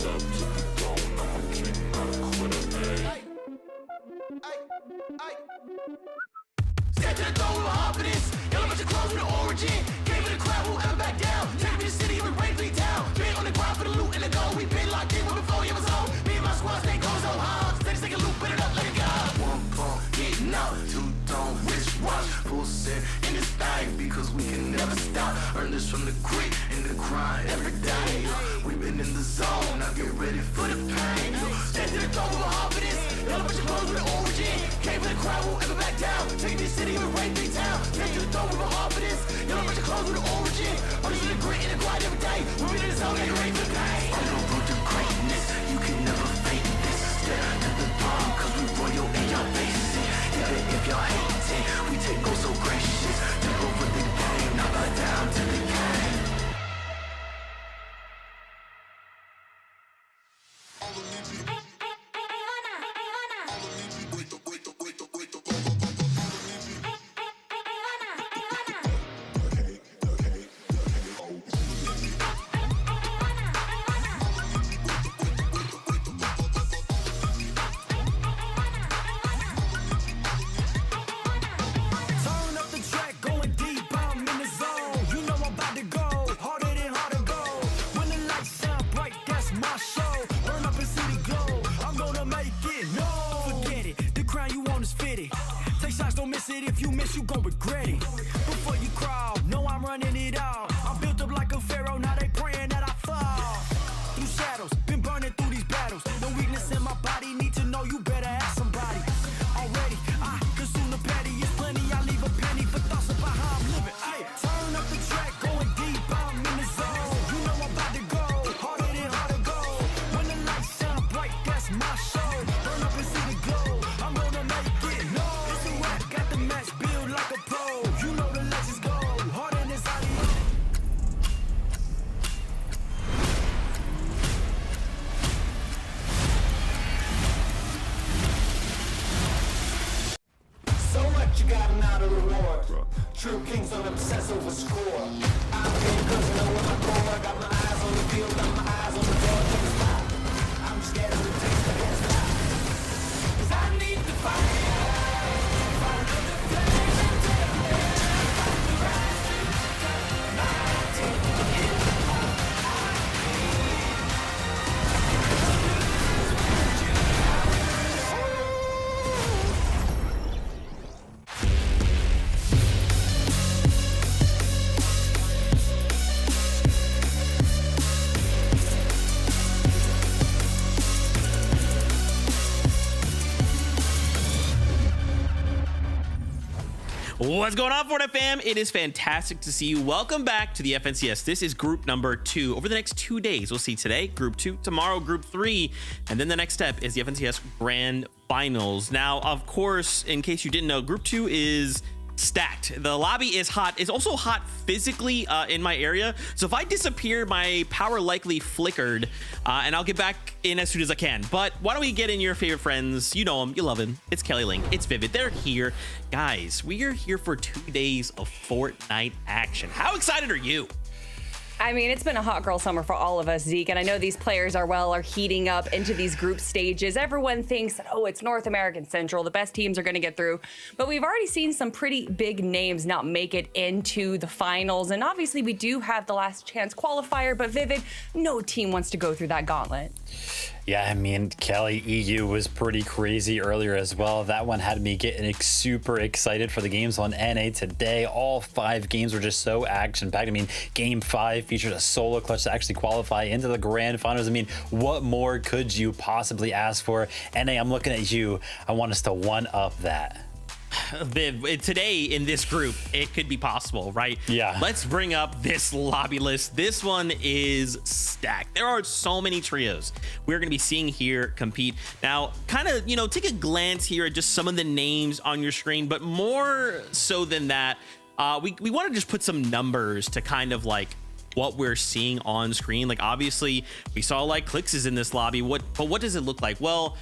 up to the throne. I'm a king, not a quitter, ayy. Step to the throne with confidence. Yellow bunch of clothes with an origin. Came for the crowd, won't ever back down. Take me to the city, we break me down. Been on the ground for the loot and the gold. We been locked in with before you was on. Me and my squad stay goes so hard. Steady take a loop, put it up like a god. One pump, getting out, two tone, wrist watch, full set in this thing because we can never stop. Earn this from the grit and the grind every day. We been in the zone, now get ready for the pain. Step to the throne with confidence. Yellow bunch of clothes with an origin. Came for the crowd, won't ever back down. Take me to the city, we break me down. Step to the throne with confidence. Yellow bunch of clothes with an origin. Earn the grit and the grind every day. We been in the zone, now get ready for the pain. On the road to greatness, you can never fake this. Step to the throne, cause we royal and y'all face it. Even if y'all hate it, we take go so gracious. Take over the game, not bow down to the game. Turn up the track, going deep, I'm in the zone. You know I'm about to go, harder than harder go. When the lights shine bright, that's my show. Burn up and see the glow, I'm gonna make it. No, forget it, the crown you want is fitted. Take shots, don't miss it, if you miss, you gon' regret it. Before you crawl, know I'm running it all. I'm built up like a pharaoh, now they praying that I fall. Through shadows, been burning through these battles. No weakness in my body, need to know you better ask somebody. Already, I consume the patty, it's plenty, I leave a penny for thoughts about how I'm living. Ay, turn up the track, going deep, I'm in the zone. You know I'm about to go, harder than harder go. When the lights shine bright, that's my show. Burn up and see the glow, I'm gonna make it. No, it's a rap, got the match, build like a pro. You know the legends go, harder than Saudi. So much you got now to reward. True kings don't obsess over score. I'm here cause I know where my core. I got my eyes on the field, got my eyes on the ball. Can't stop. I'm scared of the taste, I can't stop. Cause I need to fight. Fight for the flames and take me. Fight the rise to my team. What's going on, Fortnite fam? It is fantastic to see you. Welcome back to the FNCS. This is group number 2. Over the next 2 days, we'll see today, group 2, tomorrow, group 3, and then the next step is the FNCS Grand Finals. Now, of course, in case you didn't know, group 2 is stacked. The lobby is hot. It's also hot physically in my area. So if I disappear, my power likely flickered, and I'll get back in as soon as I can. But why don't we get in your favorite friends? You know them, you love them. It's Kelly Link, it's Vivid. They're here. Guys, we are here for 2 days of Fortnite action. How excited are you? I mean, it's been a hot girl summer for all of us, Zeke, and I know these players are heating up into these group stages. Everyone thinks that, oh, it's North American Central, the best teams are going to get through. But we've already seen some pretty big names not make it into the finals. And obviously, we do have the last chance qualifier, but Vivid, no team wants to go through that gauntlet. Yeah, I mean, Kelly, EU was pretty crazy earlier as well. That one had me getting super excited for the games on NA today. All 5 games were just so action-packed. I mean, Game 5 featured a solo clutch to actually qualify into the grand finals. I mean, what more could you possibly ask for? NA, I'm looking at you. I want us to one-up that. Viv, today in this group, it could be possible, right? Yeah. Let's bring up this lobby list. This one is stacked. There are so many trios we're going to be seeing here compete. Now, kind of, take a glance here at just some of the names on your screen, but more so than that, we want to just put some numbers to kind of like what we're seeing on screen. Like, obviously, we saw like Clicks is in this lobby. But what does it look like? Well,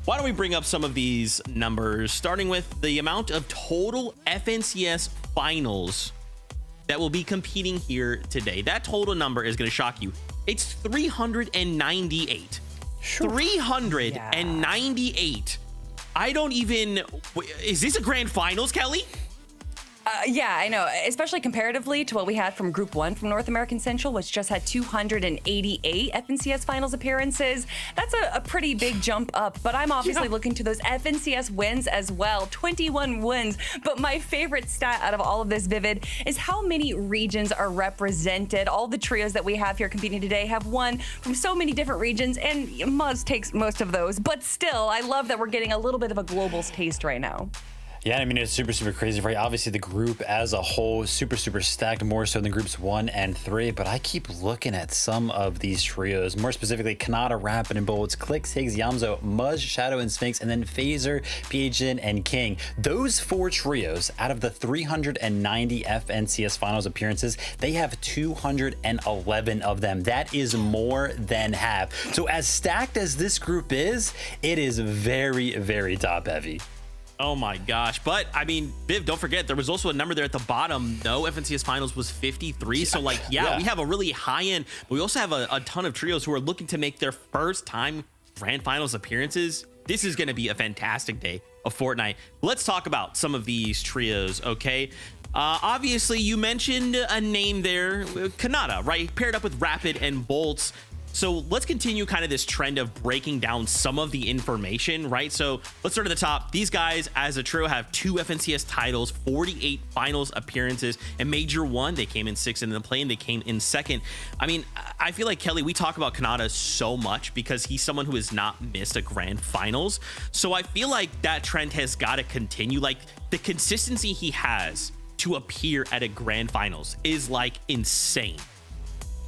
why don't we bring up some of these numbers, starting with the amount of total FNCS finals that will be competing here today. That total number is going to shock you. It's 398. 398. I don't even. Is this a grand finals, Kelly? Yeah, I know, especially comparatively to what we had from Group 1 from North American Central, which just had 288 FNCS finals appearances. That's a pretty big jump up, but I'm obviously looking to those FNCS wins as well, 21 wins. But my favorite stat out of all of this, Vivid, is how many regions are represented. All the trios that we have here competing today have won from so many different regions, and Muzz takes most of those. But still, I love that we're getting a little bit of a global taste right now. Yeah, I mean, it's super, super crazy, right? Obviously, the group as a whole, super, super stacked, more so than groups 1 and 3. But I keep looking at some of these trios, more specifically, Kanata, Rapid, and Bolts, Clix, Higgs, Yamzo, Muzz, Shadow, and Sphinx, and then Phaser, Pigeon, and King. Those 4 trios, out of the 390 FNCS finals appearances, they have 211 of them. That is more than half. So as stacked as this group is, it is very, very top heavy. Oh my gosh. But I mean, Viv, don't forget, there was also a number there at the bottom. No FNCS finals was 53. So like, yeah, we have a really high end, but we also have a ton of trios who are looking to make their first time grand finals appearances. This is going to be a fantastic day of Fortnite. Let's talk about some of these trios, okay? Obviously, you mentioned a name there, Kanata, right? Paired up with Rapid and Bolts. So let's continue kind of this trend of breaking down some of the information, right? So let's start at the top. These guys as a trio have 2 FNCS titles, 48 finals appearances, and Major 1, they came in 6th, and in the play-in, they came in 2nd. I mean, I feel like, Kelly, we talk about Kanata so much because he's someone who has not missed a grand finals. So I feel like that trend has got to continue. Like, the consistency he has to appear at a grand finals is like insane.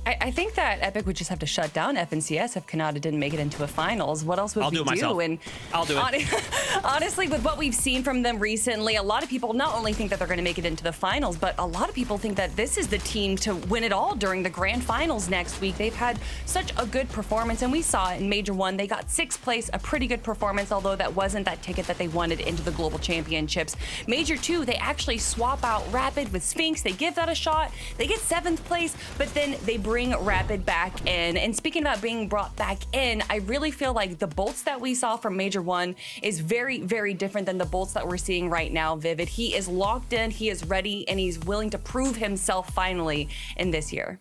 I think that Epic would just have to shut down FNCS if Kanata didn't make it into a finals. What else would we do? And I'll do it. Honestly, with what we've seen from them recently, a lot of people not only think that they're going to make it into the finals, but a lot of people think that this is the team to win it all during the grand finals next week. They've had such a good performance, and we saw it in Major 1. They got 6th place, a pretty good performance, although that wasn't that ticket that they wanted into the Global Championships. Major 2, they actually swap out Rapid with Sphinx. They give that a shot. They get 7th place, but then they bring Rapid back in. And speaking about being brought back in, I really feel like the Bolts that we saw from Major 1 is very, very different than the Bolts that we're seeing right now, Vivid. He is locked in, he is ready, and he's willing to prove himself finally in this year.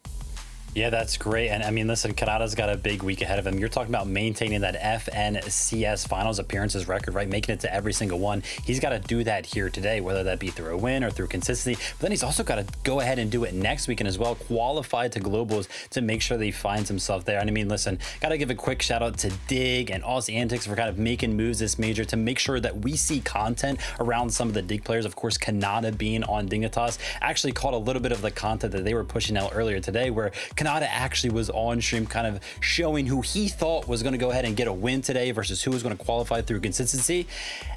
Yeah, that's great. And I mean, listen, Kanata's got a big week ahead of him. You're talking about maintaining that FNCS finals appearances record, right? Making it to every single one. He's got to do that here today, whether that be through a win or through consistency. But then he's also got to go ahead and do it next weekend as well, qualify to globals to make sure that he finds himself there. And I mean, listen, got to give a quick shout out to Dig and Aussie Antics for kind of making moves this major to make sure that we see content around some of the Dig players. Of course, Kanata being on Dignitas actually caught a little bit of the content that they were pushing out earlier today, where Kanata actually was on stream kind of showing who he thought was going to go ahead and get a win today versus who was going to qualify through consistency.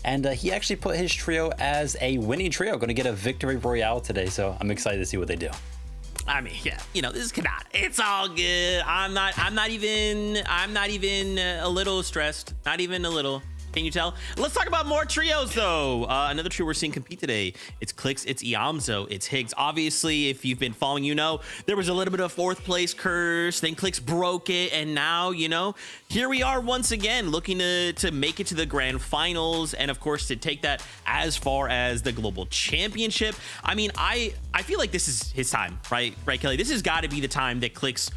And he actually put his trio as a winning trio, going to get a victory royale today. So I'm excited to see what they do. I mean, yeah, you know, this is Kanata. It's all good. I'm not even a little stressed. Not even a little. Can you tell? Let's talk about more trios, though. Another trio we're seeing compete today. It's Clix, it's Yamzo, it's Higgs. Obviously, if you've been following, you know, there was a little bit of 4th place curse, then Clix broke it, and now, you know, here we are once again looking to make it to the grand finals, and of course, to take that as far as the global championship. I mean, I feel like this is his time, right, Kelly? This has got to be the time that Clix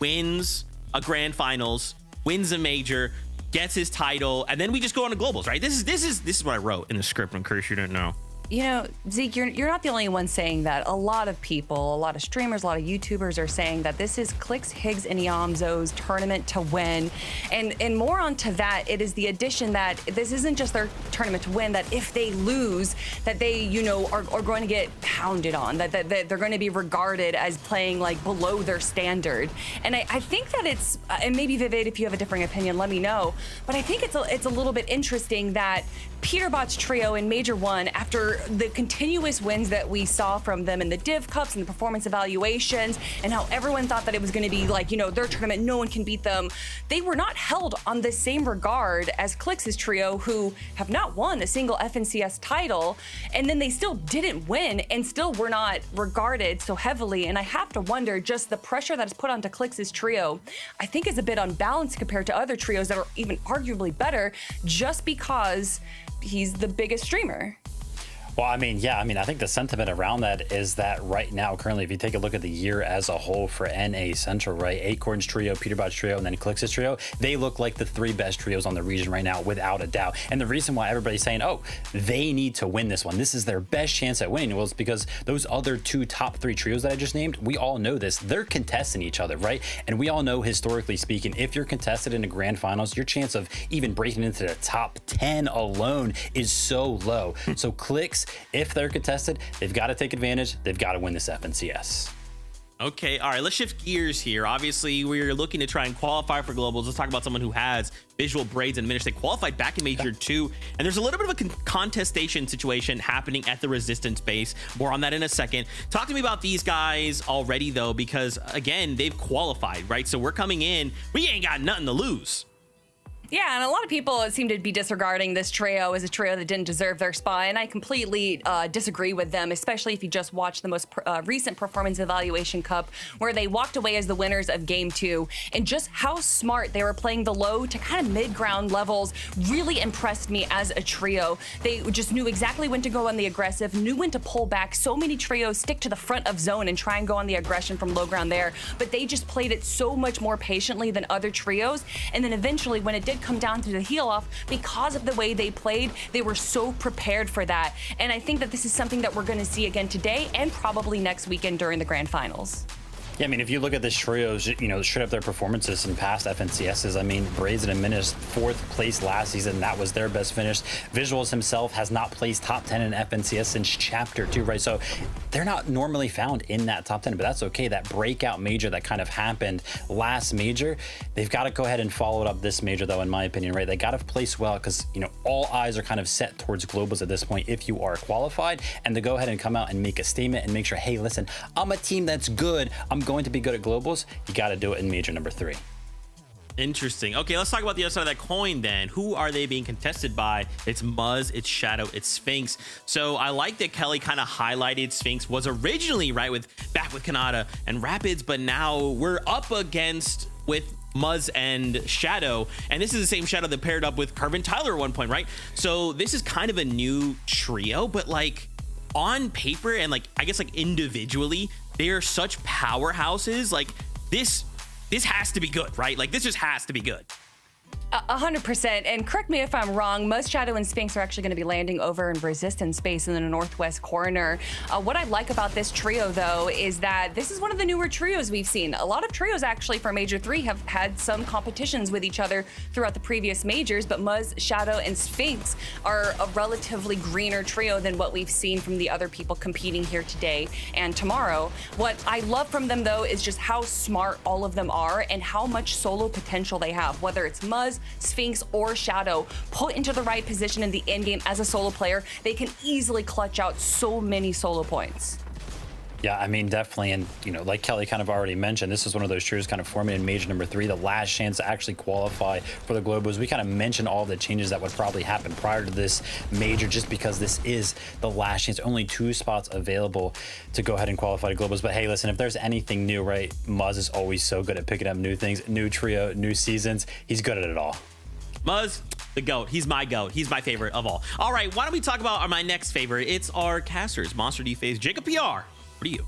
wins a grand finals, wins a major, gets his title, and then we just go on to globals, right? This is what I wrote in the script, in case you didn't know. You know, Zeke, you're not the only one saying that. A lot of people, a lot of streamers, a lot of YouTubers are saying that this is Clix, Higgs, and Yamzo's tournament to win. And more onto that, it is the addition that this isn't just their tournament to win, that if they lose, that they, you know, are going to get pounded on, that they're going to be regarded as playing like below their standard. And I think that it's, and maybe Vivid, if you have a differing opinion, let me know, but I think it's a little bit interesting that Peterbot's trio in Major 1, after for the continuous wins that we saw from them in the Div Cups and the performance evaluations, and how everyone thought that it was going to be like, you know, their tournament, no one can beat them. They were not held on the same regard as Clix's trio, who have not won a single FNCS title, and then they still didn't win and still were not regarded so heavily. And I have to wonder, just the pressure that is put onto Clix's trio, I think is a bit unbalanced compared to other trios that are even arguably better, just because he's the biggest streamer. Well, I mean, yeah, I think the sentiment around that is that right now, currently, if you take a look at the year as a whole for NA Central, right, Acorn's trio, Peterbot's trio, and then Clix's trio, they look like the 3 best trios on the region right now, without a doubt. And the reason why everybody's saying, oh, they need to win this one, this is their best chance at winning, well, it's because those other 2 top 3 trios that I just named, we all know this, they're contesting each other, right? And we all know, historically speaking, if you're contested in the grand finals, your chance of even breaking into the top 10 alone is so low. So Clix, if they're contested, they've got to take advantage. They've got to win this FNCS. Okay, all right, let's shift gears here. Obviously, we're looking to try and qualify for globals. Let's talk about someone who has visual braids and Minish. They qualified back in Major 2, and there's a little bit of a contestation situation happening at the Resistance base. More on that in a second. Talk to me about these guys already, though, because, again, they've qualified, right? So we're coming in, we ain't got nothing to lose. Yeah, and a lot of people seem to be disregarding this trio as a trio that didn't deserve their spot, and I completely disagree with them, especially if you just watch the most recent Performance Evaluation Cup, where they walked away as the winners of Game 2, and just how smart they were playing the low to kind of mid-ground levels really impressed me as a trio. They just knew exactly when to go on the aggressive, knew when to pull back. So many trios stick to the front of zone and try and go on the aggression from low ground there, but they just played it so much more patiently than other trios, and then eventually when it did come down to the heel off, because of the way they played, they were so prepared for that. And I think that this is something that we're going to see again today and probably next weekend during the grand finals. Yeah, I mean, if you look at this trio's, you know, straight up their performances in past FNCSs, I mean, Brazen and Menace 4th place last season, that was their best finish. Visuals himself has not placed top 10 in FNCS since Chapter 2, right? So they're not normally found in that top 10, but that's okay. That breakout major that kind of happened last major, they've got to go ahead and follow it up this major, though, in my opinion, right? They got to place well because, you know, all eyes are kind of set towards globals at this point if you are qualified, and to go ahead and come out and make a statement and make sure, hey, listen, I'm a team that's good. I'm going to be good at globals. You got to do it in major number 3. Interesting. Okay, let's talk about the other side of that coin then. Who are they being contested by? It's Muzz, it's Shadow, it's Sphinx. So I like that Kelly kind of highlighted Sphinx was originally back with Kanata and Rapids, but now we're up against with Muzz and Shadow, and this is the same Shadow that paired up with Kervin Tyler at one point, right? So this is kind of a new trio, but like on paper and like I guess like individually, they are such powerhouses. Like this has to be good, right? Like this just has to be good. 100%. And correct me if I'm wrong, Muzz, Shadow, and Sphinx are actually going to be landing over in Resistance space in the northwest corner. What I like about this trio, though, is that this is one of the newer trios we've seen. A lot of trios, actually, for Major 3 have had some competitions with each other throughout the previous majors, but Muzz, Shadow, and Sphinx are a relatively greener trio than what we've seen from the other people competing here today and tomorrow. What I love from them, though, is just how smart all of them are and how much solo potential they have, whether it's Muzz, Sphinx, or Shadow, put into the right position in the end game as a solo player, they can easily clutch out so many solo points. Yeah, I mean, definitely. And, you know, like Kelly kind of already mentioned, this is one of those trios kind of forming in major number 3, the last chance to actually qualify for the globals. We kind of mentioned all the changes that would probably happen prior to this major, just because this is the last chance. Only 2 spots available to go ahead and qualify to globals. But hey, listen, if there's anything new, right, Muzz is always so good at picking up new things, new trio, new seasons. He's good at it all. Muzz, the GOAT. He's my GOAT. He's my favorite of all. All right, why don't we talk about my next favorite? It's our casters, Monster D Phase, Jacob PR. What are you?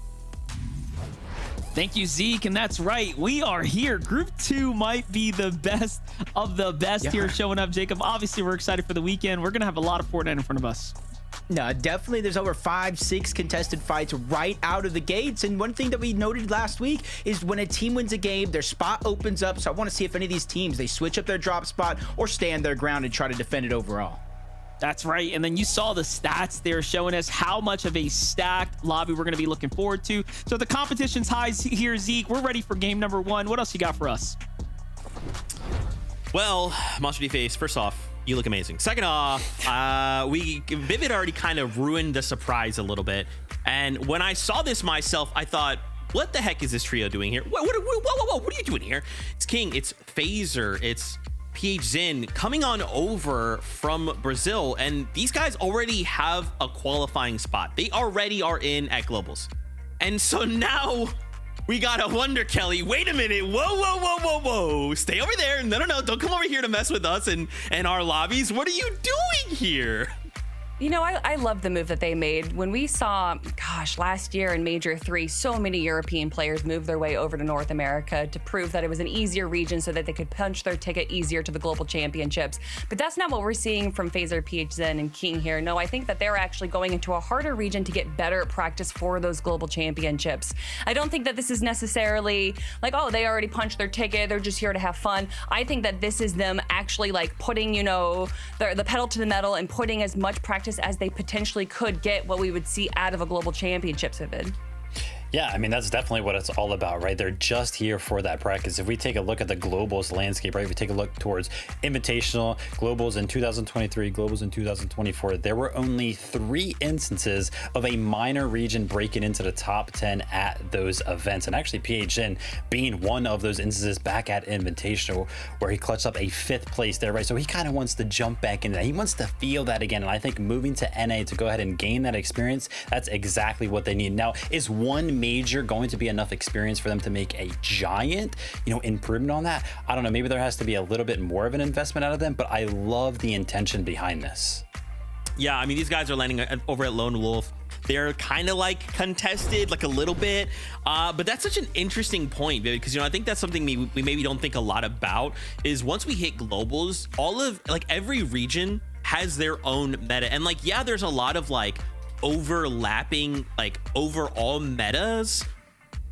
Thank you, Zeke, and that's right. We are here. Group 2 might be the best of the best here showing up, Jacob. Obviously, we're excited for the weekend. We're going to have a lot of Fortnite in front of us. No, definitely there's over 5-6 contested fights right out of the gates. And one thing that we noted last week is when a team wins a game, their spot opens up. So I want to see if any of these teams, they switch up their drop spot or stand their ground and try to defend it overall. That's right. And then you saw the stats there showing us how much of a stacked lobby we're going to be looking forward to. So the competition's high here, Zeke. We're ready for game number 1. What else you got for us? Well, Monster D Face, first off, you look amazing. Second off, Vivid already kind of ruined the surprise a little bit. And when I saw this myself, I thought, what the heck is this trio doing here? What are you doing here? It's King, it's Phaser, it's PH Zin coming on over from Brazil. And these guys already have a qualifying spot. They already are in at Globals. And so now we gotta wonder, Kelly, wait a minute. Whoa. Stay over there. No. Don't come over here to mess with us and our lobbies. What are you doing here? You know, I love the move that they made. When we saw, last year in Major 3, so many European players move their way over to North America to prove that it was an easier region so that they could punch their ticket easier to the global championships. But that's not what we're seeing from Phaser, PH Zen, and King here. No, I think that they're actually going into a harder region to get better practice for those global championships. I don't think that this is necessarily like, oh, they already punched their ticket, they're just here to have fun. I think that this is them actually like putting, the pedal to the metal and putting as much practice as they potentially could get what we would see out of a global championships, Vivid. Yeah, I mean, that's definitely what it's all about, right? They're just here for that practice. If we take a look at the Globals landscape, right? If we take a look towards Invitational, Globals in 2023, Globals in 2024, there were only 3 instances of a minor region breaking into the top 10 at those events. And actually, PHN being one of those instances back at Invitational, where he clutched up a 5th place there, right? So he kind of wants to jump back into that. He wants to feel that again. And I think moving to NA to go ahead and gain that experience, that's exactly what they need. Now, is one major going to be enough experience for them to make a giant, improvement on that? I don't know. Maybe there has to be a little bit more of an investment out of them, but I love the intention behind this. Yeah, I mean, these guys are landing over at Lone Wolf. They're kind of like contested, like a little bit, but that's such an interesting point, because I think that's something we maybe don't think a lot about. Is once we hit globals, all of every region has their own meta, and there's a lot of overlapping overall metas,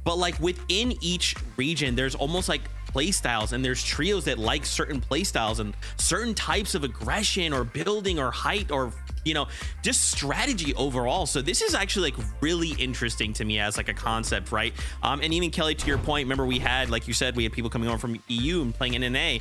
but within each region there's almost play styles, and there's trios that like certain play styles and certain types of aggression or building or height or just strategy overall. So this is actually really interesting to me as a concept, right? And even Kelly, to your point, remember we had, like you said, we had people coming over from EU and playing in NA.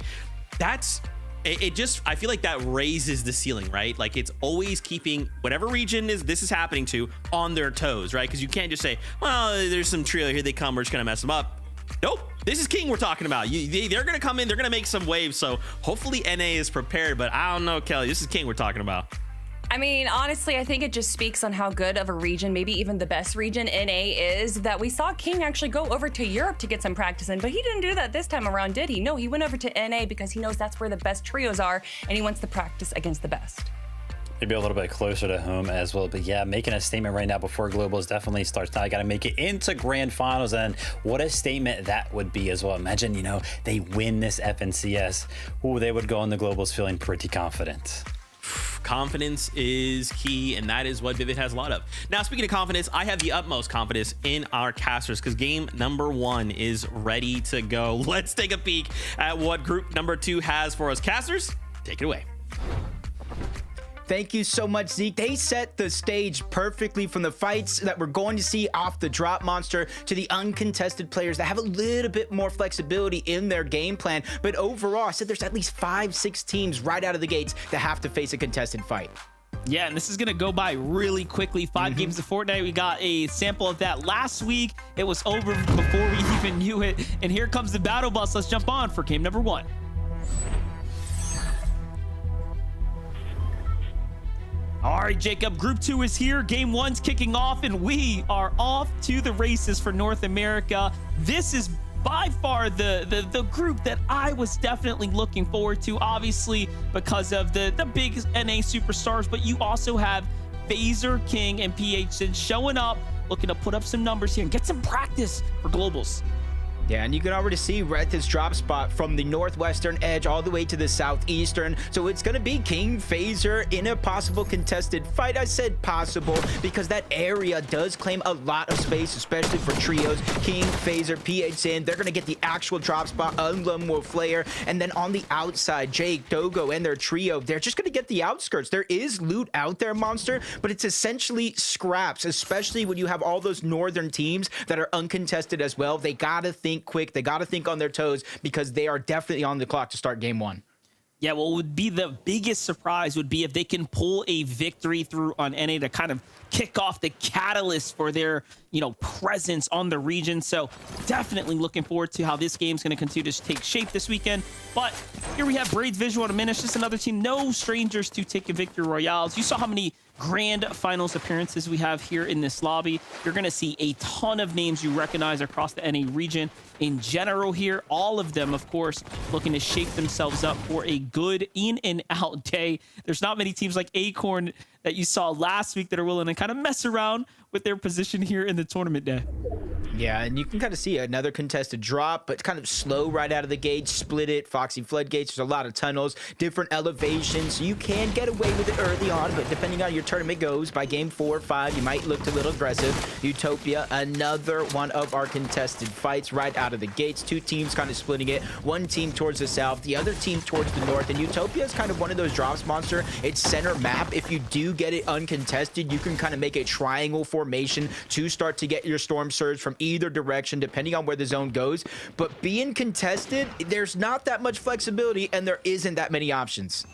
I feel like that raises the ceiling, right? It's always keeping whatever region this is happening to on their toes, right? Because you can't just say, well, there's some trio, here they come, we're just gonna mess them up. Nope, this is King we're talking about. They're gonna come in, they're gonna make some waves. So hopefully NA is prepared, but I don't know, Kelly, this is King we're talking about. I mean, honestly, I think it just speaks on how good of a region, maybe even the best region NA is, that we saw King actually go over to Europe to get some practice in, but he didn't do that this time around, did he? No, he went over to NA because he knows that's where the best trios are, and he wants to practice against the best. Maybe a little bit closer to home as well, but yeah, making a statement right now before Globals definitely starts. Now I got to make it into Grand Finals, and what a statement that would be as well. Imagine, they win this FNCS. Ooh, they would go on the Globals feeling pretty confident. Confidence is key, and that is what Vivid has a lot of. Now, speaking of confidence, I have the utmost confidence in our casters because game number 1 is ready to go. Let's take a peek at what group number 2 has for us. Casters, take it away. Thank you so much, Zeke. They set the stage perfectly, from the fights that we're going to see off the drop monster to the uncontested players that have a little bit more flexibility in their game plan. But overall, I said there's at least 5-6 teams right out of the gates that have to face a contested fight. Yeah, and this is going to go by really quickly. 5 games of Fortnite. We got a sample of that last week. It was over before we even knew it. And here comes the battle bus. Let's jump on for game number 1. All right, Jacob, group 2 is here. Game 1's kicking off, and we are off to the races for North America. This is by far the group that I was definitely looking forward to, obviously because of the big NA superstars, but you also have Phaser, King, and PH showing up, looking to put up some numbers here and get some practice for Globals. Yeah, and you can already see right this drop spot from the northwestern edge all the way to the southeastern. So it's going to be King, Phaser in a possible contested fight. I said possible because that area does claim a lot of space, especially for trios. King, Phaser, PHN, they're going to get the actual drop spot on Lone Wolf Flare. And then on the outside, Jake, Dogo, and their trio, they're just going to get the outskirts. There is loot out there, Monster, but it's essentially scraps, especially when you have all those northern teams that are uncontested as well. They got to think quick. They got to think on their toes because they are definitely on the clock to start game 1. Yeah, what would be the biggest surprise would be if they can pull a victory through on NA to kind of kick off the catalyst for their, presence on the region. So definitely looking forward to how this game's going to continue to take shape this weekend. But here we have Braids Visual Diminish, just another team, no strangers to taking victory royales. You saw how many grand finals appearances we have here in this lobby. You're going to see a ton of names you recognize across the NA region in general here. All of them, of course, looking to shape themselves up for a good in and out day. There's not many teams like Acorn that you saw last week that are willing to kind of mess around with their position here in the tournament day. Yeah, and you can kind of see another contested drop, but kind of slow right out of the gate. Split it, Foxy Floodgates. There's a lot of tunnels, different elevations. So you can get away with it early on, but depending on how your tournament goes, by game 4 or 5, you might look a little aggressive. Utopia, another one of our contested fights right out of the gates. 2 teams kind of splitting it. One team towards the south, the other team towards the north. And Utopia is kind of one of those drops, Monster. It's center map. If you do get it uncontested, you can kind of make a triangle formation to start to get your Storm Surge from either direction, depending on where the zone goes. But being contested, there's not that much flexibility, and there isn't that many options.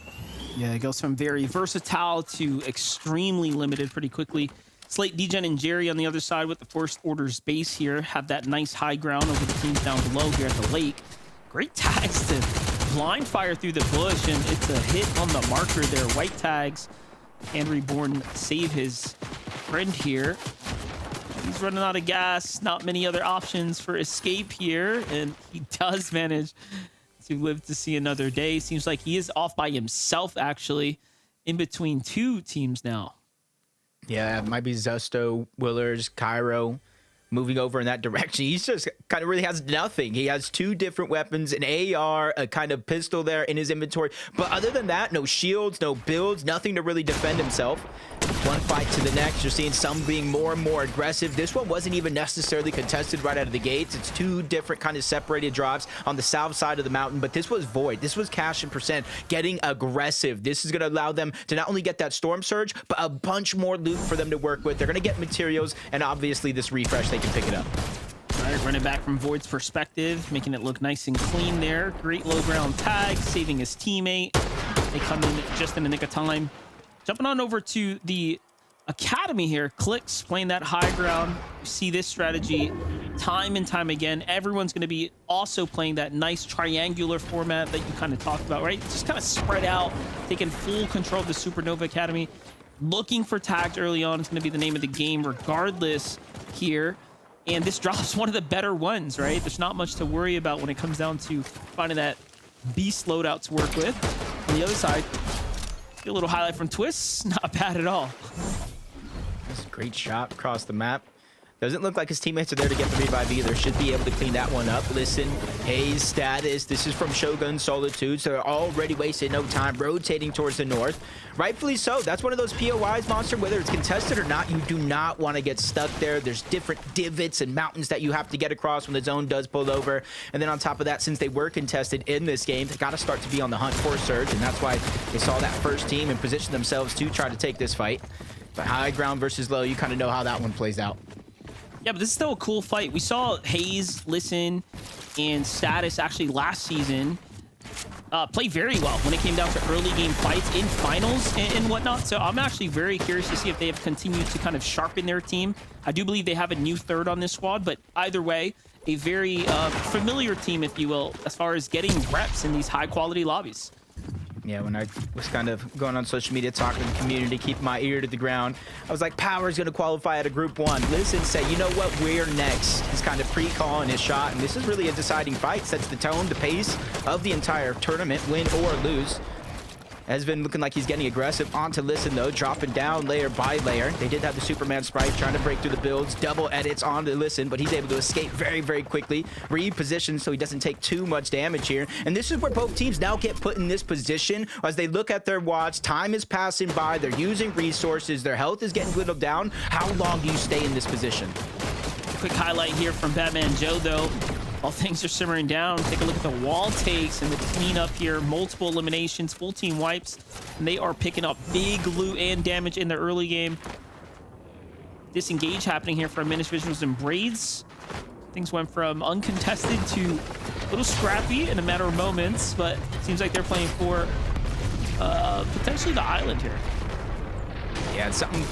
Yeah, it goes from very versatile to extremely limited pretty quickly. Slate, Degen, and Jerry on the other side with the First Order's base here have that nice high ground over the teams down below here at the lake. Great tags to blind fire through the bush, and it's a hit on the marker there. White tags. And Reborn save his friend here. He's running out of gas. Not many other options for escape here, and he does manage to live to see another day. Seems like he is off by himself, actually, in between 2 teams now. Yeah, it might be Zusto, Willers, Cairo moving over in that direction. He's just kind of really has nothing. He has 2 different weapons, an AR, a kind of pistol there in his inventory. But other than that, no shields, no builds, nothing to really defend himself. One fight to the next. You're seeing some being more and more aggressive. This one wasn't even necessarily contested right out of the gates. It's 2 different kind of separated drops on the south side of the mountain, but this was Void. This was Cash and Percent getting aggressive. This is going to allow them to not only get that Storm Surge, but a bunch more loot for them to work with. They're going to get materials, and obviously this refresh, they can pick it up. All right, running back from Void's perspective, making it look nice and clean there. Great low ground tag, saving his teammate. They come in just in the nick of time. Jumping on over to the Academy here. Clicks playing that high ground. You see this strategy time and time again. Everyone's going to be also playing that nice triangular format that you kind of talked about, right? Just kind of spread out, taking full control of the Supernova Academy. Looking for tags early on. It's going to be the name of the game regardless here. And this drops one of the better ones, right? There's not much to worry about when it comes down to finding that beast loadout to work with. On the other side, a little highlight from Twists. Not bad at all. That's a great shot across the map. Doesn't look like his teammates are there to get the revive either. Should be able to clean that one up. Listen, Hayes status. This is from Shogun Solitude, so they're already wasting no time rotating towards the north. Rightfully so. That's one of those POIs, Monster. Whether it's contested or not, you do not want to get stuck there. There's different divots and mountains that you have to get across when the zone does pull over. And then on top of that, since they were contested in this game, they got to start to be on the hunt for a surge, and that's why they saw that first team and positioned themselves to try to take this fight. But high ground versus low, you kind of know how that one plays out. Yeah, but this is still a cool fight. We saw Hayes, Listen, and Status actually last season play very well when it came down to early game fights in finals and whatnot. So I'm actually very curious to see if they have continued to kind of sharpen their team. I do believe they have a new third on this squad, but either way, a very familiar team, if you will, as far as getting reps in these high-quality lobbies. Yeah, when I was kind of going on social media, talking to the community, keeping my ear to the ground, I was like, Power's going to qualify at a Group 1. Listen, say, you know what, we're next. He's kind of pre-calling his shot, and this is really a deciding fight. Sets the tone, the pace of the entire tournament, win or lose. Has been looking like he's getting aggressive. On to Listen, though, dropping down layer by layer. They did have the Superman Sprite trying to break through the builds. Double edits on to Listen, but he's able to escape very, very quickly. Reposition so he doesn't take too much damage here. And this is where both teams now get put in this position as they look at their watch. Time is passing by. They're using resources. Their health is getting whittled down. How long do you stay in this position? Quick highlight here from Batman Joe, though. While things are simmering down, take a look at the wall takes and the cleanup here. Multiple eliminations, full team wipes, and they are picking up big loot and damage in the early game. Disengage happening here from Minish Visuals and Braids. Things went from uncontested to A little scrappy in a matter of moments, but seems like they're playing for potentially the island here. Yeah, it's something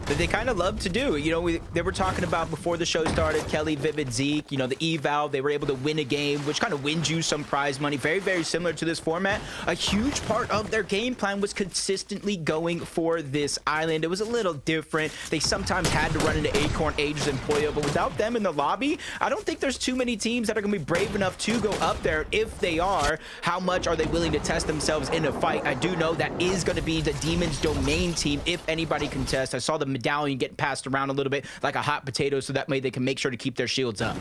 that they kind of love to do. You know, they were talking about before the show started, Kelly, Vivid, Zeke, you know, the eval, they were able to win a game, which kind of wins you some prize money. Very, very similar to this format. A huge part of their game plan was consistently going for this island. It was a little different. They sometimes had to run into Acorn, Aegis, and Poyo, but without them in the lobby, I don't think there's too many teams that are going to be brave enough to go up there. If they are, how much are they willing to test themselves in a fight? I do know that is going to be the Demon's Domain team if anybody can test. I saw the medallion getting passed around a little bit like a hot potato, so that way they can make sure to keep their shields up.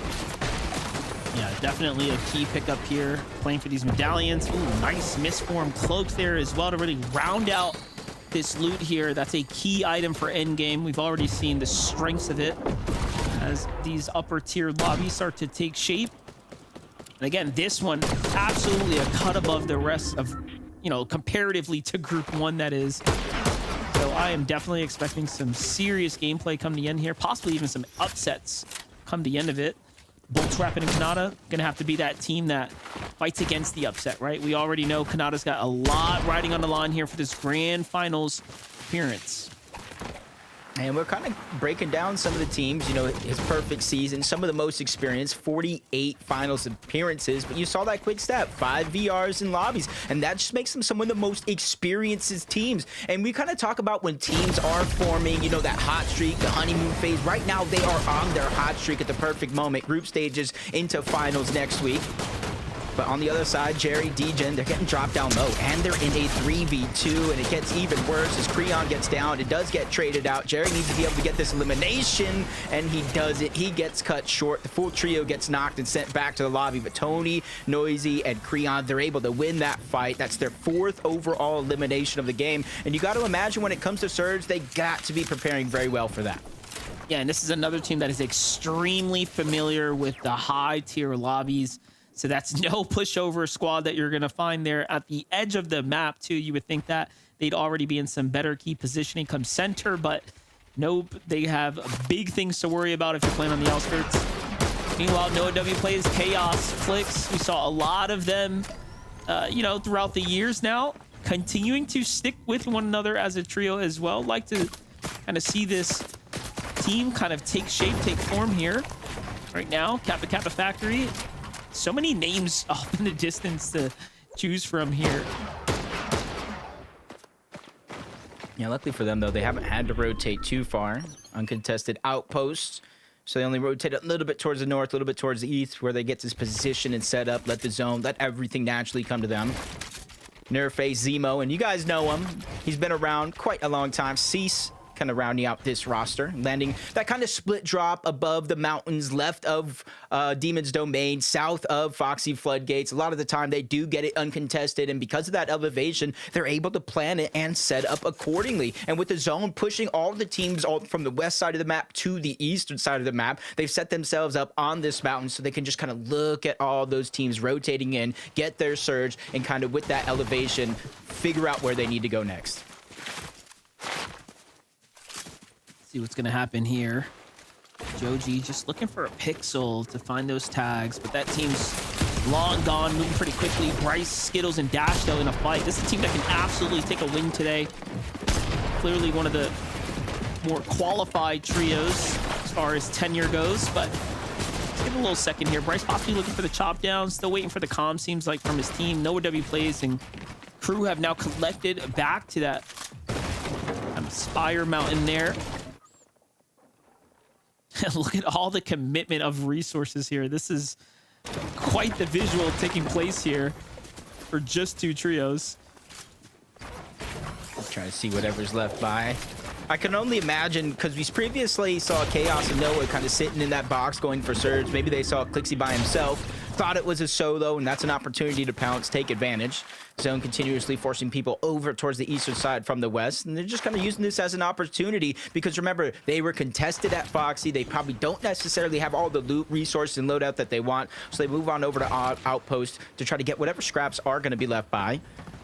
Yeah, definitely a key pickup here, playing for these medallions. Ooh, nice misformed cloak there as well to really round out this loot here. That's a key item for endgame. We've already seen the strengths of it as these upper tier lobbies start to take shape. And again, this one absolutely a cut above the rest of, you know, comparatively to group 1, that is. So I am definitely expecting some serious gameplay come the end here, possibly even some upsets come the end of it. Bolts Rapid and Kanata gonna have to be that team that fights against the upset, right? We already know Kanata's got a lot riding on the line here for this grand finals appearance. And we're kind of breaking down some of the teams, you know, his perfect season, some of the most experienced, 48 finals appearances. But you saw that quick step, 5 VRs in lobbies. And that just makes them some of the most experienced teams. And we kind of talk about when teams are forming, you know, that hot streak, the honeymoon phase. Right now, they are on their hot streak at the perfect moment. Group stages into finals next week. But on the other side, Jerry, Degen, they're getting dropped down low, and they're in a 3v2, and it gets even worse as Creon gets down. It does get traded out. Jerry needs to be able to get this elimination, and he does it. He gets cut short. The full trio gets knocked and sent back to the lobby, but Tony, Noisy, and Creon, they're able to win that fight. That's their 4th overall elimination of the game, and you got to imagine when it comes to Surge, they got to be preparing very well for that. Yeah, and this is another team that is extremely familiar with the high-tier lobbies. So that's no pushover squad that you're going to find there at the edge of the map, too. You would think that they'd already be in some better key positioning come center, but nope. They have big things to worry about if you're playing on the outskirts. Meanwhile, Noah W plays Chaos, Flicks. We saw a lot of them, you know, throughout the years now, continuing to stick with one another as a trio as well. Like to kind of see this team kind of take shape, take form here. Right now, Kappa Kappa Factory. So many names off in the distance to choose from here. Yeah, luckily for them, though, they haven't had to rotate too far. Uncontested outposts. So they only rotate a little bit towards the north, a little bit towards the east, where they get this position and set up, let the zone, let everything naturally come to them. Nerface, Zemo, and you guys know him. He's been around quite a long time. Cease kind of rounding out this roster, landing that kind of split drop above the mountains, left of Demon's Domain, south of Foxy Floodgates. A lot of the time they do get it uncontested, and because of that elevation, they're able to plan it and set up accordingly. And with the zone pushing all the teams all from the west side of the map to the eastern side of the map, they've set themselves up on this mountain so they can just kind of look at all those teams rotating in, get their surge, and kind of with that elevation, figure out where they need to go next. See what's going to happen here. Joji just looking for a pixel to find those tags, but that team's long gone, moving pretty quickly. Bryce, Skittles, and Dash, though, in a fight. This is a team that can absolutely take a win today. Clearly one of the more qualified trios as far as tenure goes, but let's give it a little second here. Bryce possibly looking for the chop down, still waiting for the comm, seems like, from his team. Noah W plays, and crew have now collected back to that Spire Mountain there. Look at all the commitment of resources here. This is quite the visual taking place here for just 2 trios. Let's try to see whatever's left by. I can only imagine, because we previously saw Chaos and Noah kind of sitting in that box going for Surge. Maybe they saw Clixie by himself, thought it was a solo, and that's an opportunity to pounce, take advantage. Zone continuously forcing people over towards the eastern side from the west, and they're just kind of using this as an opportunity because remember, they were contested at Foxy. They probably don't necessarily have all the loot, resources, and loadout that they want, so they move on over to Outpost to try to get whatever scraps are going to be left by.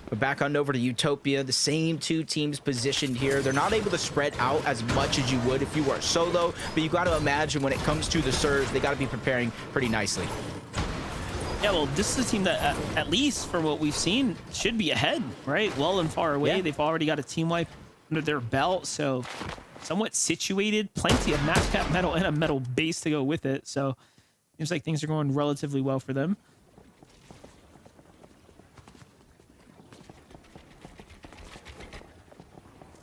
But back on over to Utopia, the same 2 teams positioned here. They're not able to spread out as much as you would if you were solo, but you got to imagine when it comes to the Surge, they got to be preparing pretty nicely. Yeah, well, this is a team that, at least for what we've seen, should be ahead, right? Well and far away. Yeah. They've already got a team wipe under their belt, so somewhat situated. Plenty of max cap metal and a metal base to go with it. So seems like things are going relatively well for them.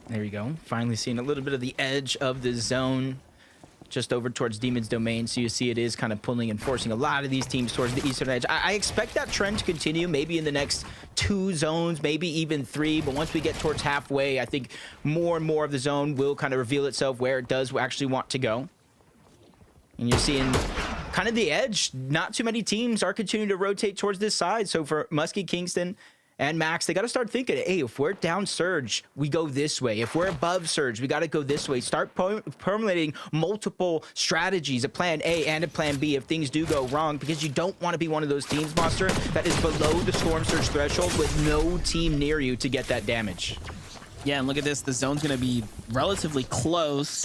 There you go. Finally seeing a little bit of the edge of the zone just over towards Demon's Domain. So you see it is kind of pulling and forcing a lot of these teams towards the eastern edge. I expect that trend to continue maybe in the next 2 zones, maybe even 3. But once we get towards halfway, I think more and more of the zone will kind of reveal itself where it does actually want to go. And you're seeing kind of the edge. Not too many teams are continuing to rotate towards this side. So for Muskie, Kingston, and Max, they got to start thinking, hey, if we're down Surge, we go this way. If we're above Surge, we got to go this way. Start formulating multiple strategies, a plan A and a plan B if things do go wrong, because you don't want to be one of those teams, Monster, that is below the Storm Surge threshold with no team near you to get that damage. Yeah, and look at this. The zone's going to be relatively close,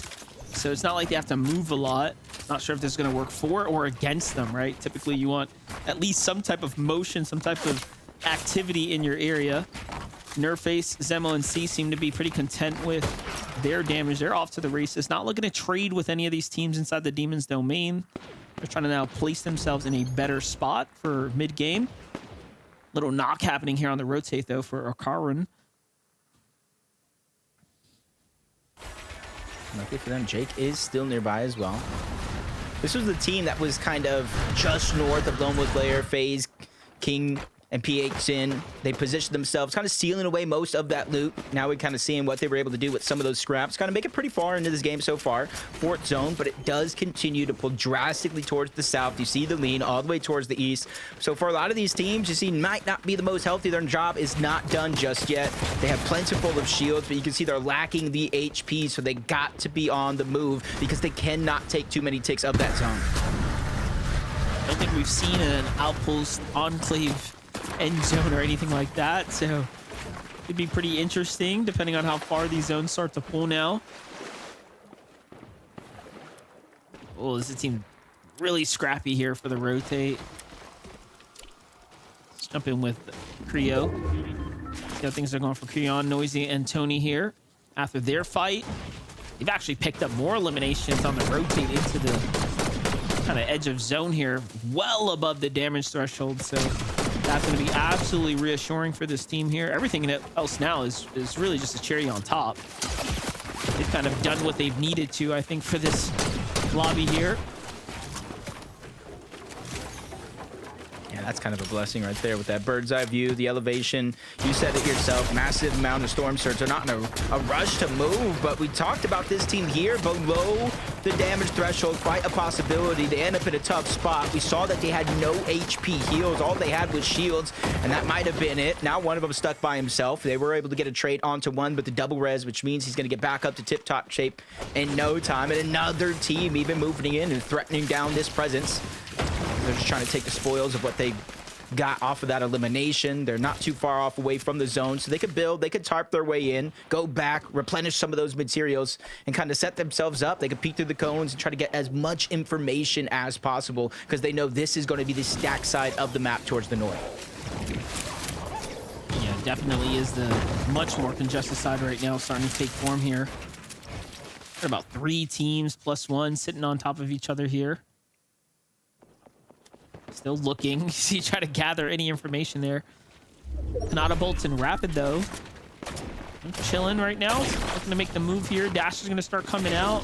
so it's not like they have to move a lot. Not sure if this is going to work for or against them, right? Typically, you want at least some type of motion, some type of activity in your area. Nerface, Zemo, and C seem to be pretty content with their damage. They're off to the races. Not looking to trade with any of these teams inside the Demon's Domain. They're trying to now place themselves in a better spot for mid-game. Little knock happening here on the rotate, though, for Akarun. Lucky for them, Jake is still nearby as well. This was the team that was kind of just north of Lone Wolf Lair, FaZe, King, and PH in. They positioned themselves, kind of stealing away most of that loot. Now we're kind of seeing what they were able to do with some of those scraps. Kind of make it pretty far into this game so far. 4th zone, but it does continue to pull drastically towards the south. You see the lean all the way towards the east. So for a lot of these teams, you see might not be the most healthy. Their job is not done just yet. They have plentiful of shields, but you can see they're lacking the HP, so they got to be on the move because they cannot take too many ticks of that zone. I don't think we've seen an outpost enclave end zone or anything like that, so it'd be pretty interesting depending on how far these zones start to pull now. Oh, this is a team really scrappy here for the rotate. Let's jump in with Creo. See how things are going for Creon, Noisy, and Tony here. After their fight, they've actually picked up more eliminations on the rotate into the kind of edge of zone here, well above the damage threshold, so that's going to be absolutely reassuring for this team here. Everything else now is really just a cherry on top. They've kind of done what they've needed to, I think, for this lobby here. Yeah, that's kind of a blessing right there with that bird's eye view, the elevation. You said it yourself, massive amount of Storm Surge. They're not in a rush to move, but we talked about this team here below the damage threshold, quite a possibility. They end up in a tough spot. We saw that they had no HP heals. All they had was shields, and that might have been it. Now one of them stuck by himself. They were able to get a trade onto one with the double res, which means he's going to get back up to tip-top shape in no time. And another team even moving in and threatening down this presence. They're just trying to take the spoils of what they got off of that elimination. They're not too far off away from the zone, so they could build, they could tarp their way in, go back, replenish some of those materials, and kind of set themselves up. They could peek through the cones and try to get as much information as possible because they know this is going to be the stack side of the map towards the north. Yeah, definitely is the much more congested side right now, starting to take form here. There are about 3 teams plus 1 sitting on top of each other here. Still looking. See, try to gather any information there. Kanata Bolts and Rapid, though. I'm chilling right now. Looking to make the move here. Dash is going to start coming out.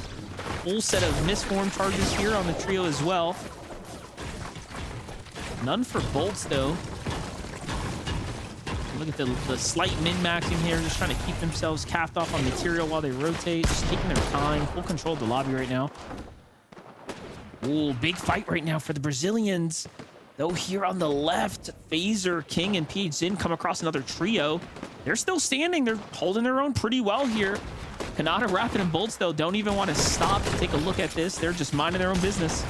Full set of misform charges here on the trio as well. None for Bolts, though. Look at the slight min-maxing here. Just trying to keep themselves capped off on material while they rotate. Just taking their time. Full control of the lobby right now. Ooh, big fight right now for the Brazilians. Though here on the left, Phaser, King, and PH Zin come across another trio. They're still standing. They're holding their own pretty well here. Kanata, Rapid, and Bolts, though, don't even want to stop to take a look at this. They're just minding their own business.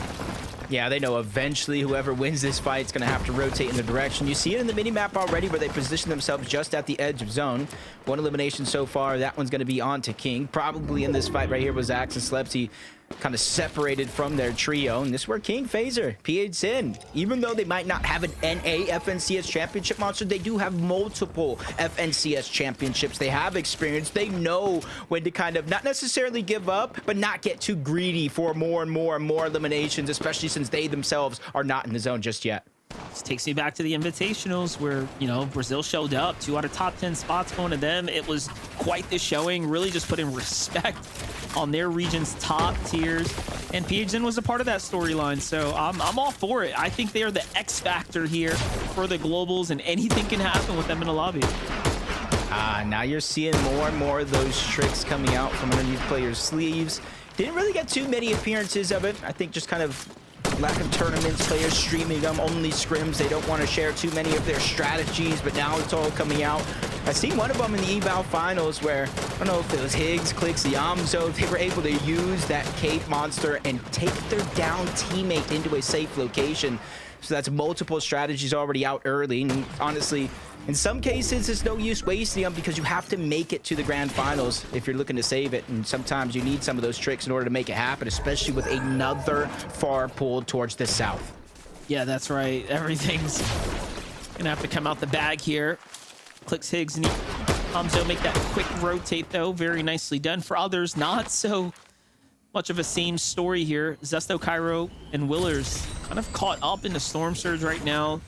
Yeah, they know eventually whoever wins this fight is going to have to rotate in the direction. You see it in the mini-map already where they position themselves just at the edge of zone. 1 elimination so far. That one's going to be on to King. Probably in this fight right here was Axe and Slepsy. kind of separated from their trio. And this is where King Phaser, PH Sin, even though they might not have an NA FNCS championship monster, they do have multiple FNCS championships. They have experience. They know when to kind of not necessarily give up, but not get too greedy for more and more and more eliminations, especially since they themselves are not in the zone just yet. This takes me back to the invitationals where, you know, Brazil showed up, 2 out of top 10 spots going to them. It was quite the showing, really just putting respect on their region's top tiers. And PHN was a part of that storyline, so I'm all for it. I think they are the X factor here for the globals, and anything can happen with them in the lobby. Now you're seeing more and more of those tricks coming out from underneath players' sleeves. Didn't really get too many appearances of it. I think just kind of lack of tournaments, players streaming them, only scrims. They don't want to share too many of their strategies, but now it's all coming out. I seen one of them in the eval finals where, I don't know if it was Higgs, Clicks, Yamzo, they were able to use that cave monster and take their down teammate into a safe location. So that's multiple strategies already out early. And honestly, in some cases, it's no use wasting them because you have to make it to the grand finals if you're looking to save it. And sometimes you need some of those tricks in order to make it happen, especially with another far pull towards the south. Yeah, that's right. Everything's gonna have to come out the bag here. Clicks, Higgs, and Hamzo make that quick rotate, though. Very nicely done. For others, not so much of a same story here. Zesto, Cairo, and Willers kind of caught up in the Storm Surge right now.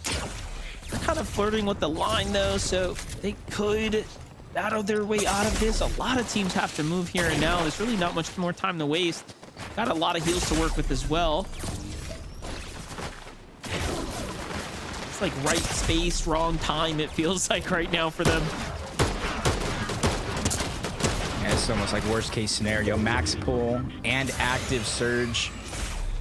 They're kind of flirting with the line, though, so they could battle their way out of this. A lot of teams have to move here and now. There's really not much more time to waste. Got a lot of heals to work with as well. It's like right space, wrong time, it feels like right now for them. Yeah, it's almost like worst case scenario. Max pull and active surge.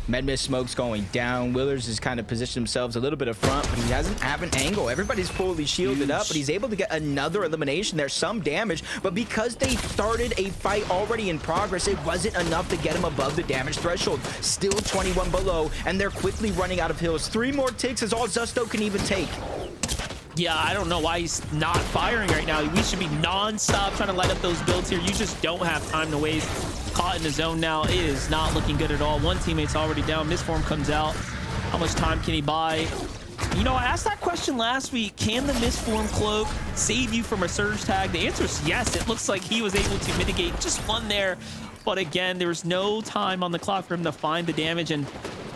Medmiss smoke's going down. Willers has kind of positioned themselves a little bit up front, but he doesn't have an angle. Everybody's fully shielded up, but he's able to get another elimination. There's some damage, but because they started a fight already in progress, it wasn't enough to get him above the damage threshold. Still 21 below, and they're quickly running out of heals. 3 more ticks is all Zesto can even take. Yeah, I don't know why he's not firing right now. We should be non-stop trying to light up those builds here. You just don't have time to waste. Caught in the zone now. It is not looking good at all. One teammate's already down. Mistform comes out. How much time can he buy? You know, I asked that question last week. Can the Mistform cloak save you from a surge tag? The answer is yes. It looks like he was able to mitigate just one there. But again, there was no time on the clock for him to find the damage, and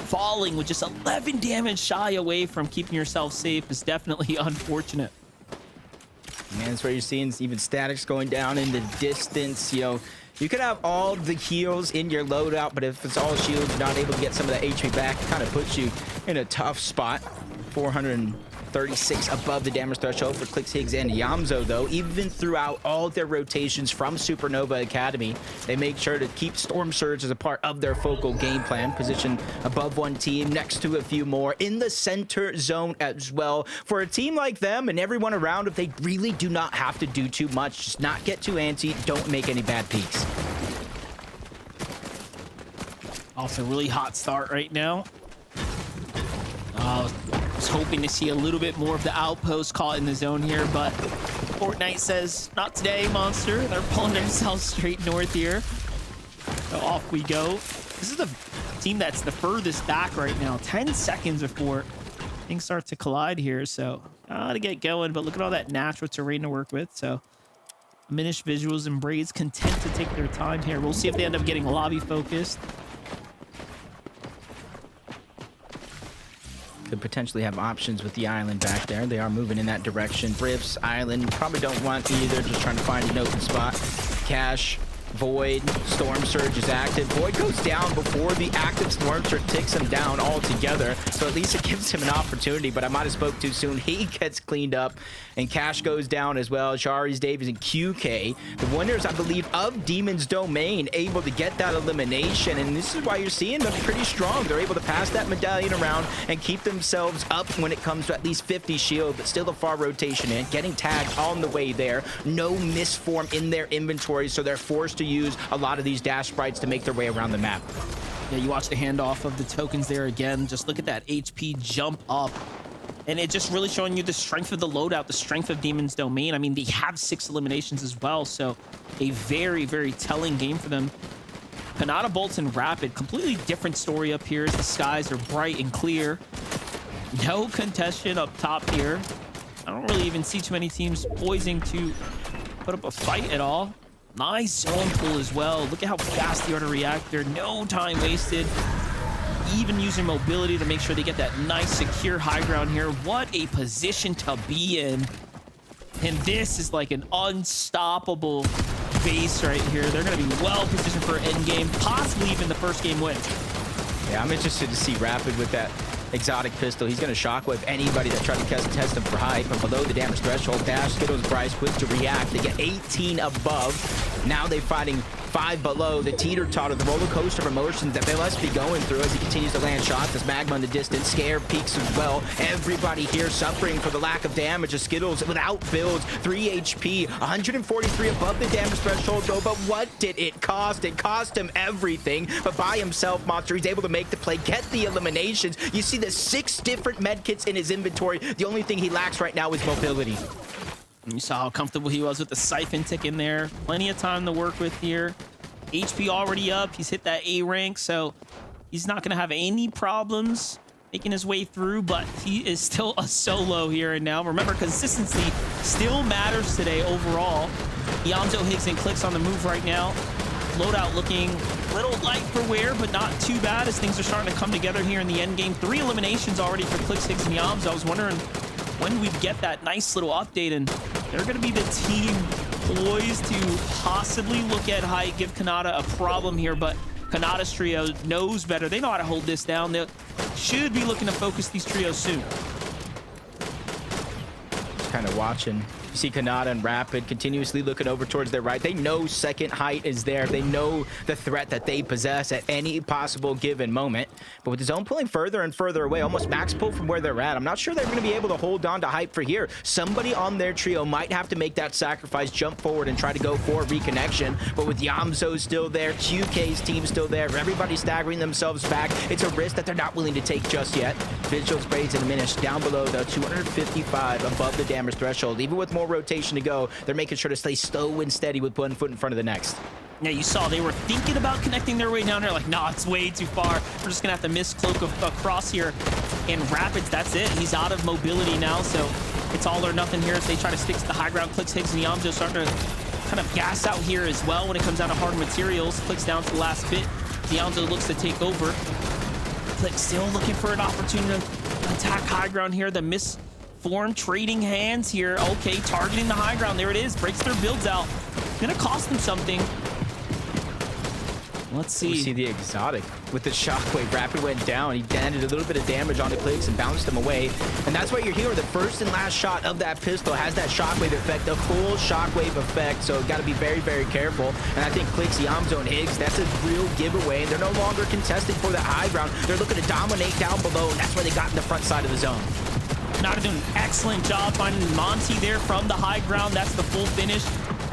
falling with just 11 damage shy away from keeping yourself safe is definitely unfortunate. Man, that's where you're seeing even statics going down in the distance. You know, you could have all the heals in your loadout, but if it's all shields, you're not able to get some of that HP back, it kind of puts you in a tough spot. 436 above the damage threshold for Clicks, Higgs, and Yamzo, though. Even throughout all their rotations from Supernova Academy, they make sure to keep Storm Surge as a part of their focal game plan. Position above one team, next to a few more, in the center zone as well. For a team like them and everyone around, if they really do not have to do too much, just not get too antsy, don't make any bad peaks. Also, really hot start right now. Was hoping to see a little bit more of the outpost caught in the zone here, but Fortnite says, not today, monster. They're pulling themselves straight north here. So off we go. This is the team that's the furthest back right now. 10 seconds before things start to collide here, so gotta get going, but look at all that natural terrain to work with. So diminished visuals and Braids content to take their time here. We'll see if they end up getting lobby focused. Could potentially have options with the island back there. They are moving in that direction. Brifts, island, probably don't want either. Just trying to find an open spot. Cash, Void, Storm Surge is active. Void goes down before the active Storm Surge takes him down altogether. So at least it gives him an opportunity, but I might have spoke too soon. He gets cleaned up, and Cash goes down as well. Shari's, Davies, and QK, the winners, I believe, of Demon's Domain, able to get that elimination. And this is why you're seeing them pretty strong. They're able to pass that medallion around and keep themselves up when it comes to at least 50 shield, but still a far rotation in. Getting tagged on the way there. No misform in their inventory, so they're forced to use a lot of these dash sprites to make their way around the map. Yeah, you watch the handoff of the tokens there again. Just look at that HP jump up. And it just really showing you the strength of the loadout, the strength of Demon's Domain. I mean, they have 6 eliminations as well, so a very, very telling game for them. Kanata, Bolts, and Rapid, completely different story up here as the skies are bright and clear. No contestation up top here. I don't really even see too many teams poising to put up a fight at all. Nice zone pull as well. Look at how fast they are to react there. No time wasted. Even using mobility to make sure they get that nice, secure high ground here. What a position to be in. And this is like an unstoppable base right here. They're going to be well positioned for an end game, possibly even the first game win. Yeah, I'm interested to see Rapid with that exotic pistol. He's going to shockwave anybody that tried to test him for hype. But below the damage threshold, Dash, Skittles, Bryce, quick to react. They get 18 above. Now they're fighting 5 below. The teeter-totter, the roller coaster of emotions that they must be going through as he continues to land shots. As Magma in the distance, Scare peaks as well. Everybody here suffering for the lack of damage. As Skittles without builds, 3 HP, 143 above the damage threshold though. But what did it cost? It cost him everything. But by himself, Monster, he's able to make the play, get the eliminations. You see the 6 different medkits in his inventory. The only thing he lacks right now is mobility. You saw how comfortable he was with the Siphon tick in there. Plenty of time to work with here. HP already up. He's hit that A rank, so he's not going to have any problems making his way through, but he is still a solo here and now. Remember, consistency still matters today overall. Yamzo, Higgs, and Clicks on the move right now. Loadout looking a little light for wear, but not too bad as things are starting to come together here in the end game. 3 eliminations already for Clicks, Higgs, and Yamzo. I was wondering when we'd get that nice little update, and they're going to be the team poised to possibly look at height, give Kanata a problem here, but Kanata's trio knows better. They know how to hold this down. They should be looking to focus these trios soon. Just kind of watching. You see Kanata and Rapid continuously looking over towards their right. They know second height is there. They know the threat that they possess at any possible given moment. But with the zone pulling further and further away, almost max pull from where they're at, I'm not sure they're going to be able to hold on to hype for here. Somebody on their trio might have to make that sacrifice, jump forward, and try to go for reconnection. But with Yamzo still there, QK's team still there, everybody staggering themselves back, it's a risk that they're not willing to take just yet. Visual sprays and diminished down below, though, 255 above the damage threshold. Even with more rotation to go, they're making sure to stay slow and steady with one foot in front of the next. Yeah, you saw they were thinking about connecting their way down there, like, nah, it's way too far. We're just gonna have to miss cloak across here. And Rapids, that's it. He's out of mobility now, so it's all or nothing here as they try to stick to the high ground. Clicks, Higgs, and Yamzo starting to kind of gas out here as well when it comes down to hard materials. Clicks down to the last bit. Yamzo looks to take over. Clicks still looking for an opportunity to attack high ground here. The misformed trading hands here. Okay, targeting the high ground. There it is. Breaks their builds out. Gonna cost them something. Let's see. We see the exotic with the shockwave. Rapid went down. He landed a little bit of damage on the Clicks and bounced them away. And that's why you're here. The first and last shot of that pistol has that shockwave effect, the full shockwave effect. So got to be very, very careful. And I think Clicks, Yamzo, and Higgs, that's a real giveaway. And they're no longer contesting for that high ground. They're looking to dominate down below. And that's why they got in the front side of the zone. Kanata doing an excellent job finding Monty there from the high ground. That's the full finish,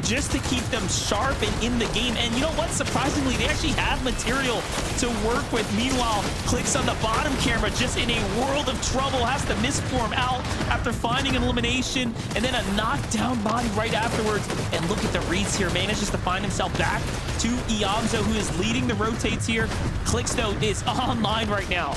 just to keep them sharp and in the game. And you know what? Surprisingly, they actually have material to work with. Meanwhile, Clicks on the bottom camera, just in a world of trouble, has to misform out after finding an elimination and then a knockdown body right afterwards. And look at the reads here. Manages to find himself back to Yamzo, who is leading the rotates here. Clicks, though, is online right now.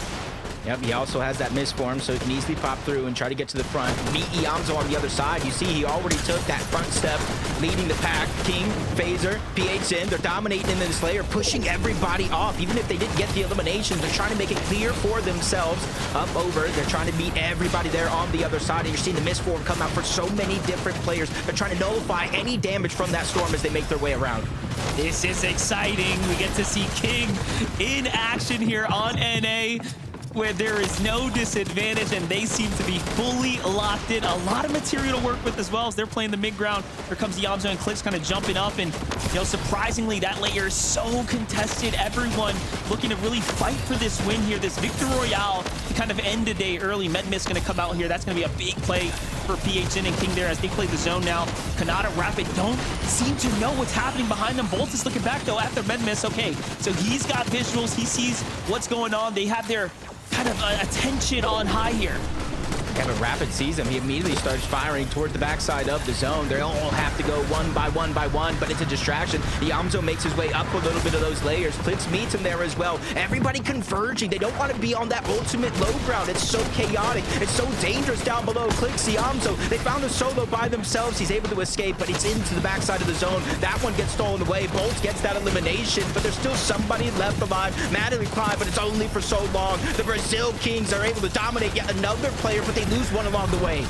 Yep, he also has that misform, so he can easily pop through and try to get to the front. Meet Yamzo on the other side. You see he already took that front step, leading the pack. King, Phaser, PHN, they're dominating in the Slayer, pushing everybody off. Even if they didn't get the eliminations, they're trying to make it clear for themselves. Up over, they're trying to meet everybody there on the other side, and you're seeing the misform come out for so many different players. They're trying to nullify any damage from that storm as they make their way around. This is exciting. We get to see King in action here on NA, where there is no disadvantage and they seem to be fully locked in. A lot of material to work with as well as they're playing the mid ground. Here comes Yamzo and Clicks kind of jumping up, and surprisingly that layer is so contested. Everyone looking to really fight for this win here, this Victor Royale to kind of end the day early. Medmist going to come out here. That's going to be a big play for PHN and King there as they play the zone now. Kanata, Rapid don't seem to know what's happening behind them. Bolt is looking back though after Medmist. Okay, so he's got visuals. He sees what's going on. They have their kind of attention on high here. Yeah, but Rapid sees him. He immediately starts firing toward the backside of the zone. They all have to go one by one, but it's a distraction. Yamzo makes his way up a little bit of those layers. Clix meets him there as well. Everybody converging. They don't want to be on that ultimate low ground. It's so chaotic. It's so dangerous down below. Clix, Yamzo, they found a solo by themselves. He's able to escape, but he's into the backside of the zone. That one gets stolen away. Bolt gets that elimination, but there's still somebody left alive. Madly Climb, but it's only for so long. The Brazil Kings are able to dominate yet another player, but they lose one along the way.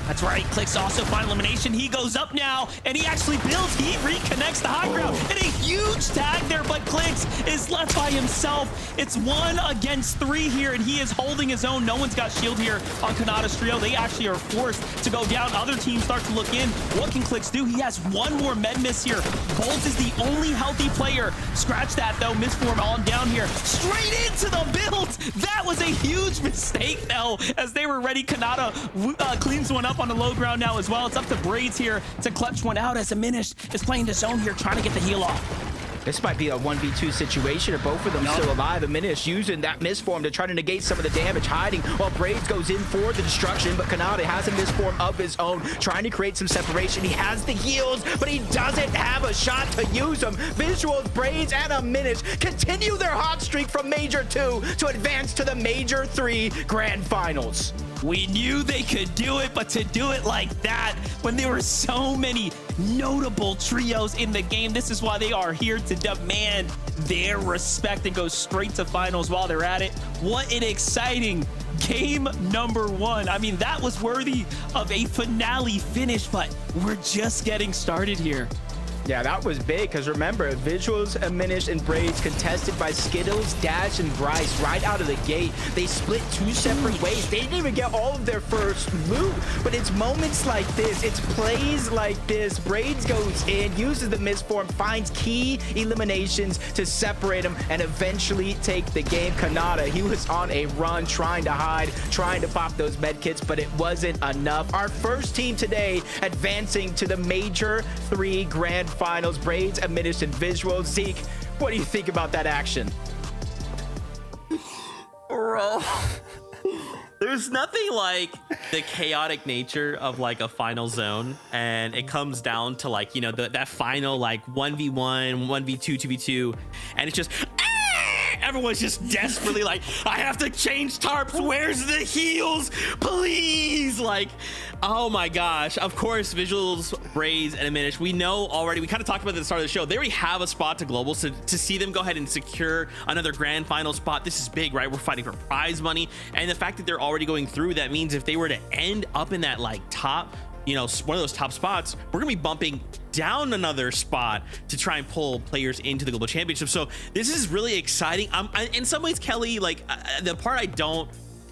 That's right. Clix also find elimination. He goes up now, and he actually builds. He reconnects the high ground. And a huge tag there, but Clix is left by himself. It's 1 against 3 here, and he is holding his own. No one's got shield here on Kanata's trio. They actually are forced to go down. Other teams start to look in. What can Clix do? He has one more med miss here. Bolt is the only healthy player. Scratch that, though. Misform on down here. Straight into the build. That was a huge mistake, though, as they were ready. Kanata cleans one up on the low ground now as well. It's up to Braids here to clutch one out as Diminished is playing the zone here, trying to get the heal off. This might be a 1v2 situation if both of them still alive. Diminished using that misform to try to negate some of the damage, hiding while Braids goes in for the destruction, but Kanata has a misform of his own, trying to create some separation. He has the heals, but he doesn't have a shot to use them. Visuals, Braids, and Diminished continue their hot streak from Major 2 to advance to the Major 3 Grand Finals. We knew they could do it, but to do it like that, when there were so many notable trios in the game, this is why they are here to demand their respect and go straight to finals while they're at it. What an exciting game number 1. I mean, that was worthy of a finale finish, but we're just getting started here. Yeah, that was big, because remember, Visuals, Diminished, and Braids contested by Skittles, Dash, and Bryce right out of the gate. They split 2 separate ways. They didn't even get all of their first loot, but it's moments like this, it's plays like this. Braids goes in, uses the misform, finds key eliminations to separate him, and eventually take the game. Kanata, he was on a run, trying to hide, trying to pop those med kits, but it wasn't enough. Our first team today advancing to the Major 3 Grand Finals, Braids, Diminished, and Visuals. Zeke, what do you think about that action? Bro, there's nothing like the chaotic nature of like a final zone, and it comes down to like, you know, that final like 1v1, 1v2, 2v2, and it's just everyone's just desperately like, I have to change tarps. Where's the heals? Please. Like, oh my gosh. Of course, Visuals, Braids, and Diminished. We know already, we kind of talked about it at the start of the show. They already have a spot to global. So to see them go ahead and secure another grand final spot, this is big, right? We're fighting for prize money. And the fact that they're already going through, that means if they were to end up in that like top, you know, one of those top spots, we're gonna be bumping down another spot to try and pull players into the global championship. So this is really exciting. In some ways, Kelly, like the part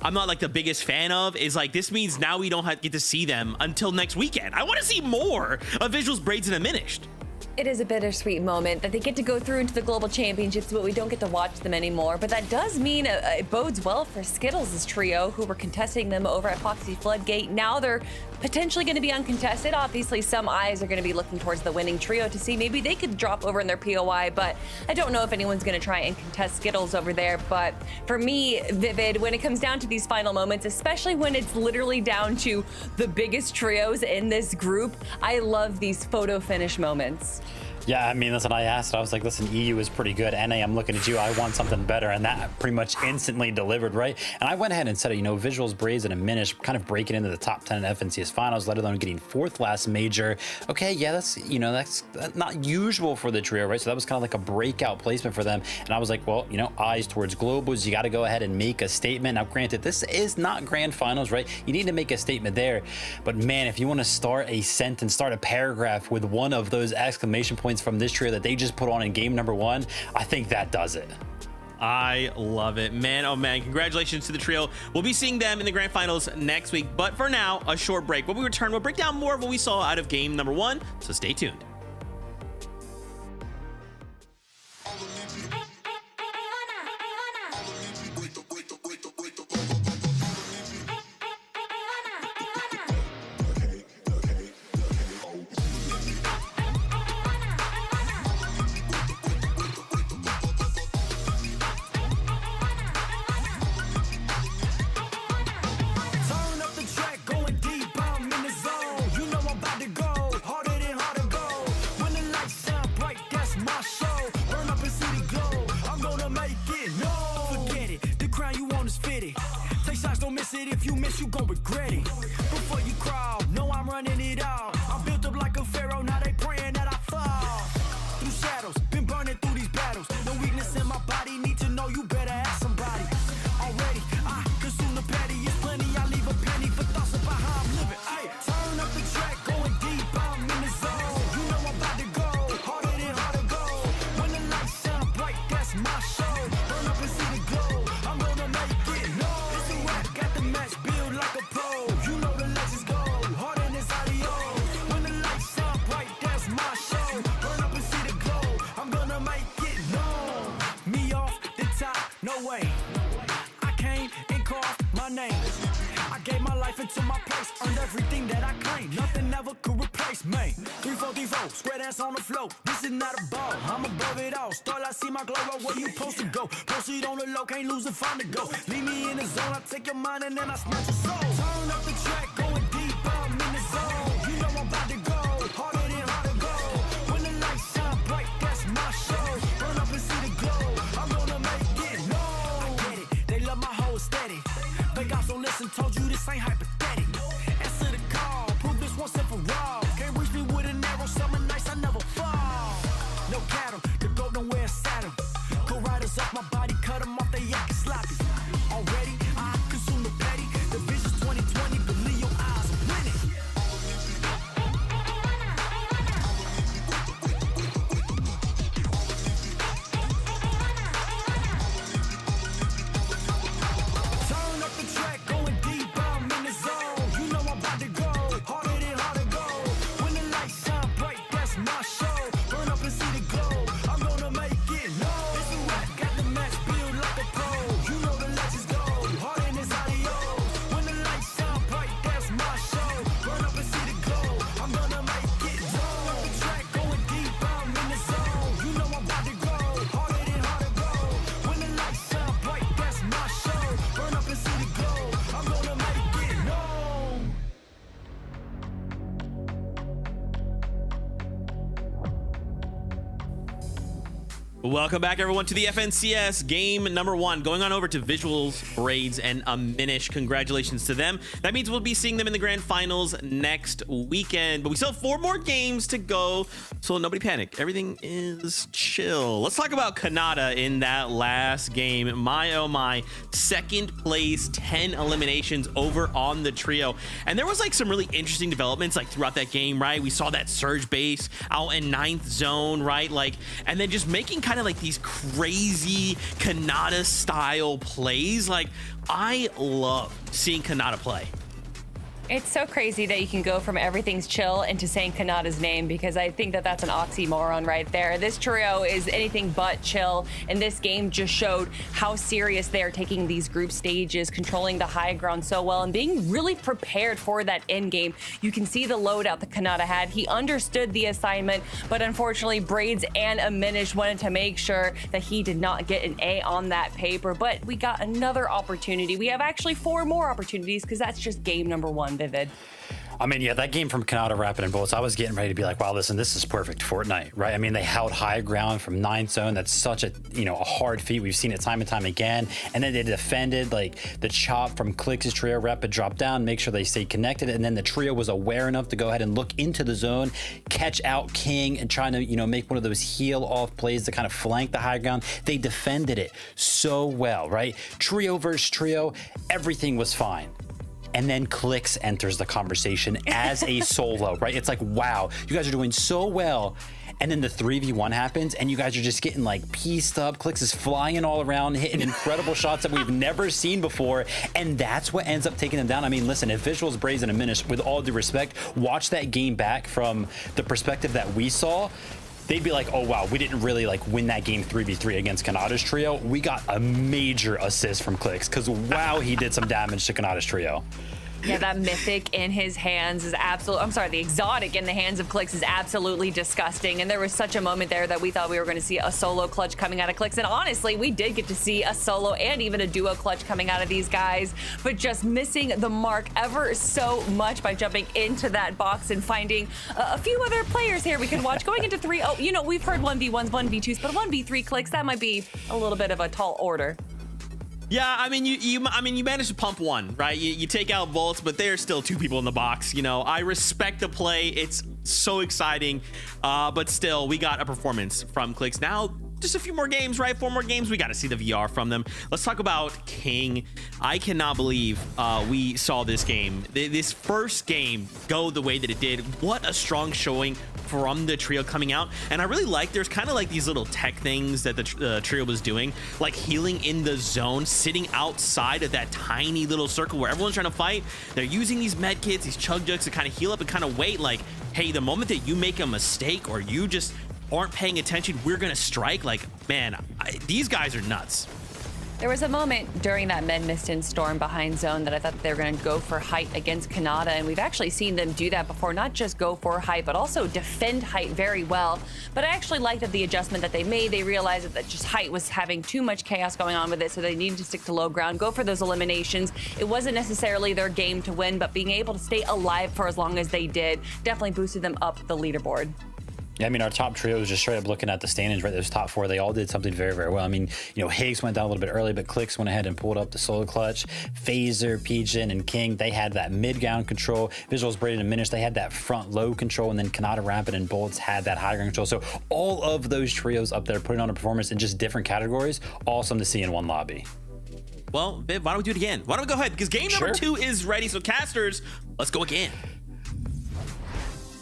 I'm not like the biggest fan of is like, this means now we don't get to see them until next weekend. I want to see more of Visuals, Braids, and Diminished. It is a bittersweet moment that they get to go through into the global championships, but we don't get to watch them anymore. But that does mean it bodes well for Skittles' trio, who were contesting them over at Foxy Floodgate. Now they're potentially going to be uncontested. Obviously, some eyes are going to be looking towards the winning trio to see maybe they could drop over in their POI, but I don't know if anyone's going to try and contest Skittles over there. But for me, Vivid, when it comes down to these final moments, especially when it's literally down to the biggest trios in this group, I love these photo finish moments. Yeah, I mean, listen, I asked, I was like, listen, EU is pretty good. NA, I'm looking at you. I want something better. And that pretty much instantly delivered, right? And I went ahead and said it, you know, Visuals, Braids, and Diminished kind of breaking into the top 10 in FNCS finals, let alone getting 4th last major. Okay, yeah, that's, you know, that's not usual for the trio, right? So that was kind of like a breakout placement for them. And I was like, well, you know, eyes towards globals. You got to go ahead and make a statement. Now, granted, this is not grand finals, right? You need to make a statement there. But man, if you want to start a sentence, start a paragraph with one of those exclamation points from this trio that they just put on in game number 1, I think that does it. I love it, man. Oh man, congratulations to the trio. We'll be seeing them in the grand finals next week, but for now, a short break. When we return, we'll break down more of what we saw out of game number 1, so stay tuned. Turn up the track. life into my place, earned everything that I claim. Nothing ever could replace me. 3-4-3-4, square dance on the floor. This is not a ball, I'm above it all. Start, I see my glow up where you supposed to go. Proceed on the low, can't lose if I'm the go. Leave me in the zone, I take your mind and then I snatch your soul. Turn up the track, going deep, I'm in the zone. You know I'm about to go, harder than harder go. When the lights shine bright, that's my show. Burn up and see the glow, I'm gonna make it known. I get it, they love my whole steady. Vegas don't listen, told you this ain't hypothetical. Answer the call, prove this once and for all. Can't reach me with an arrow, summer nights I never fall. No cattle, the goat don't wear a saddle. Go riders off my body, cut them off, they yucky sloppy. Already, I consume the petty. The vision's 2020, believe your eyes are winning. Turn up the track, going deep, I'm in the zone. You know I'm about to go, harder than harder go. When the lights shine bright, that's my show. Burn up and see the glow, I'm gonna make it known. It's a rap, got the match built like a pro. You know the legends go, harder than this audio. When the lights shine bright, that's my show. Burn up and see the glow, I'm gonna make it known. Up the track, going deep, I'm in the zone. You know I'm about to go, harder than harder go. When the lights shine bright, that's my show. Burn up and see the glow, I'm gonna make it known. Welcome back, everyone, to the FNCS game number 1. Going on over to Visuals, Braids, and Minish. Congratulations to them. That means we'll be seeing them in the grand finals next weekend. But we still have 4 more games to go, so nobody panic. Everything is chill. Let's talk about Kanata in that last game. My, oh my, second place, 10 eliminations over on the trio. And there was like some really interesting developments like throughout that game, right? We saw that surge base out in 9th zone, right? Like, and then just making kind of like these crazy Kanata style plays. Like, I love seeing Kanata play. It's so crazy that you can go from everything's chill into saying Kanata's name, because I think that that's an oxymoron right there. This trio is anything but chill, and this game just showed how serious they are taking these group stages, controlling the high ground so well, and being really prepared for that end game. You can see the loadout that Kanata had. He understood the assignment, but unfortunately, Braids and Aminish wanted to make sure that he did not get an A on that paper, but we got another opportunity. We have actually 4 more opportunities, because that's just game number 1. Vivid. I mean, yeah, that game from Kanata Rapid and Bolts, I was getting ready to be like, wow, listen, this is perfect Fortnite, right? I mean, they held high ground from 9th zone. That's such a, a hard feat. We've seen it time and time again. And then they defended, like, the chop from Clix' trio. Rapid dropped down, make sure they stayed connected. And then the trio was aware enough to go ahead and look into the zone, catch out King, and trying to, make one of those heel-off plays to kind of flank the high ground. They defended it so well, right? Trio versus trio, everything was fine. And then Clix enters the conversation as a solo, right? It's like, wow, you guys are doing so well. And then the 3v1 happens, and you guys are just getting like pieced up. Clix is flying all around, hitting incredible shots that we've never seen before. And that's what ends up taking them down. I mean, listen, if Visuals, Braids, and Aminish, with all due respect, watch that game back from the perspective that we saw, they'd be like, oh, wow, we didn't really like win that game 3v3 against Kanata's trio. We got a major assist from Clix, because wow, he did some damage to Kanata's trio. Yeah, that mythic in his hands is the exotic in the hands of Clix is absolutely disgusting. And there was such a moment there that we thought we were going to see a solo clutch coming out of Clix. And honestly, we did get to see a solo and even a duo clutch coming out of these guys, but just missing the mark ever so much by jumping into that box and finding a few other players here we can watch going into 3. Oh, we've heard 1v1s, 1v2s, but 1v3 Clix, that might be a little bit of a tall order. Yeah, I mean, you managed to pump one, right? You take out Volts, but there's still 2 people in the box. I respect the play. It's so exciting, but still, we got a performance from Clix. Now, just a few more games, right? 4 more games. We got to see the VR from them. Let's talk about King. I cannot believe we saw this game. This first game go the way that it did. What a strong showing from the trio coming out. And I really like, there's kind of like these little tech things that the trio was doing, like healing in the zone, sitting outside of that tiny little circle where everyone's trying to fight. They're using these med kits, these chug jugs to kind of heal up and kind of wait, like, hey, the moment that you make a mistake or you just aren't paying attention, we're gonna strike. Like, man, these guys are nuts. There was a moment during that Med Mist and Storm behind zone that I thought they were going to go for height against Kanata, and we've actually seen them do that before, not just go for height, but also defend height very well. But I actually like that the adjustment that they made, they realized that just height was having too much chaos going on with it, so they needed to stick to low ground, go for those eliminations. It wasn't necessarily their game to win, but being able to stay alive for as long as they did definitely boosted them up the leaderboard. Yeah, I mean, our top trio was just straight up looking at the standings, right? Those top four, they all did something very, very well. I mean, you know, Higgs went down a little bit early, but Clicks went ahead and pulled up the solo clutch. Phaser, Pigeon, and King, they had that mid-ground control. Visuals, Braden, and Minish, they had that front low control, and then Kanata, Rapid, and Bolts had that high ground control. So all of those trios up there putting on a performance in just different categories, awesome to see in one lobby. Well, Viv, why don't we do it again? Why don't we go ahead? Because game number 2 is ready. So casters, let's go again.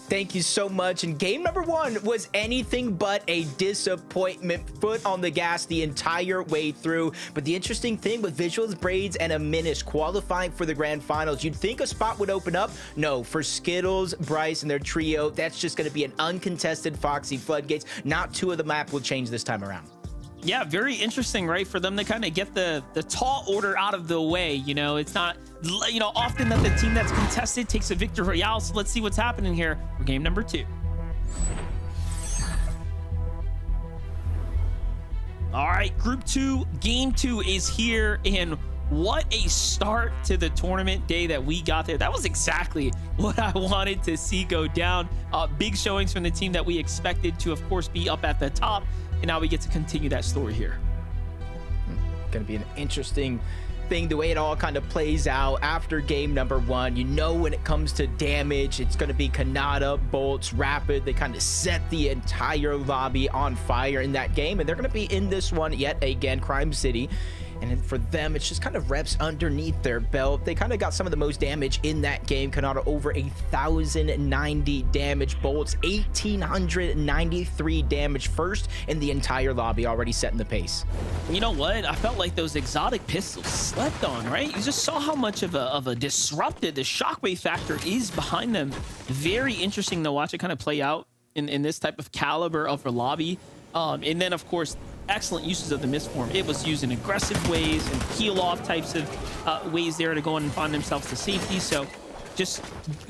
Thank you so much. And game number 1 was anything but a disappointment. Foot on the gas the entire way through. But the interesting thing with Visuals, Braids, and a Minish qualifying for the grand finals, you'd think a spot would open up. No, for Skittles, Bryce, and their trio, that's just going to be an uncontested Foxy Floodgates. Not 2 of the map will change this time around. Yeah, very interesting, right? For them to kind of get the tall order out of the way. You know, it's not, you know, often that the team that's contested takes a victory royale. So let's see what's happening here for game number 2. All right, group 2, game 2 is here, and what a start to the tournament day that we got there. That was exactly what I wanted to see go down. Big showings from the team that we expected to, of course, be up at the top. And now we get to continue that story here. Going to be an interesting thing, the way it all kind of plays out after game number 1. You know, when it comes to damage, it's going to be Kanata, Bolts, Rapid. They kind of set the entire lobby on fire in that game. And they're going to be in this one yet again, Crime City. And for them, it's just kind of reps underneath their belt. They kind of got some of the most damage in that game. Kanata over 1,090 damage. Bolts 1,893 damage. First in the entire lobby, already setting the pace. You know what? I felt like those exotic pistols slept on, right? You just saw how much of a disrupted the shockwave factor is behind them. Very interesting to watch it kind of play out in this type of caliber of a lobby. And then, of course, excellent uses of the Mistform. It was used in aggressive ways and heal off types of ways there to go in and find themselves to safety. So just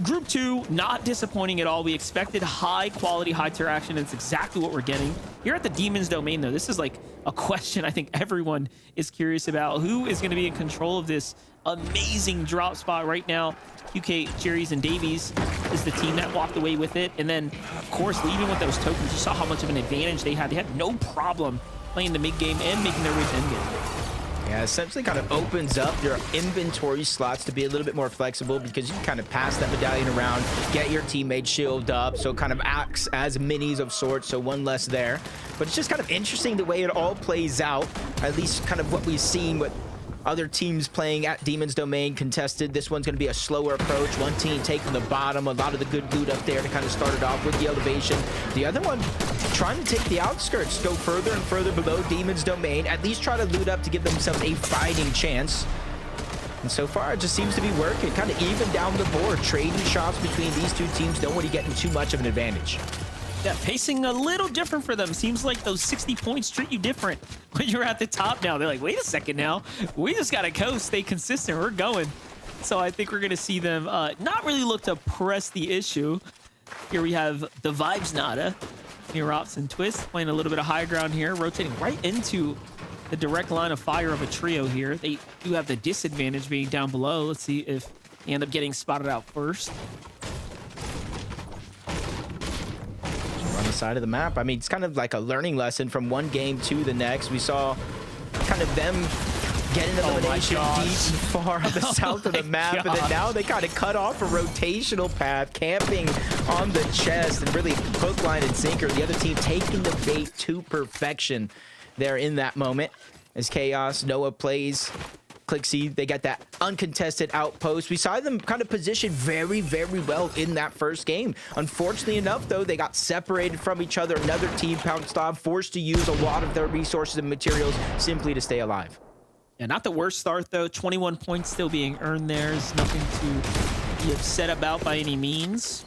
group 2, not disappointing at all. We expected high quality, high tier action. And it's exactly what we're getting here at the Demon's Domain, though. This is like a question I think everyone is curious about. Who is going to be in control of this amazing drop spot right now? QK, Cherries, and Davies is the team that walked away with it. And then, of course, leaving with those tokens, you saw how much of an advantage they had. They had no problem playing the mid game and making their way to end game. Yeah, essentially kind of opens up your inventory slots to be a little bit more flexible, because you can kind of pass that medallion around, get your teammate shield up, so it kind of acts as minis of sorts, so one less there. But it's just kind of interesting the way it all plays out, at least kind of what we've seen with other teams playing at Demon's Domain contested. This one's going to be a slower approach. One team taking the bottom, a lot of the good loot up there to kind of start it off with the elevation. The other one trying to take the outskirts, go further and further below Demon's Domain, at least try to loot up to give themselves a fighting chance. And so far, it just seems to be working. Kind of even down the board. Trading shots between these two teams don't want to get in too much of an advantage. Yeah, pacing a little different for them. Seems like those 60 points treat you different when you're at the top now. They're like, wait a second now. We just got to coast, stay consistent. We're going. So I think we're going to see them not really look to press the issue. Here we have the Vibes Nada. Nerops and Twist playing a little bit of high ground here, rotating right into the direct line of fire of a trio here. They do have the disadvantage being down below. Let's see if they end up getting spotted out first. On the side of the map, I mean, it's kind of like a learning lesson from one game to the next. We saw kind of them getting elimination deep and far on the south of the map, and then now they kind of cut off a rotational path, camping on the chest, and really hook, line, and sinker. The other team taking the bait to perfection there in that moment. As Chaos, Noah plays Clixie, they got that uncontested outpost. We saw them kind of position very, very well in that first game. Unfortunately enough, though, they got separated from each other. Another team pounced off, forced to use a lot of their resources and materials simply to stay alive. Yeah, not the worst start, though. 21 points still being earned there. There's nothing to be upset about by any means.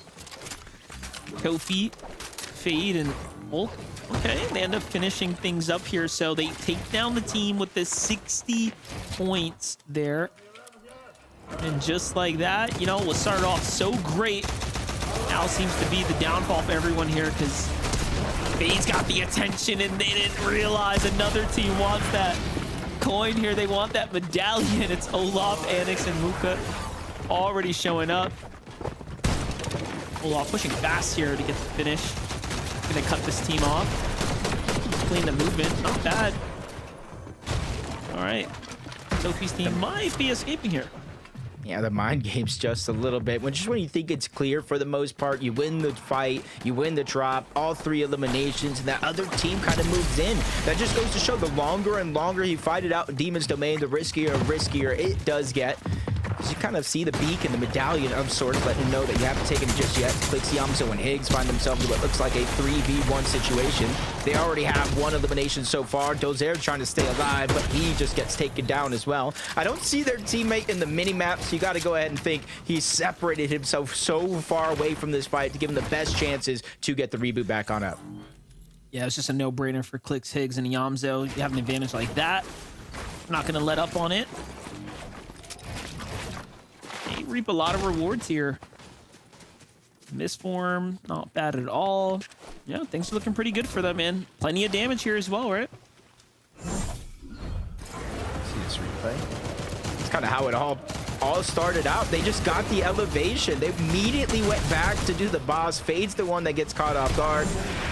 Kofi, Fade, and Well, okay, they end up finishing things up here. So they take down the team with the 60 points there. And just like that, you know, what started off so great now seems to be the downfall for everyone here, because FaZe got the attention and they didn't realize another team wants that coin here. They want that medallion. It's Olaf, Anix, and Muka already showing up. Olaf pushing fast here to get the finish. Gonna cut this team off. Clean the movement. Not bad. All right. Sophie's team might be escaping here. Yeah, the mind game's just a little bit. Just when you think it's clear for the most part, you win the fight, you win the drop, all 3 eliminations, and that other team kind of moves in. That just goes to show the longer and longer you fight it out in Demon's Domain, the riskier and riskier it does get. Because you kind of see the beak and the medallion of sorts, letting them know that you haven't taken it just yet. Clicks, Yamso, and Higgs find themselves in what looks like a 3v1 situation. They already have 1 elimination so far. Dozer trying to stay alive, but he just gets taken down as well. I don't see their teammate in the mini-map, so you got to go ahead and think he separated himself so far away from this fight to give him the best chances to get the reboot back on up. Yeah, it's just a no-brainer for Clicks, Higgs, and Yamzo. You have an advantage like that. I'm not going to let up on it. They reap a lot of rewards here. Misform, not bad at all. Yeah, things are looking pretty good for them, man. Plenty of damage here as well, right? See this replay. It's kind of how it all started out. They just got the elevation. They immediately went back to do the boss. Fade's the one that gets caught off guard,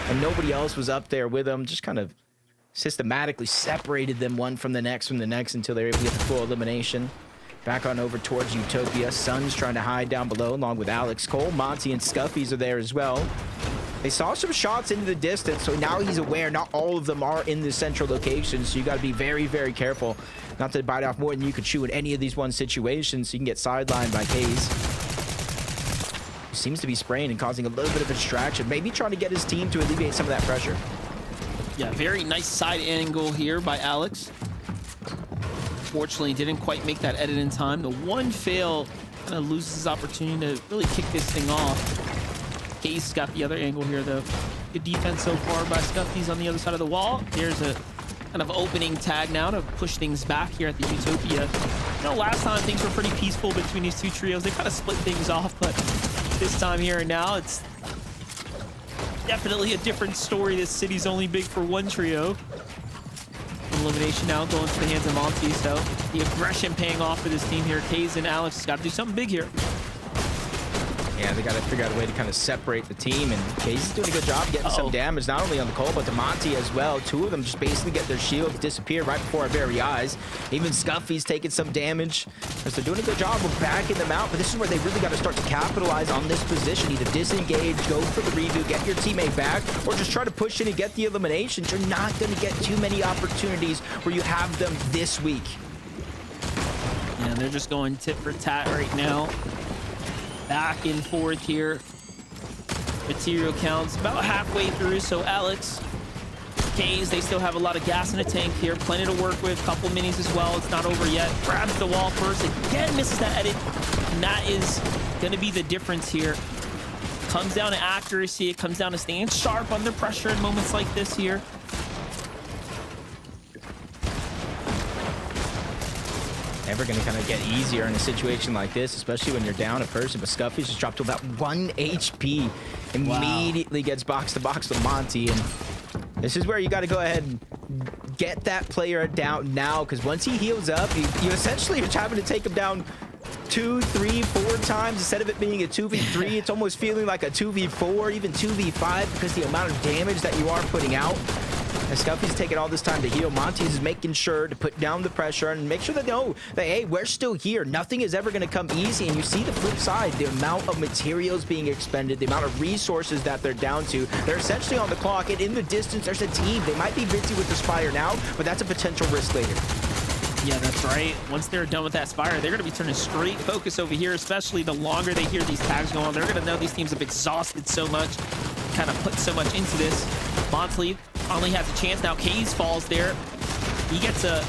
and nobody else was up there with them. Just kind of systematically separated them one from the next until they were able to get the full elimination. Back on over towards Utopia. Sun's trying to hide down below along with Alex Cole. Monty and Scuffy's are there as well. They saw some shots into the distance, so now he's aware not all of them are in the central location, so you got to be very, very careful not to bite off more than you could chew in any of these one situations, so you can get sidelined by Kaze. Seems to be spraying and causing a little bit of a distraction, maybe trying to get his team to alleviate some of that pressure. Yeah, very nice side angle here by Alex. Fortunately, didn't quite make that edit in time. The one fail kind of loses his opportunity to really kick this thing off. Case got the other angle here, though. Good defense so far by Scuffy's on the other side of the wall. There's a kind of opening tag now to push things back here at the Utopia. You know, last time things were pretty peaceful between these 2 trios. They kind of split things off, but this time here and now, it's definitely a different story. This city's only big for 1 trio. Elimination now going to the hands of Monty, so the aggression paying off for this team here. Kaze and Alex has got to do something big here. Yeah, they got to figure out a way to kind of separate the team, and Kaze is doing a good job getting some damage, not only on the Cole, but to Monty as well. 2 of them just basically get their shields disappear right before our very eyes. Even Scuffy's taking some damage, as they're doing a good job of backing them out, but this is where they really got to start to capitalize on this position. Either disengage, go for the reboot, get your teammate back, or just try to push in and get the eliminations. You're not going to get too many opportunities where you have them this week. Yeah, they're just going tit for tat right now. Back and forth here. Material counts about halfway through, so Alex, Kaze, they still have a lot of gas in the tank here. Plenty to work with. Couple minis as well. It's not over yet. Grabs the wall first. Again, misses that edit. And that is going to be the difference here. Comes down to accuracy. It comes down to staying sharp under pressure in moments like this here. Never going to kind of get easier in a situation like this, especially when you're down a person. But Scuffy's just dropped to about 1 HP. Immediately gets box to box with Monty. And this is where you got to go ahead and get that player down now, because once he heals up, you essentially are having to take him down 2, 3, 4 times. Instead of it being a 2v3, it's almost feeling like a 2v4, even 2v5, because the amount of damage that you are putting out. And Scuffy's taking all this time to heal. Monty's is making sure to put down the pressure and make sure they know that, hey, we're still here. Nothing is ever going to come easy. And you see the flip side, the amount of materials being expended, the amount of resources that they're down to. They're essentially on the clock, and in the distance, there's a team. They might be busy with the Spire now, but that's a potential risk later. Yeah, that's right. Once they're done with that Spire, they're going to be turning straight focus over here, especially the longer they hear these tags go on. They're going to know these teams have exhausted so much, kind of put so much into this. Montley finally has a chance. Now Kaze falls there. He gets a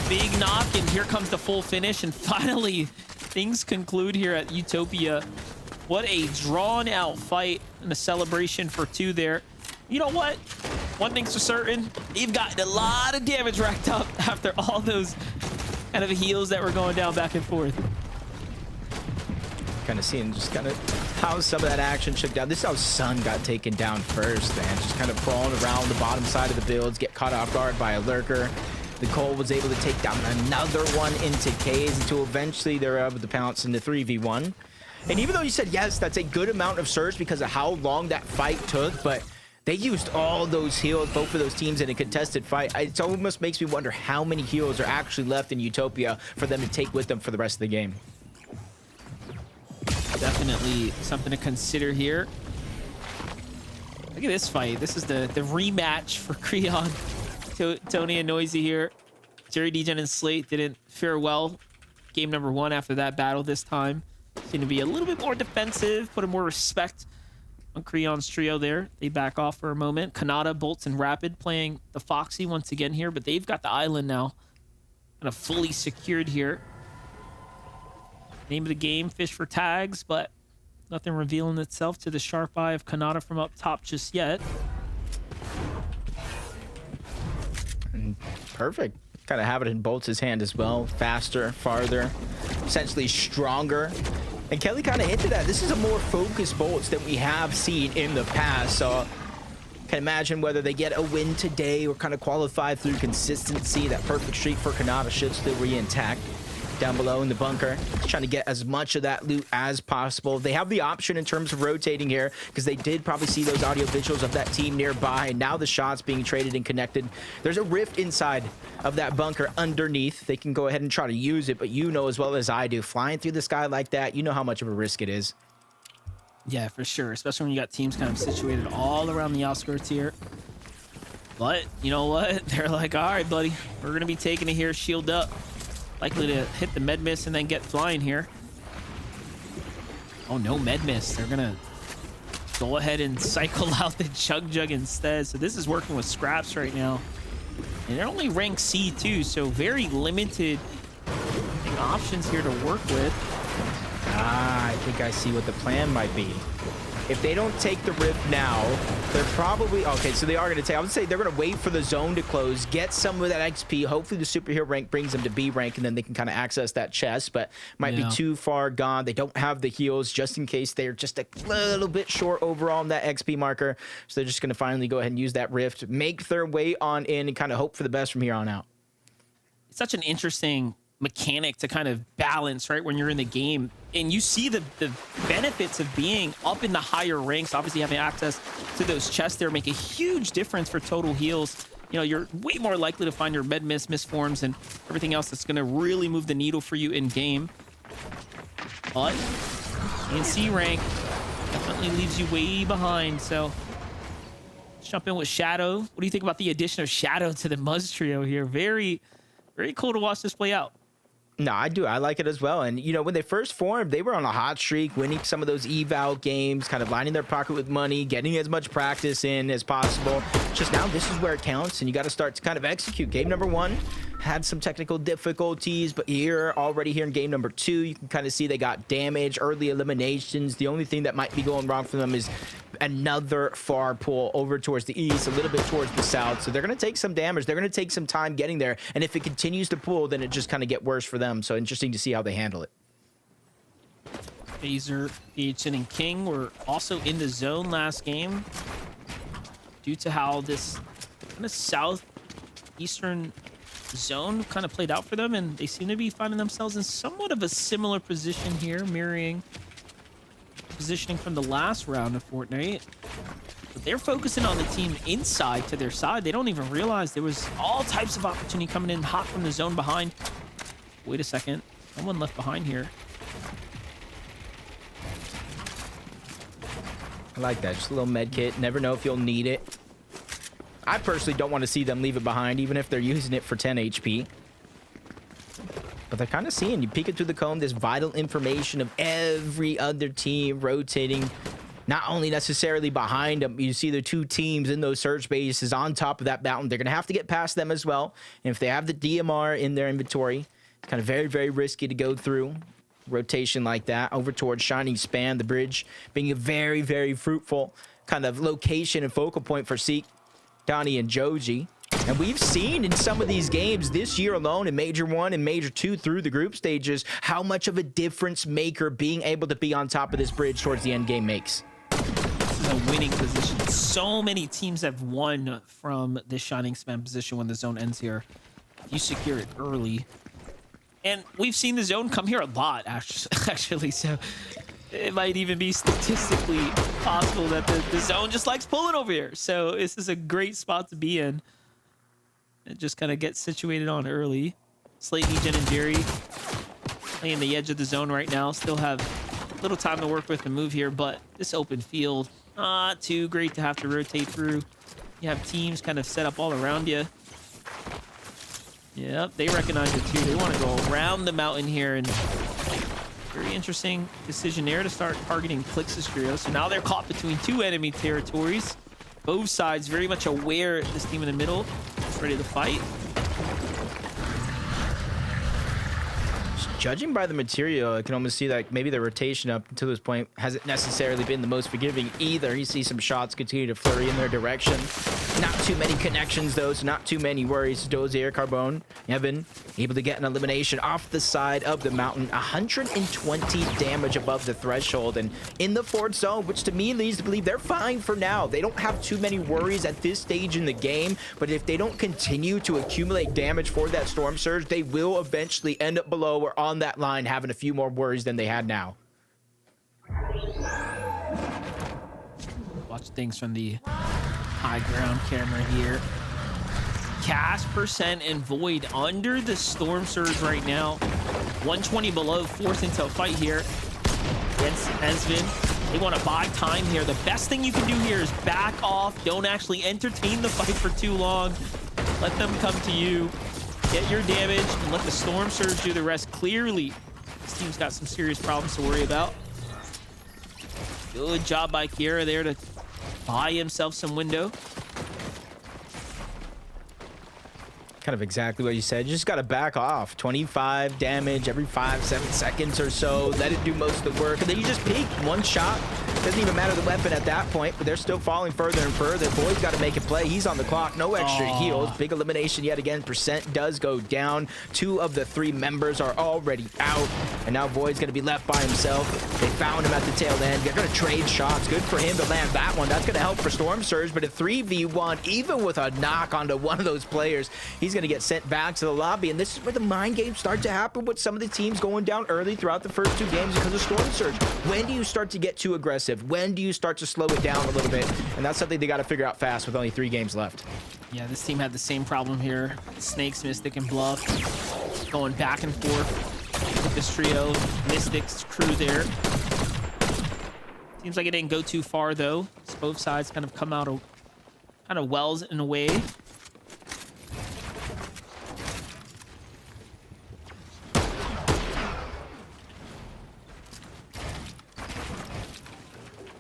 big knock, and here comes the full finish. And finally, things conclude here at Utopia. What a drawn-out fight and a celebration for 2 there. You know what? One thing's for certain, you've gotten a lot of damage racked up after all those kind of heals that were going down back and forth. Kind of seeing just kind of how some of that action shook down. This is how Sun got taken down first, man. Just kind of crawling around the bottom side of the builds, get caught off guard by a lurker. Nicole was able to take down another one into K's until eventually they're able to pounce into 3v1. And even though you said, yes, that's a good amount of surge because of how long that fight took, but they used all those heals, both of those teams, in a contested fight. It almost makes me wonder how many heals are actually left in Utopia for them to take with them for the rest of the game. Definitely something to consider here. Look at this fight. This is the rematch for Creon. Tony and Noisy here. Jerry, Degen, and Slate didn't fare well. Game number 1 after that battle this time. Seemed to be a little bit more defensive, put more respect on Creon's trio there. They back off for a moment. Kanata, Bolts, and Rapid playing the Foxy once again here, but they've got the island now kind of fully secured here. Name of the game, fish for tags, but nothing revealing itself to the sharp eye of Kanata from up top just yet. Perfect. Kind of have it in Bolts' hand as well. Faster, farther, essentially stronger. And Kelly kind of hinted at this is a more focused Bolts than we have seen in the past. So can imagine whether they get a win today or kind of qualify through consistency. That perfect streak for Kanata should still be intact. Down below in the bunker, just trying to get as much of that loot as possible. They have the option in terms of rotating here because they did probably see those audio visuals of that team nearby, and now the shots being traded and connected. There's a rift inside of that bunker underneath. They can go ahead and try to use it, but you know as well as I do, flying through the sky like that, you know how much of a risk it is. Yeah, for sure, especially when you got teams kind of situated all around the outskirts here. But you know what? They're like, all right, buddy, we're going to be taking it here, shield up. Likely to hit the med miss and then get flying here. Oh, no med miss. They're going to go ahead and cycle out the Chug Jug instead. So this is working with scraps right now. And they're only rank C too, so very limited options here to work with. I think I see what the plan might be. If they don't take the rift now, they're probably... Okay, so they are going to take... I would say they're going to wait for the zone to close, get some of that XP. Hopefully the superhero rank brings them to B rank, and then they can kind of access that chest, but might be too far gone. They don't have the heals just in case they're just a little bit short overall on that XP marker. So they're just going to finally go ahead and use that rift, make their way on in, and kind of hope for the best from here on out. It's such an interesting mechanic to kind of balance, right, when you're in the game, and you see the benefits of being up in the higher ranks. Obviously having access to those chests there make a huge difference for total heals. You know, you're way more likely to find your med miss, misforms, and everything else that's going to really move the needle for you in game. But in C rank definitely leaves you way behind. So let's jump in with Shadow. What do you think about the addition of Shadow to the Muzz trio here? Very cool to watch this play out. No, I do. I like it as well. And, you know, when they first formed, they were on a hot streak, winning some of those eval games, kind of lining their pocket with money, getting as much practice in as possible. Just now, this is where it counts, and you got to start to kind of execute. Game number 1 had some technical difficulties, but already here in game number 2, you can kind of see they got damage, early eliminations. The only thing that might be going wrong for them is another far pull over towards the east, a little bit towards the south. So they're going to take some damage. They're going to take some time getting there. And if it continues to pull, then it just kind of get worse for them. So interesting to see how they handle it. Phaser, PHN, and King were also in the zone last game due to how this kind of southeastern zone kind of played out for them, and they seem to be finding themselves in somewhat of a similar position here, mirroring positioning from the last round of Fortnite. But they're focusing on the team inside to their side. They don't even realize there was all types of opportunity coming in hot from the zone behind. Wait a second, someone left behind here. I like that. Just a little med kit. Never know if you'll need it. I personally don't want to see them leave it behind, even if they're using it for 10 HP. But they're kind of seeing, you peek it through the cone, this vital information of every other team rotating, not only necessarily behind them. You see the two teams in those search bases on top of that mountain. They're going to have to get past them as well. And if they have the DMR in their inventory, it's kind of very, very risky to go through rotation like that over towards Shining Span, the bridge being very, very fruitful. kind of location and focal point for Seek, Donnie, and Joji. And we've seen in some of these games this year alone in Major 1 and Major 2 through the group stages how much of a difference maker being able to be on top of this bridge towards the end game makes. This is a winning position. So many teams have won from this Shining Span position when the zone ends here. You secure it early. And we've seen the zone come here a lot, actually. So it might even be statistically possible that the zone just likes pulling over here. So this is a great spot to be in. And just kind of get situated on early. Slayton, Jen, and Jerry playing the edge of the zone right now. Still have little time to work with and move here, but this open field, not too great to have to rotate through. You have teams kind of set up all around you. Yep, they recognize it too. They want to go around the mountain here, and very interesting decision there to start targeting Clix's trio. So now they're caught between two enemy territories. Both sides very much aware this team in the middle is ready to fight. Judging by the material, I can almost see that maybe the rotation up to this point hasn't necessarily been the most forgiving either. You see some shots continue to flurry in their direction. Not too many connections, though, so not too many worries. Dozier, Carbone, Evan, able to get an elimination off the side of the mountain. 120 damage above the threshold. And in the fourth zone, which to me leads to believe they're fine for now. They don't have too many worries at this stage in the game, but if they don't continue to accumulate damage for that Storm Surge, they will eventually end up below or on that line having a few more worries than they had now. Watch things from the high ground camera here. Cast percent and Void under the Storm Surge right now. 120 below, forced into a fight here against Esvin. They want to buy time here. The best thing you can do here is back off. Don't actually entertain the fight for too long. Let them come to you. Get your damage and let the Storm Surge do the rest. Clearly, this team's got some serious problems to worry about. Good job by Kiera there to buy himself some window. Kind of exactly what you said. You just got to back off. 25 damage every 5-7 seconds or so. Let it do most of the work. And then you just peek. One shot. Doesn't even matter the weapon at that point, but they're still falling further and further. Boyd's got to make a play. He's on the clock. No extra heals. Big elimination yet again. Percent does go down. 2 of the 3 members are already out. And now Void's going to be left by himself. They found him at the tail end. They're going to trade shots. Good for him to land that one. That's going to help for Storm Surge, but a 3v1, even with a knock onto one of those players, he's going to get sent back to the lobby. And this is where the mind games start to happen with some of the teams going down early throughout the first 2 games because of Storm Surge. When do you start to get too aggressive? When do you start to slow it down a little bit? And that's something they got to figure out fast with only 3 games left. Yeah, this team had the same problem here. Snakes, Mystic, and Bluff going back and forth with this trio. Mystic's crew there. Seems like it didn't go too far, though. So both sides kind of come out of kind of wells in a way.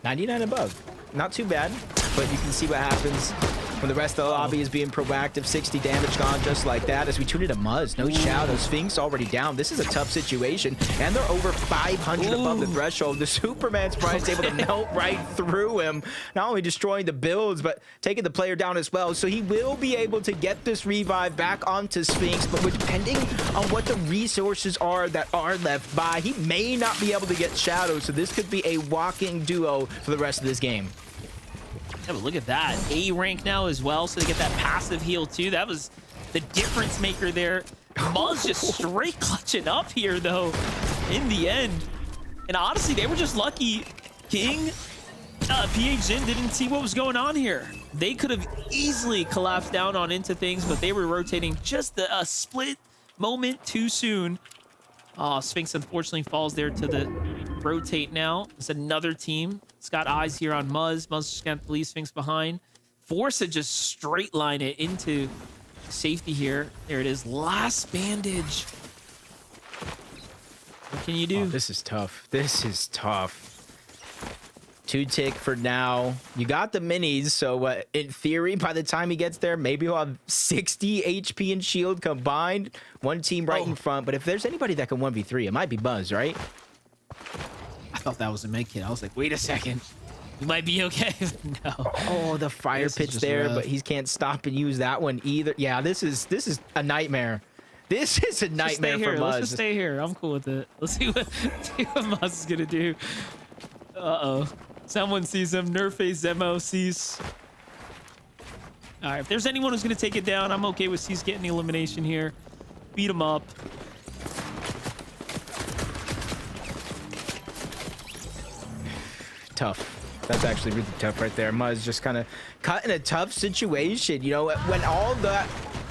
$99 above. Not too bad, but you can see what happens when the rest of the lobby is being proactive. 60 damage gone just like that as we tune into Muzz. No shadow. Sphinx already down. This is a tough situation, and they're over 500 above the threshold. The Superman Sprite's able to melt right through him, not only destroying the builds, but taking the player down as well. So he will be able to get this revive back onto Sphinx, but depending on what the resources are that are left by, he may not be able to get shadow. So this could be a walking duo for the rest of this game. Yeah, but look at that. A rank now as well, so they get that passive heal too. That was the difference maker there. Muzz just straight clutching up here, though, in the end. And honestly, they were just lucky. King, PH Jin didn't see what was going on here. They could have easily collapsed down on into things, but they were rotating just a split moment too soon. Oh, Sphinx unfortunately falls there to the rotate now. It's another team. It's got eyes here on Muzz. Muzz just got to leave Sphinx behind. Force to just straight line it into safety here. There it is. Last bandage. What can you do? Oh, this is tough. This is tough. 2 tick for now. You got the minis, so in theory, by the time he gets there, maybe he'll have 60 HP and shield combined. One team right in front, but if there's anybody that can 1v3, it might be Buzz, right? I thought that was a med kit. I was like, wait a second. You might be okay. No. Oh, the fire This is pitch just there, rough. but he can't stop and use that one either. Yeah, this is a nightmare. This is a Just stay nightmare here. for Let's Muzz. just stay here. I'm cool with it. Let's see what Muzz is gonna do. Uh-oh. Someone sees him. Nerfe Zemo sees. All right, if there's anyone who's gonna take it down, I'm okay with Cease getting the elimination here. Beat him up. Tough. That's actually really tough right there. Muzz just kind of caught in a tough situation. You know, when all that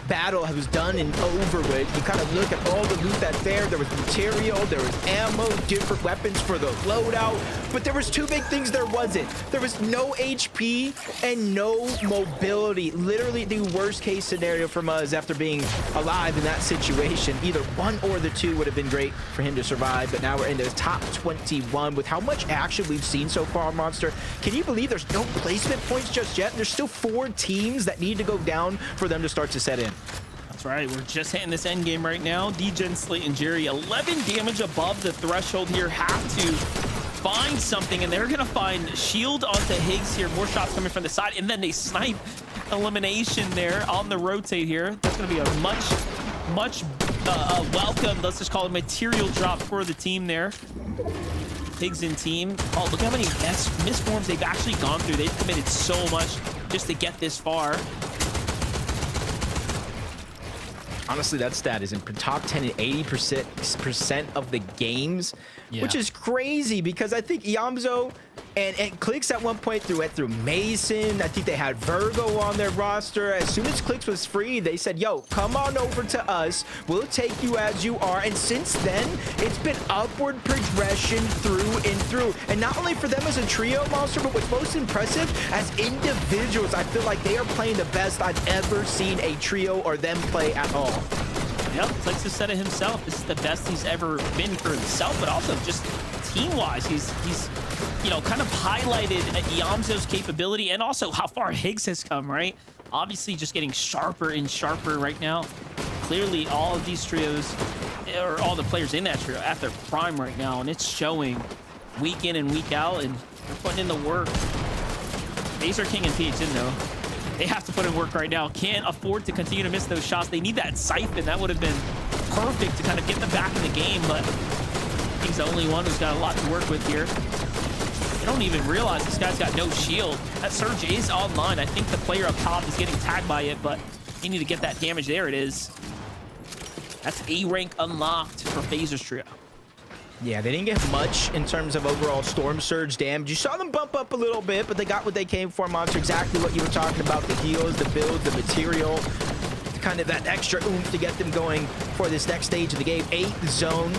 battle was done and over with, you kind of look at all the loot that's there. There was material, there was ammo, different weapons for the loadout. But there was two big things there wasn't. There was no HP and no mobility. Literally the worst case scenario for Muzz after being alive in that situation. Either one or the two would have been great for him to survive. But now we're in the top 21 with how much action we've seen so far, Monster. Can you believe there's no placement points just yet? There's still 4 teams that need to go down for them to start to set in. That's right. We're just hitting this end game right now. Degen, Slate, and Jerry, 11 damage above the threshold here. Have to find something, and they're going to find shield onto Higgs here. More shots coming from the side, and then they snipe elimination there on the rotate here. That's going to be a much welcome, let's just call it material drop for the team there. Higgs and team. Oh, look how many misforms they've actually gone through. They've committed so much just to get this far. Honestly, that stat is in top 10 in 80% of the games, which is crazy because I think Iamzo and Clicks at one point went through Mason. I think they had Virgo on their roster. As soon as Clicks was free, they said, yo, come on over to us. We'll take you as you are. And since then, it's been upward progression through and through. And not only for them as a trio, Monster, but what's most impressive, as individuals, I feel like they are playing the best I've ever seen a trio or them play at all. Yep, Clicks has said it himself. This is the best he's ever been for himself, but also just team-wise. He's you know, kind of highlighted Iamzo's capability and also how far Higgs has come, right? Obviously just getting sharper and sharper right now. Clearly all of these trios, or all the players in that trio, at their prime right now, and it's showing week in and week out, and they're putting in the work. These are King and PHN though. They have to put in work right now. Can't afford to continue to miss those shots. They need that siphon. That would have been perfect to kind of get them back in the game, but he's the only one who's got a lot to work with here. They don't even realize this guy's got no shield. That Surge is online. I think the player up top is getting tagged by it, but they need to get that damage. There it is. That's A rank unlocked for Phaser's trio. Yeah, they didn't get much in terms of overall Storm Surge damage. You saw them bump up a little bit, but they got what they came for, Monster. Exactly what you were talking about. The heals, the builds, the material. Kind of that extra oomph to get them going for this next stage of the game. 8th zone.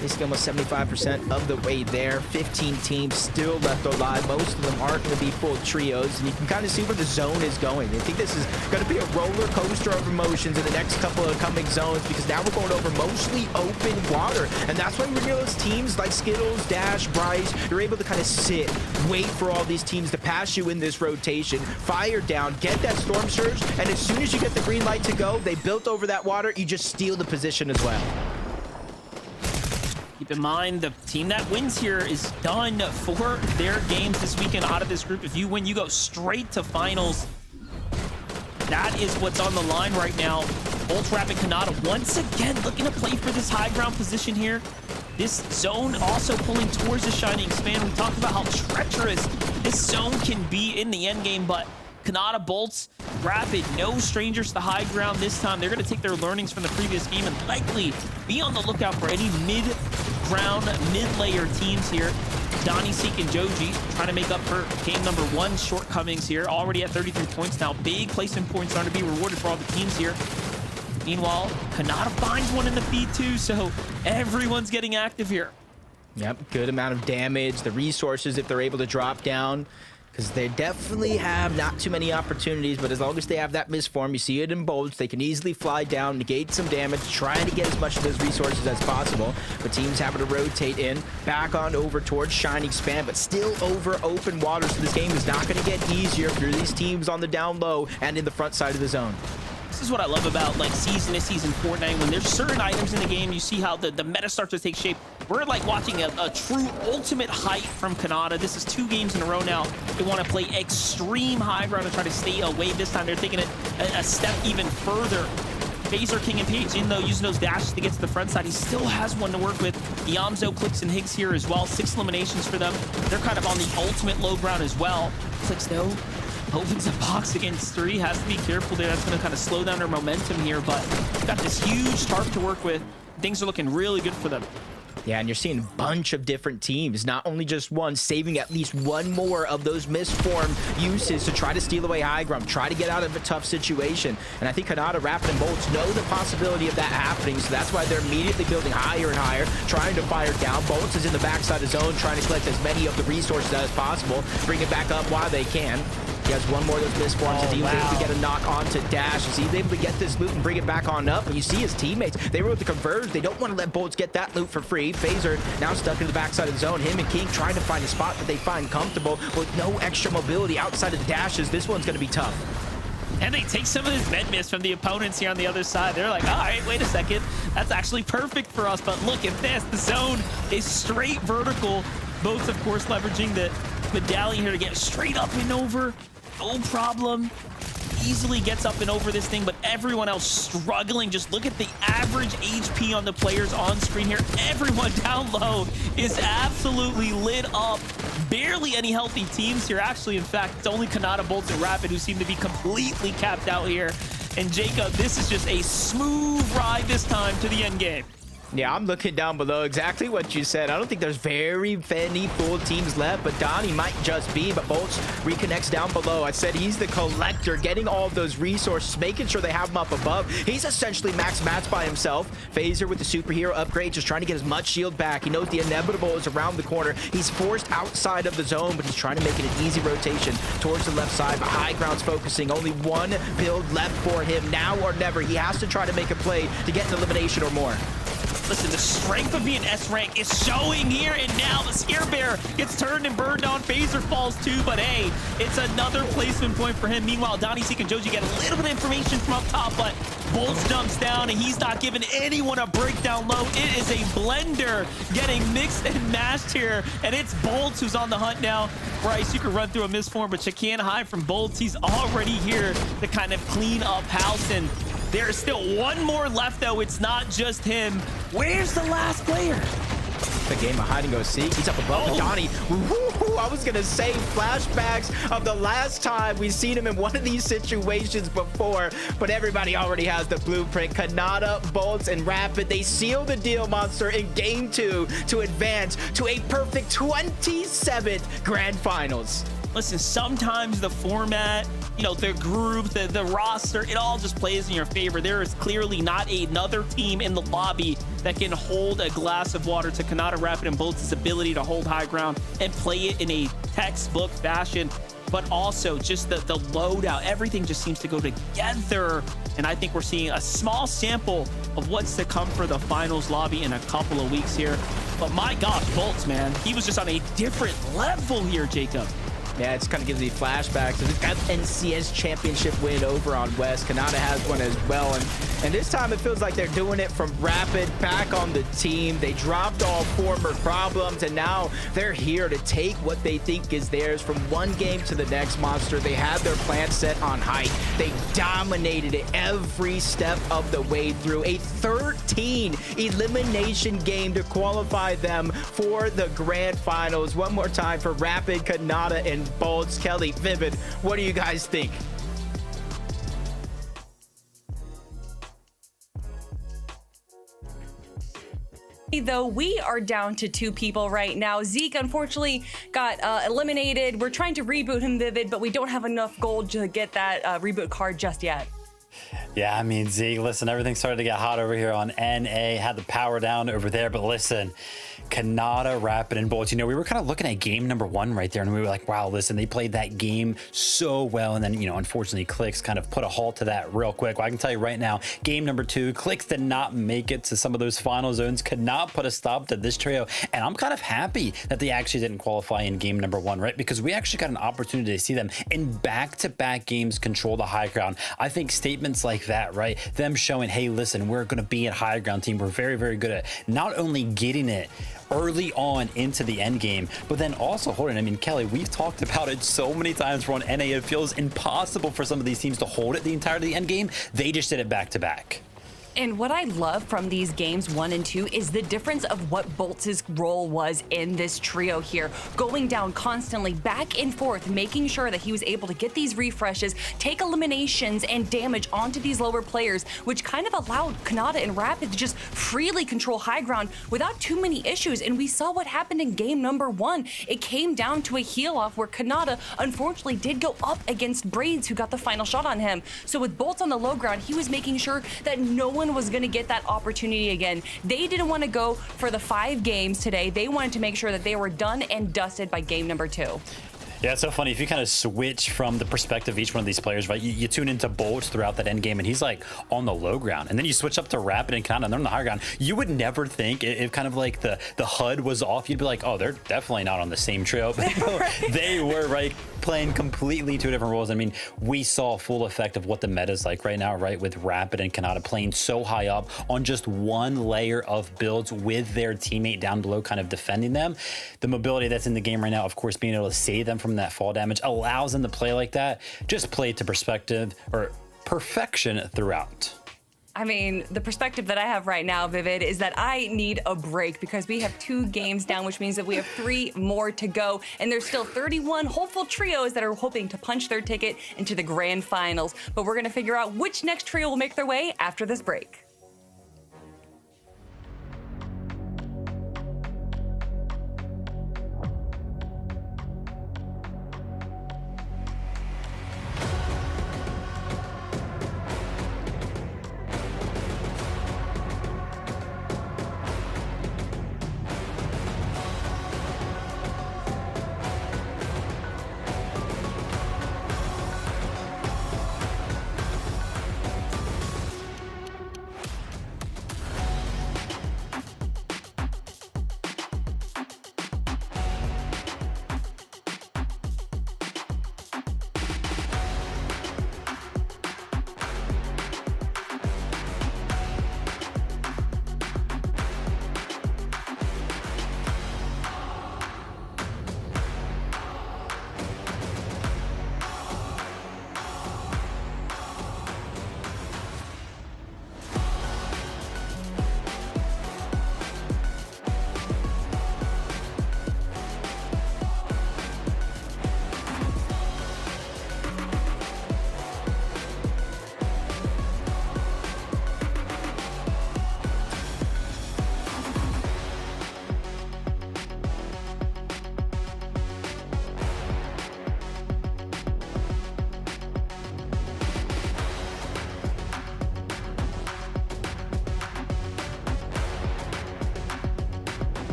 Basically almost 75% of the way there. 15 teams still left alive. Most of them aren't going to be full trios. And you can kind of see where the zone is going. I think this is going to be a roller coaster of emotions in the next couple of coming zones because now we're going over mostly open water. And that's why when you're those teams like Skittles, Dash, Bryce, you're able to kind of sit, wait for all these teams to pass you in this rotation, fire down, get that Storm Surge, and as soon as you get the green light to go, they built over that water, you just steal the position as well. Keep in mind, the team that wins here is done for their games this weekend out of this group. If you win, you go straight to finals. That is what's on the line right now. Ultra Rapid Kanata once again looking to play for this high ground position here. This zone also pulling towards the Shining Span. We talked about how treacherous this zone can be in the end game, but Kanata bolts Rapid, no strangers to the high ground this time. They're going to take their learnings from the previous game and likely be on the lookout for any mid-ground, mid-layer teams here. Donnie, Seek, and Joji trying to make up for game number 1 shortcomings here. Already at 33 points now. Big placement points are to be rewarded for all the teams here. Meanwhile, Kanata finds one in the feed too, so everyone's getting active here. Yep, good amount of damage. The resources, if they're able to drop down, because they definitely have not too many opportunities, but as long as they have that misform, you see it in bolts, they can easily fly down, negate some damage, trying to get as much of those resources as possible. But teams having to rotate in, back on over towards Shining Span, but still over open water, so this game is not going to get easier for these teams on the down low and in the front side of the zone. This is what I love about like season to season Fortnite. When there's certain items in the game, you see how the meta starts to take shape. We're like watching a true ultimate height from Kanata. This is 2 games in a row now. They want to play extreme high ground and try to stay away. This time they're taking it a step even further. Phaser, King, and Page, even though using those dashes to get to the front side, he still has one to work with. Yamzo, Clicks, and Higgs here as well. 6 eliminations for them. They're kind of on the ultimate low ground as well. Clicks, though, opens a box against 3. Has to be careful there. That's going to kind of slow down their momentum here, but got this huge tarp to work with. Things are looking really good for them. Yeah, and you're seeing a bunch of different teams, not only just one, saving at least one more of those misform uses to try to steal away high ground, try to get out of a tough situation. And I think Kanata, Rapid, and Bolts know the possibility of that happening, so that's why they're immediately building higher and higher, trying to fire down. Bolts is in the backside of zone, trying to collect as many of the resources as possible, bring it back up while they can. He has one more of those misforms as he was able to get a knock onto Dash. As he's able to get this loot and bring it back on up. And you see his teammates, they were able to converge. They don't want to let Bolts get that loot for free. Phaser now stuck in the backside of the zone. Him and King trying to find a spot that they find comfortable with no extra mobility outside of the dashes. This one's going to be tough. And they take some of this med miss from the opponents here on the other side. They're like, all right, wait a second. That's actually perfect for us. But look at this. The zone is straight vertical. Both, of course, leveraging the medallion here to get straight up and over. No problem. Easily gets up and over this thing, but everyone else struggling. Just look at the average HP on the players on screen here. Everyone down low is absolutely lit up. Barely any healthy teams here. Actually, in fact, it's only Kanata, Bolts, and Rapid who seem to be completely capped out here. And Jacob, this is just a smooth ride this time to the end game. Yeah, I'm looking down below exactly what you said. I don't think there's very many full teams left, but Donnie might just be. But Bolts reconnects down below. I said he's the collector, getting all of those resources, making sure they have him up above. He's essentially max match by himself. Phaser with the superhero upgrade, just trying to get as much shield back. He knows the inevitable is around the corner. He's forced outside of the zone, but he's trying to make it an easy rotation towards the left side. But high ground's focusing. Only one build left for him, now or never. He has to try to make a play to get an elimination or more. Listen, the strength of being S-rank is showing here, and now the Scare Bear gets turned and burned on. Phaser falls too, but hey, it's another placement point for him. Meanwhile, Donnie, Seek, and Joji get a little bit of information from up top, but Bolts jumps down, and he's not giving anyone a breakdown low. It is a blender getting mixed and mashed here, and it's Bolts who's on the hunt now. Bryce, you can run through a misform, but you can't hide from Bolts. He's already here to kind of clean up house, and there's still one more left, though. It's not just him. Where's the last player? The game of hide and go seek. He's up above. Oh. Donnie. I was gonna say flashbacks of the last time we've seen him in one of these situations before, but everybody already has the blueprint. Kanata, Bolts, and Rapid, they seal the deal, Monster, in game 2 to advance to a perfect 27th grand finals. Listen, sometimes the format, you know, the group, the roster, it all just plays in your favor. There is clearly not another team in the lobby that can hold a glass of water to Kanata, Rapid, and Bolts' ability to hold high ground and play it in a textbook fashion. But also just the loadout, everything just seems to go together. And I think we're seeing a small sample of what's to come for the finals lobby in a couple of weeks here. But my gosh, Bolts, man, he was just on a different level here, Jacob. Yeah, it's kind of gives me flashbacks to the FNCS championship win over on West. Kanata has one as well. And this time it feels like they're doing it from Rapid back on the team. They dropped all former problems, and now they're here to take what they think is theirs from one game to the next, Monster. They had their plan set on height. They dominated it every step of the way through. A 13 elimination game to qualify them for the grand finals. One more time for Rapid, Kanata, and Bolts. Kelly, Vivid, what do you guys think? Though we are down to 2 people right now. Zeke unfortunately got eliminated. We're trying to reboot him, Vivid, but we don't have enough gold to get that reboot card just yet. Yeah, I mean, Zeke, listen, everything started to get hot over here on NA, had the power down over there, but listen, Kanata, Rapid, and Bolts, you know, we were kind of looking at game number 1 right there, and we were like, wow, listen, they played that game so well, and then, you know, unfortunately, Clicks kind of put a halt to that real quick. Well, I can tell you right now, game number 2, Clicks did not make it to some of those final zones, could not put a stop to this trio, and I'm kind of happy that they actually didn't qualify in game number 1, right? Because we actually got an opportunity to see them in back-to-back games control the high ground. I think statement statements like that, right? Them showing, hey, listen, we're going to be a high ground team. We're very, very good at not only getting it early on into the end game, but then also holding. I mean, Kelly, we've talked about it so many times on NA. It feels impossible for some of these teams to hold it the entirety of the end game. They just did it back to back. And what I love from these games 1 and 2 is the difference of what Bolt's role was in this trio here, going down constantly back and forth, making sure that he was able to get these refreshes, take eliminations and damage onto these lower players, which kind of allowed Kanata and Rapid to just freely control high ground without too many issues. And we saw what happened in game number 1. It came down to a heal off where Kanata unfortunately did go up against Braids, who got the final shot on him. So with Bolt on the low ground, he was making sure that no one was going to get that opportunity again. They didn't want to go for the 5 games today. They wanted to make sure that they were done and dusted by game number 2. Yeah, it's so funny. If you kind of switch from the perspective of each one of these players, right? You tune into Bolt throughout that end game, and he's like on the low ground. And then you switch up to Rapid and Kanata, and they're on the high ground. You would never think, if kind of like the HUD was off, you'd be like, oh, they're definitely not on the same trio. But no, they were, right, playing completely 2 different roles. I mean, we saw full effect of what the meta's like right now, right? With Rapid and Kanata playing so high up on just one layer of builds with their teammate down below kind of defending them. The mobility that's in the game right now, of course, being able to save them from that fall damage allows them to play like that. Just play to perspective or perfection throughout. I mean, the perspective that I have right now, Vivid, is that I need a break because we have 2 games down, which means that we have 3 more to go. And there's still 31 hopeful trios that are hoping to punch their ticket into the grand finals. But we're going to figure out which next trio will make their way after this break.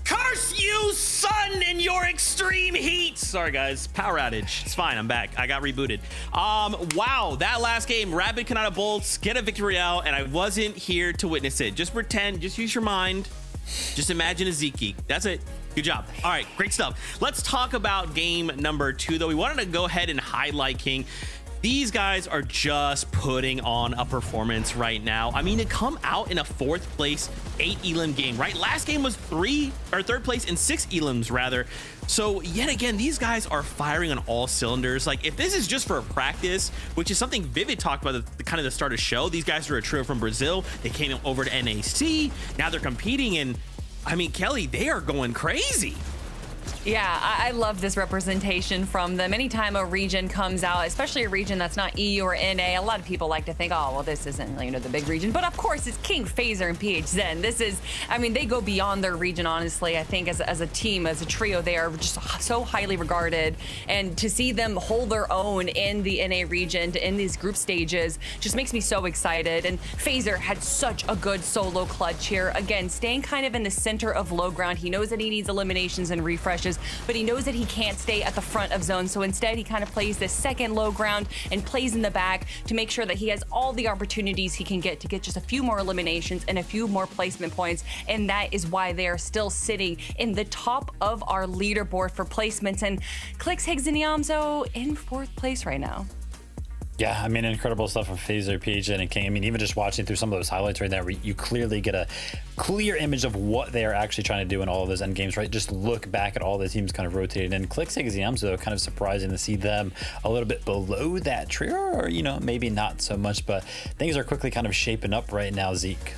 Curse you, sun, and your extreme heat! Sorry, guys. Power outage. It's fine. I'm back. I got rebooted. Wow. That last game, Rapid Canada Bolts get a victory out, and I wasn't here to witness it. Just pretend. Just use your mind. Just imagine a Zeke. That's it. Good job. All right. Great stuff. Let's talk about game number 2, though. We wanted to go ahead and highlight King. These guys are just putting on a performance right now. I mean, to come out in a 4th place 8 elim game, right? Last game was 3rd place in 6 elims rather. So yet again, these guys are firing on all cylinders. Like, if this is just for practice, which is something Vivid talked about at the kind of the start of the show, these guys are a trio from Brazil. They came over to NAC. Now they're competing, and I mean, Kelly, they are going crazy. Yeah, I love this representation from them. Anytime a region comes out, especially a region that's not EU or NA, a lot of people like to think, oh, well, this isn't, you know, the big region. But of course, it's King, Phaser, and PH Zen. This is, I mean, they go beyond their region, honestly. I think as a team, as a trio, they are just so highly regarded. And to see them hold their own in the NA region, in these group stages, just makes me so excited. And Phaser had such a good solo clutch here. Again, staying kind of in the center of low ground. He knows that he needs eliminations and refreshes, but he knows that he can't stay at the front of zone. So instead, he kind of plays this second low ground and plays in the back to make sure that he has all the opportunities he can get to get just a few more eliminations and a few more placement points. And that is why they are still sitting in the top of our leaderboard for placements. And Clicks, Higgs, and Yamzo in 4th place right now. Yeah, I mean, incredible stuff from Phaser, PHN, and King. I mean, even just watching through some of those highlights right now, you clearly get a clear image of what they are actually trying to do in all of those end games, right? Just look back at all the teams kind of rotated in. Clicks, Higgs, and Yamzo, kind of surprising to see them a little bit below that trio, or, you know, maybe not so much, but things are quickly kind of shaping up right now, Zeke.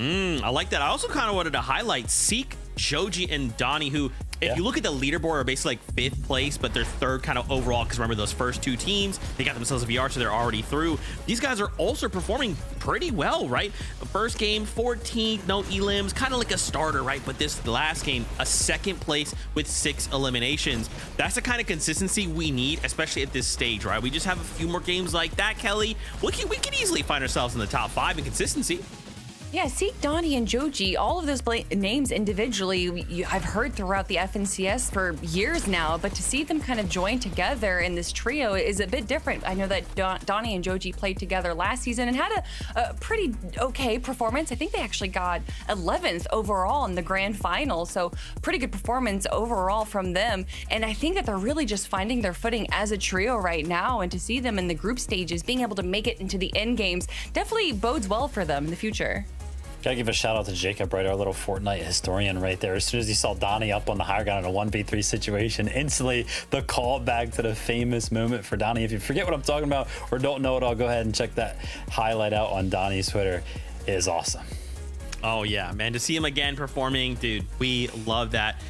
I like that. I also kind of wanted to highlight Seek, Joji, and Donnie, who, if you look at the leaderboard, are basically like 5th place, but they're 3rd kind of overall, because remember those first 2 teams, they got themselves a VR, so they're already through. These guys are also performing pretty well, right? First game, 14th, no elims, kind of like a starter, right? But this last game, a 2nd place with 6 eliminations. That's the kind of consistency we need, especially at this stage, right? We just have a few more games like that, Kelly. We can easily find ourselves in the top 5 in consistency. Yeah, Seek, Donnie, and Joji, all of those names individually, I've heard throughout the FNCS for years now, but to see them kind of join together in this trio is a bit different. I know that Donnie and Joji played together last season and had a pretty okay performance. I think they actually got 11th overall in the grand final, so pretty good performance overall from them. And I think that they're really just finding their footing as a trio right now, and to see them in the group stages, being able to make it into the end games, definitely bodes well for them in the future. Gotta give a shout out to Jacob, right? Our little Fortnite historian right there. As soon as he saw Donnie up on the higher ground in a 1v3 situation, instantly the call back to the famous moment for Donnie. If you forget what I'm talking about or don't know it all, go ahead and check that highlight out on Donnie's Twitter. It is awesome. Oh yeah, man, to see him again performing, dude, we love that.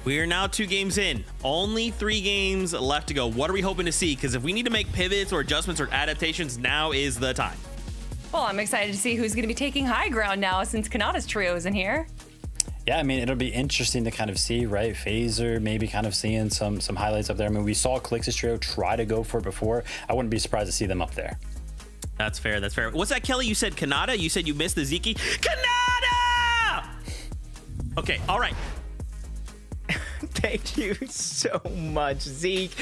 We are now 2 games in, only 3 games left to go. What are we hoping to see? Because if we need to make pivots or adjustments or adaptations, now is the time. Well, I'm excited to see who's going to be taking high ground now since Kanata's trio isn't here. Yeah, I mean, it'll be interesting to kind of see, right? Phaser maybe kind of seeing some highlights up there. I mean, we saw Clicks' trio try to go for it before. I wouldn't be surprised to see them up there. That's fair. That's fair. What's that, Kelly? You said Kanata? You said you missed the Zeke? Kanata! Okay, all right. Thank you so much, Zeke.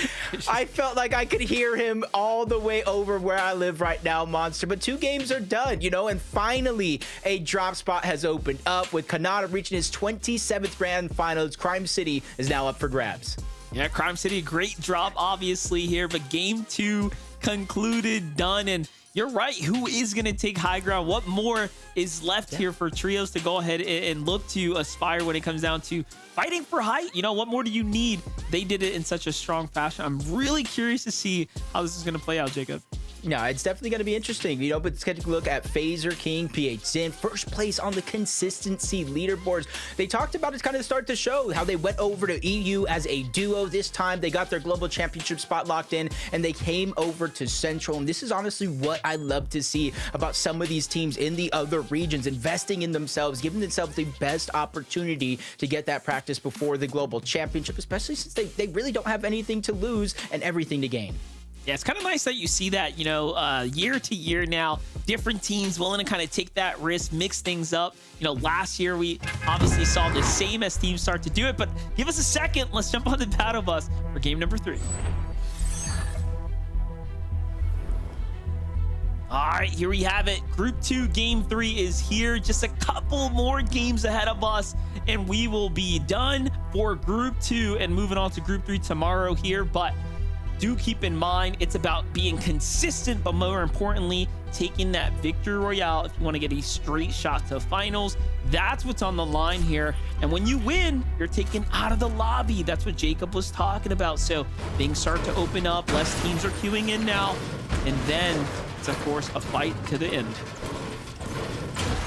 I felt like I could hear him all the way over where I live right now, Monster. But 2 games are done, you know, and finally a drop spot has opened up with Kanata reaching his 27th grand finals. Crime City is now up for grabs. Yeah, Crime City, great drop, obviously, here. But game 2 concluded, done. And you're right. Who is going to take high ground? What more is left here for trios to go ahead and look to aspire when it comes down to fighting for height? You know, what more do you need? They did it in such a strong fashion. I'm really curious to see how this is going to play out, Jacob. No, it's definitely going to be interesting, you know, but let's take a look at Phaser, King, PH Zen, 1st place on the consistency leaderboards. They talked about it kind of start the show, how they went over to EU as a duo. This time they got their global championship spot locked in and they came over to Central. And this is honestly what I love to see about some of these teams in the other regions, investing in themselves, giving themselves the best opportunity to get that practice before the global championship, especially since they really don't have anything to lose and everything to gain. Yeah, it's kind of nice that you see that, you know, year to year now, different teams willing to kind of take that risk, mix things up. You know, last year we obviously saw the same as teams start to do it, but give us a second. Let's jump on the battle bus for game number 3. All right, here we have it. Group 2, game 3 is here. Just a couple more games ahead of us, and we will be done for Group 2 and moving on to Group 3 tomorrow here. But do keep in mind, it's about being consistent, but more importantly, taking that victory royale if you want to get a straight shot to finals. That's what's on the line here. And when you win, you're taken out of the lobby. That's what Jacob was talking about. So things start to open up. Less teams are queuing in now. And then it's, of course, a fight to the end.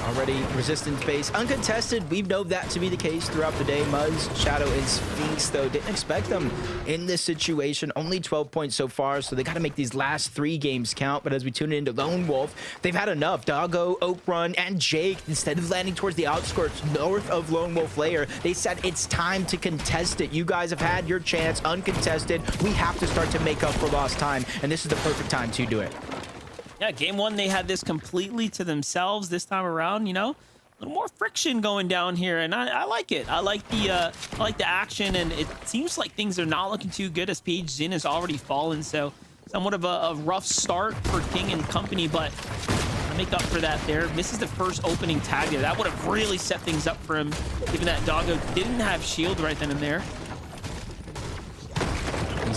Already resistance base uncontested. We've known that to be the case throughout the day. Muzz, Shadow, and Sphinx, though, didn't expect them in this situation. Only 12 points so far, so they got to make these last 3 games count. But as we tune into Lone Wolf, they've had enough. Doggo, Oak Run, and Jake, instead of landing towards the outskirts north of Lone Wolf Lair, they said it's time to contest it. You guys have had your chance uncontested. We have to start to make up for lost time, and this is the perfect time to do it. Yeah, game 1, they had this completely to themselves. This time around, you know, a little more friction going down here, and I like it. I like the action, and it seems like things are not looking too good as Paige Zinn has already fallen. So somewhat of a rough start for King and company, but to make up for that there, misses the first opening tag there. That would have really set things up for him, given that Doggo didn't have shield right then and there.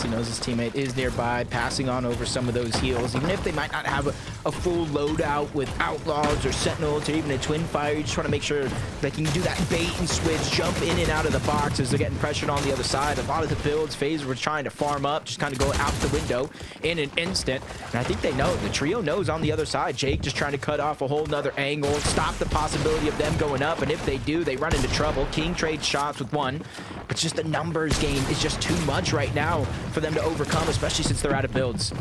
He knows his teammate is nearby, passing on over some of those heals. Even if they might not have a full loadout with Outlaws or Sentinels or even a Twin Fire, you just want to make sure they can do that bait and switch, jump in and out of the box as they're getting pressured on the other side. A lot of the builds, FaZe were trying to farm up, just kind of go out the window in an instant. And I think they know, the trio knows on the other side. Jake just trying to cut off a whole nother angle, stop the possibility of them going up. And if they do, they run into trouble. King trades shots with one, but just the numbers game is just too much right now for them to overcome, especially since they're out of builds.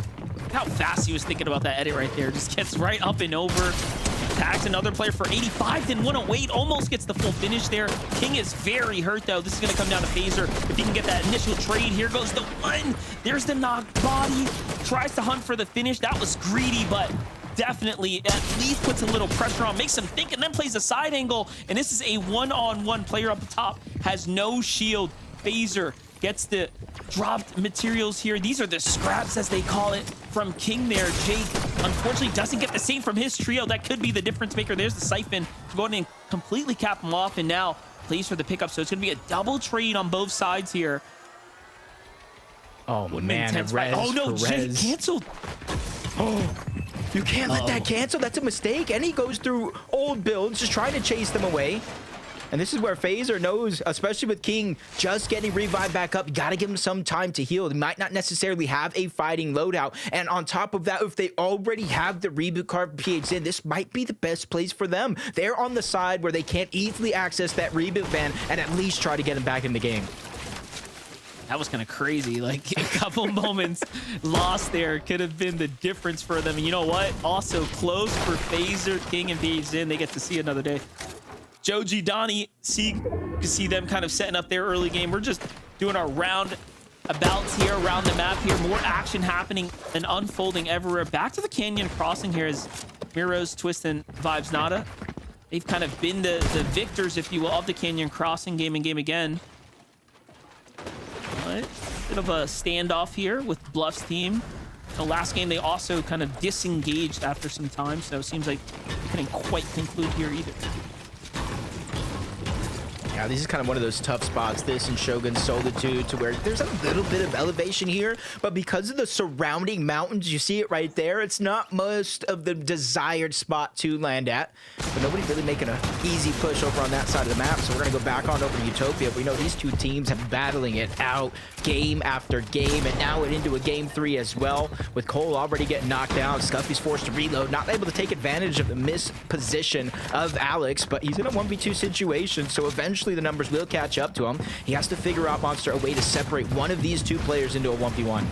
How fast he was thinking about that edit right there. Just gets right up and over. Tags another player for 85. Didn't want to wait. Almost gets the full finish there. King is very hurt, though. This is going to come down to Phaser. If he can get that initial trade, here goes the one. There's the knocked body. Tries to hunt for the finish. That was greedy, but definitely at least puts a little pressure on, makes him think, and then plays a side angle. And this is a one-on-one. Player up the top has no shield. Phaser gets the dropped materials here. These are the scraps, as they call it, from King there. Jake, unfortunately, doesn't get the same from his trio. That could be the difference maker. There's the Siphon. Going and completely cap him off, and now plays for the pickup. So it's going to be a double trade on both sides here. Oh, man. Oh, no, Jake canceled. Oh, you can't let that cancel. That's a mistake. And he goes through old builds, just trying to chase them away. And this is where Phaser knows, especially with King just getting revived back up, you got to give him some time to heal. He might not necessarily have a fighting loadout. And on top of that, if they already have the reboot card for PHN, this might be the best place for them. They're on the side where they can't easily access that reboot ban and at least try to get him back in the game. That was kind of crazy. Like a couple moments lost there could have been the difference for them. And you know what? Also close for Phaser, King, and PHN. They get to see another day. Joji, Donnie, you see them kind of setting up their early game. We're just doing our roundabouts here around the map here. More action happening and unfolding everywhere. Back to the Canyon Crossing here as Miros, Twist, and Vibes Nada. They've kind of been the victors, if you will, of the Canyon Crossing game and game again. But bit of a standoff here with Bluff's team. The last game, they also kind of disengaged after some time, so it seems like they couldn't quite conclude here either. Yeah, this is kind of one of those tough spots, this and Shogun's Solitude, to where there's a little bit of elevation here, but because of the surrounding mountains, you see it right there, it's not most of the desired spot to land at. But nobody really making an easy push over on that side of the map, so we're going to go back on over to Utopia. We know these two teams have been battling it out game after game, and now into a game 3 as well, with Cole already getting knocked down. Scuffy's forced to reload, not able to take advantage of the missed position of Alex, but he's in a 1v2 situation, so eventually the numbers will catch up to him. He has to figure out, Monster, a way to separate one of these two players into a 1v1.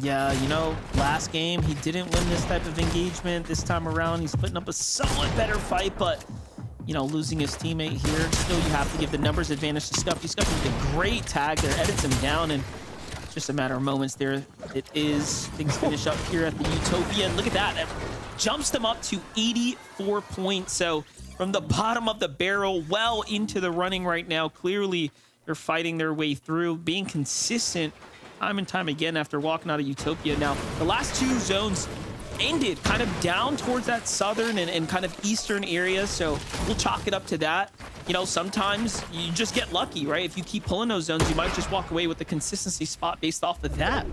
Yeah, you know, last game, he didn't win this type of engagement. This time around, he's putting up a somewhat better fight, but, you know, losing his teammate here, still you have to give the numbers advantage to Scuffy. Scuffy with a great tag there, edits him down, and just a matter of moments there. It is. Things finish up here at the Utopia. And look at that. That jumps them up to 84 points. So from the bottom of the barrel, well into the running right now. Clearly, they're fighting their way through, being consistent time and time again after walking out of Utopia. Now, the last two zones ended kind of down towards that southern and kind of eastern area, so we'll chalk it up to that. You know, sometimes you just get lucky, right? If you keep pulling those zones, you might just walk away with the consistency spot based off of that.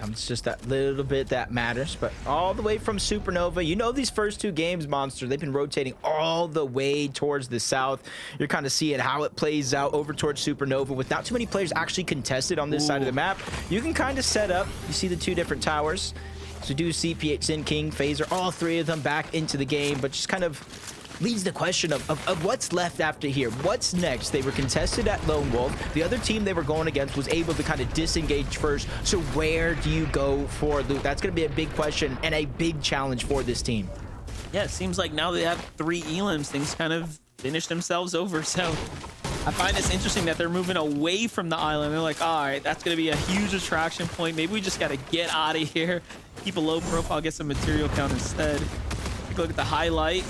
It's just that little bit that matters. But all the way from Supernova, you know, these first two games, Monster, they've been rotating all the way towards the south. You're kind of seeing how it plays out over towards Supernova with not too many players actually contested on this side of the map. You can kind of set up. You see the two different towers. So do see PHN, King, Phaser, all three of them back into the game, but just kind of leads the question of what's left after here. What's next? They were contested at Lone Wolf. The other team they were going against was able to kind of disengage first. So where do you go for loot? That's going to be a big question and a big challenge for this team. Yeah, it seems like now they have 3 elims, things kind of finish themselves over. So I find this interesting that they're moving away from the island. They're like, all right, that's going to be a huge attraction point. Maybe we just got to get out of here, keep a low profile, get some material count instead. Take a look at the highlight.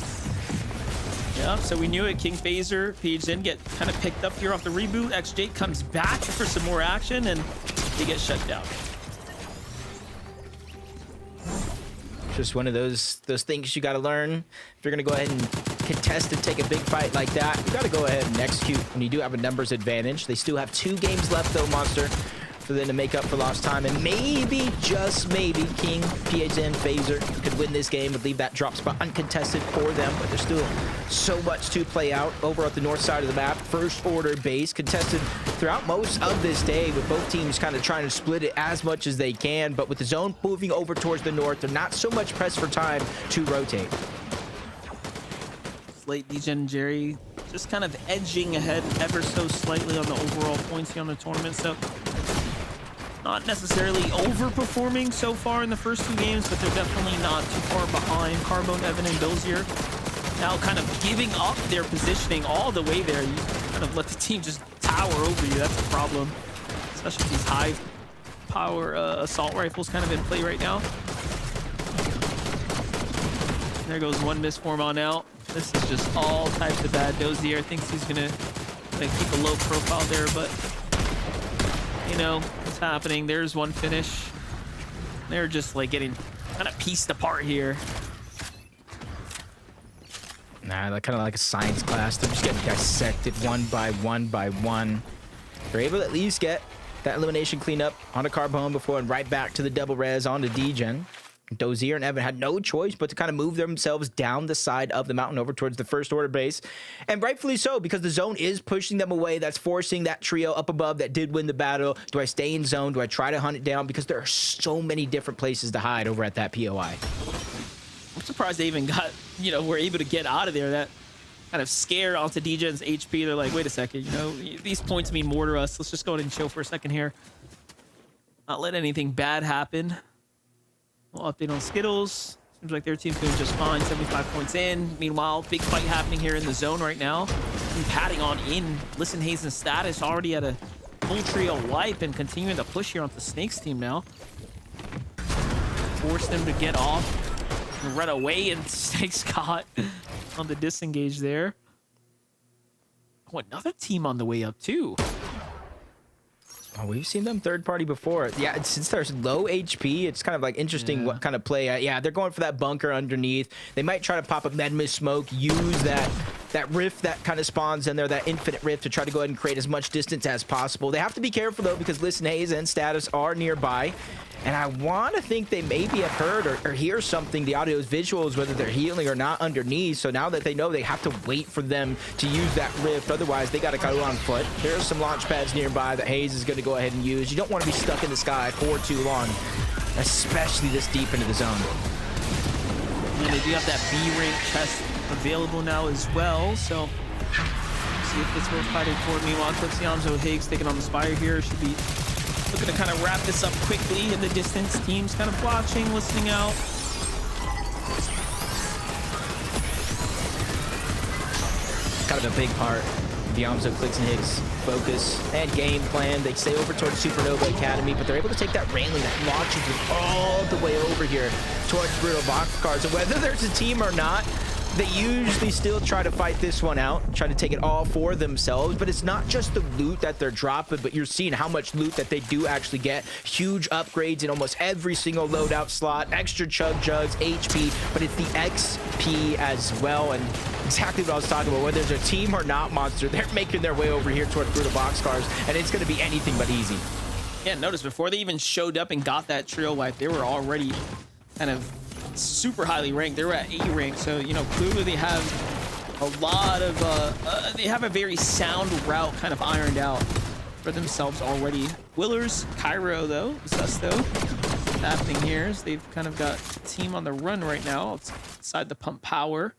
Yeah, so we knew it. King Phaser, PHN get kind of picked up here off the reboot. XJ comes back for some more action, and they get shut down. Just one of those things you got to learn. If you're going to go ahead and contest and take a big fight like that, you got to go ahead and execute when you do have a numbers advantage. They still have 2 games left, though, Monster, for them to make up for lost time. And maybe, just maybe, King, PHN, Phaser could win this game and leave that drop spot uncontested for them. But there's still so much to play out over at the north side of the map. First order base contested throughout most of this day, with both teams kind of trying to split it as much as they can. But with the zone moving over towards the north, they're not so much pressed for time to rotate. Slate, DGen, and Jerry just kind of edging ahead ever so slightly on the overall points here on the tournament. So not necessarily overperforming so far in the first 2 games, but they're definitely not too far behind. Carbone, Evan, and Bilzier now kind of giving up their positioning all the way there. You kind of let the team just tower over you. That's a problem, especially with these high power assault rifles kind of in play right now. There goes one misform on out. This is just all types of bad. Dozier thinks he's gonna keep a low profile there, but you know what's happening. There's one finish. They're just like getting kind of pieced apart here. Nah, they're kind of like a science class. They're just getting dissected one by one by one. They're able to at least get that elimination cleanup onto Carbone before and right back to the double res onto DGen. Dozier and Evan had no choice but to kind of move themselves down the side of the mountain over towards the first order base. And rightfully so, because the zone is pushing them away. That's forcing that trio up above that did win the battle. Do I stay in zone? Do I try to hunt it down? Because there are so many different places to hide over at that POI. I'm surprised they even got, you know, were able to get out of there. That kind of scared onto DGen's HP. They're like, wait a second, you know, these points mean more to us. Let's just go ahead and chill for a second here. Not let anything bad happen. We'll update on Skittles. Seems like their team's doing just fine. 75 points in. Meanwhile, big fight happening here in the zone right now. And patting on in. Listen, Hazen's status already at a full trio wipe and continuing to push here onto Snake's team now. Force them to get off and run away, and Snake's caught on the disengage there. Oh, another team on the way up too. Oh, we've seen them third party before. Yeah, since there's low HP, it's kind of like interesting what kind of play. Yeah, they're going for that bunker underneath. They might try to pop a Medmus smoke, use that rift that kind of spawns in there, that infinite rift, to try to go ahead and create as much distance as possible. They have to be careful though, because Listen, Haze and Status are nearby. And I want to think they maybe have heard or hear something, the audio's visuals, whether they're healing or not underneath. So now that they know, they have to wait for them to use that rift. Otherwise, they got to go on foot. There's some launch pads nearby that Haze is going to go ahead and use. You don't want to be stuck in the sky for too long, especially this deep into the zone. And they do have that B-rank chest available now as well. So see if it's worth fighting for. Meanwhile, Clixianzo Higgs taking on the Spire here. Should be looking to kind of wrap this up quickly in the distance. Teams kind of watching, listening out. Kind of a big part Diamso, Clicks, and Higgs focus and game plan. They stay over towards Supernova Academy, but they're able to take that railing that launches them all the way over here towards Brutal Boxcars. And whether there's a team or not, they usually still try to fight this one out, try to take it all for themselves. But it's not just the loot that they're dropping, but you're seeing how much loot that they do actually get. Huge upgrades in almost every single loadout slot, extra chug jugs, HP, but it's the XP as well. And exactly what I was talking about, whether there's a team or not, Monster, they're making their way over here towards Brutal Boxcars, and it's going to be anything but easy. Yeah, notice before they even showed up and got that trio wipe, they were already kind of super highly ranked. They were at A rank, so you know clearly they have a lot of they have a very sound route kind of ironed out for themselves already. Willers, Cairo though, Zesto, what's happening here is they've kind of got a team on the run right now outside the pump power.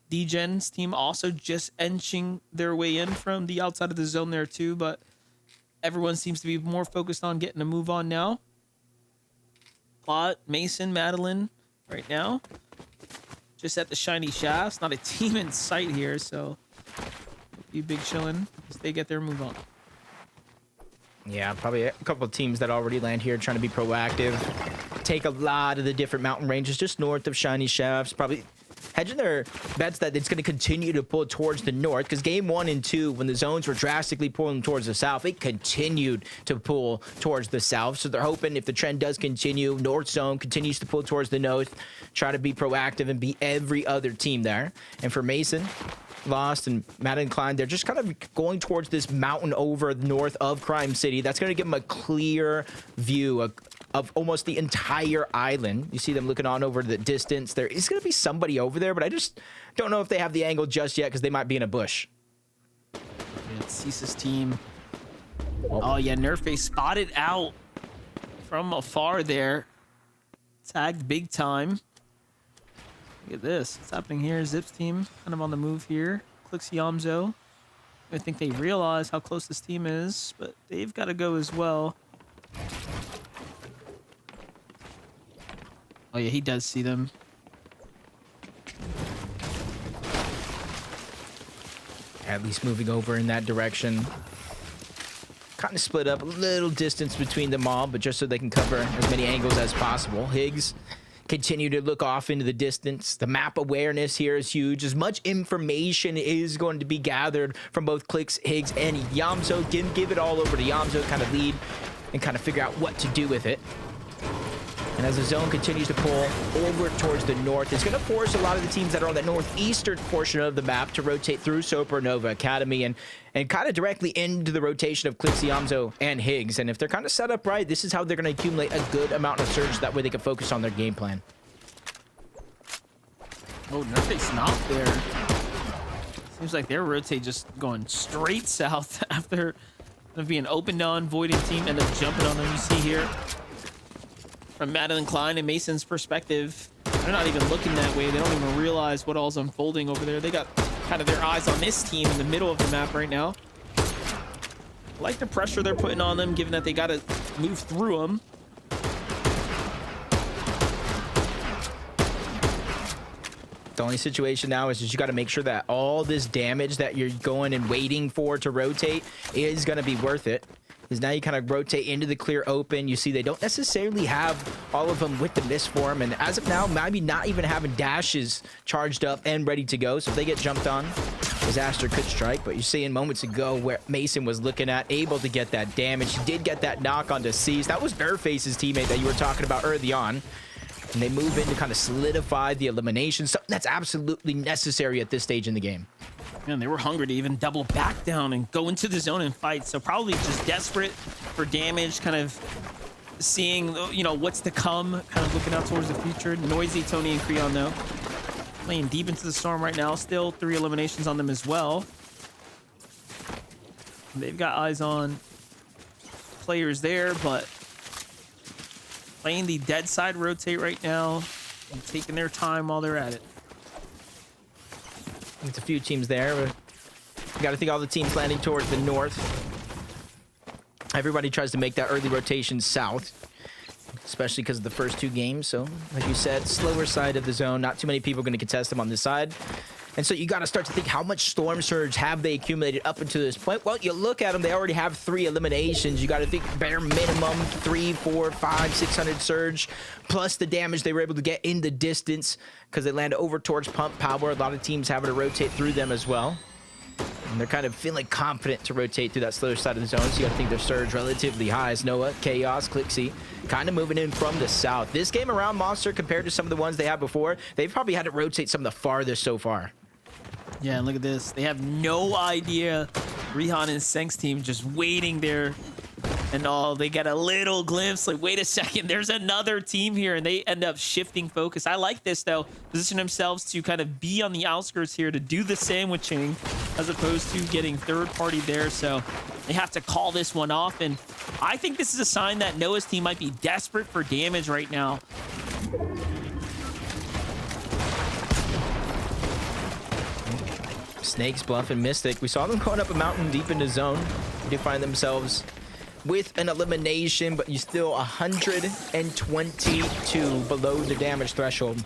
D-Gen's team also just inching their way in from the outside of the zone there too, but everyone seems to be more focused on getting a move on now. Plot, Mason, Madeline, right now, just at the shiny shafts. Not a team in sight here, so be big chillin' as they get their move on. Yeah, probably a couple of teams that already land here trying to be proactive. Take a lot of the different mountain ranges just north of shiny shafts. Probably hedging their bets that it's going to continue to pull towards the north, because game 1 and 2, when the zones were drastically pulling towards the south, it continued to pull towards the south. So they're hoping if the trend does continue, north zone continues to pull towards the north, try to be proactive and beat every other team there. And for Mason, Lost, and Madeline Klein, they're just kind of going towards this mountain over north of Crime City. That's going to give them a clear view of almost the entire island. You see them looking on over the distance. There is going to be somebody over there, but I just don't know if they have the angle just yet because they might be in a bush. Yeah, it's Cease's team. Oh yeah, Nerfe spotted out from afar there. Tagged big time. Look at this. What's happening here? Zip's team kind of on the move here. Clicks Yamzo. I think they realize how close this team is, but they've got to go as well. Oh yeah, he does see them. At least moving over in that direction. Kind of split up a little distance between them all, but just so they can cover as many angles as possible. Higgs continue to look off into the distance. The map awareness here is huge. As much information is going to be gathered from both Clicks, Higgs, and Yamzo. Give it all over to Yamzo, kind of lead and kind of figure out what to do with it. And as the zone continues to pull over towards the north, it's going to force a lot of the teams that are on the northeastern portion of the map to rotate through Supernova Academy and kind of directly into the rotation of Clicks, Yamzo, and Higgs. And if they're kind of set up right, this is how they're going to accumulate a good amount of surge. That way they can focus on their game plan. Oh, Nerfe's not there. Seems like their rotate just going straight south after being opened on, voiding team, and then jumping on them. You see here from Madeline Klein and Mason's perspective, they're not even looking that way. They don't even realize what all's unfolding over there. They got kind of their eyes on this team in the middle of the map right now. I like the pressure they're putting on them, given that they got to move through them. The only situation now is you got to make sure that all this damage that you're going and waiting for to rotate is going to be worth it. Because now you kind of rotate into the clear open. You see they don't necessarily have all of them with the misform. And as of now, maybe not even having dashes charged up and ready to go. So if they get jumped on, disaster could strike. But you're seeing moments ago where Mason was looking at, able to get that damage. He did get that knock onto Cease. That was Nerface's teammate that you were talking about early on. And they move in to kind of solidify the elimination. Something that's absolutely necessary at this stage in the game. Man, they were hungry to even double back down and go into the zone and fight. So probably just desperate for damage, kind of seeing, you know, what's to come, kind of looking out towards the future. Noisy, Tony, and Creon, though. Playing deep into the storm right now. Still 3 eliminations on them as well. They've got eyes on players there, but playing the dead side rotate right now and taking their time while they're at it. It's a few teams there. But you got to think all the teams landing towards the north. Everybody tries to make that early rotation south, especially because of the first 2 games. So, like you said, slower side of the zone. Not too many people going to contest them on this side. And so you got to start to think, how much Storm Surge have they accumulated up until this point? Well, you look at them, they already have 3 eliminations. You got to think bare minimum 3, 4, 5, 600 Surge, plus the damage they were able to get in the distance because they land over towards Pump Power. A lot of teams having to rotate through them as well. And they're kind of feeling confident to rotate through that slower side of the zone. So you got to think their surge relatively high. As Noah, Chaos, Clixie kind of moving in from the south. This game around Monster, compared to some of the ones they had before, they've probably had to rotate some of the farthest so far. Yeah, look at this. They have no idea. Rihan and Senk's team just waiting there. And all, they get a little glimpse, like, wait a second, there's another team here, and they end up shifting focus. I like this, though. Position themselves to kind of be on the outskirts here to do the sandwiching as opposed to getting third party there. So they have to call this one off. And I think this is a sign that Noah's team might be desperate for damage right now. Snakes, Bluff, and Mystic. We saw them going up a mountain deep into zone. They do find themselves with an elimination, but you still 122 below the damage threshold.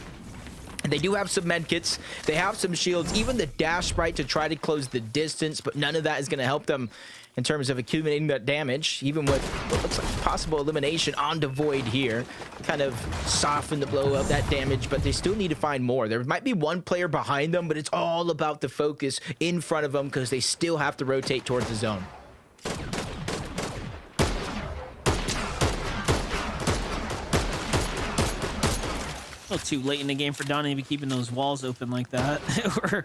And they do have some medkits. They have some shields, even the dash sprite to try to close the distance, but none of that is going to help them in terms of accumulating that damage, even with what looks like possible elimination on Devoid here. Kind of soften the blow of that damage, but they still need to find more. There might be one player behind them, but it's all about the focus in front of them because they still have to rotate towards the zone. A little too late in the game for Donnie to be keeping those walls open like that. We're,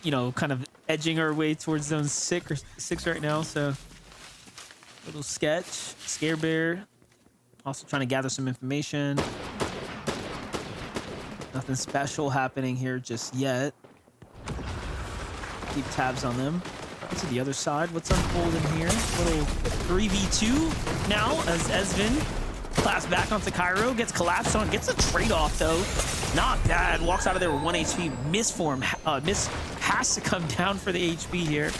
you know, kind of edging our way towards zone 6 right now. So, little sketch, Scare Bear. Also trying to gather some information. Nothing special happening here just yet. Keep tabs on them. To the other side, what's unfolding here? Little 3v2 now as Esvin claps back onto Cairo, gets collapsed on, gets a trade-off though. Not bad. Walks out of there with 1 HP. Misform. Miss has to come down for the HP here.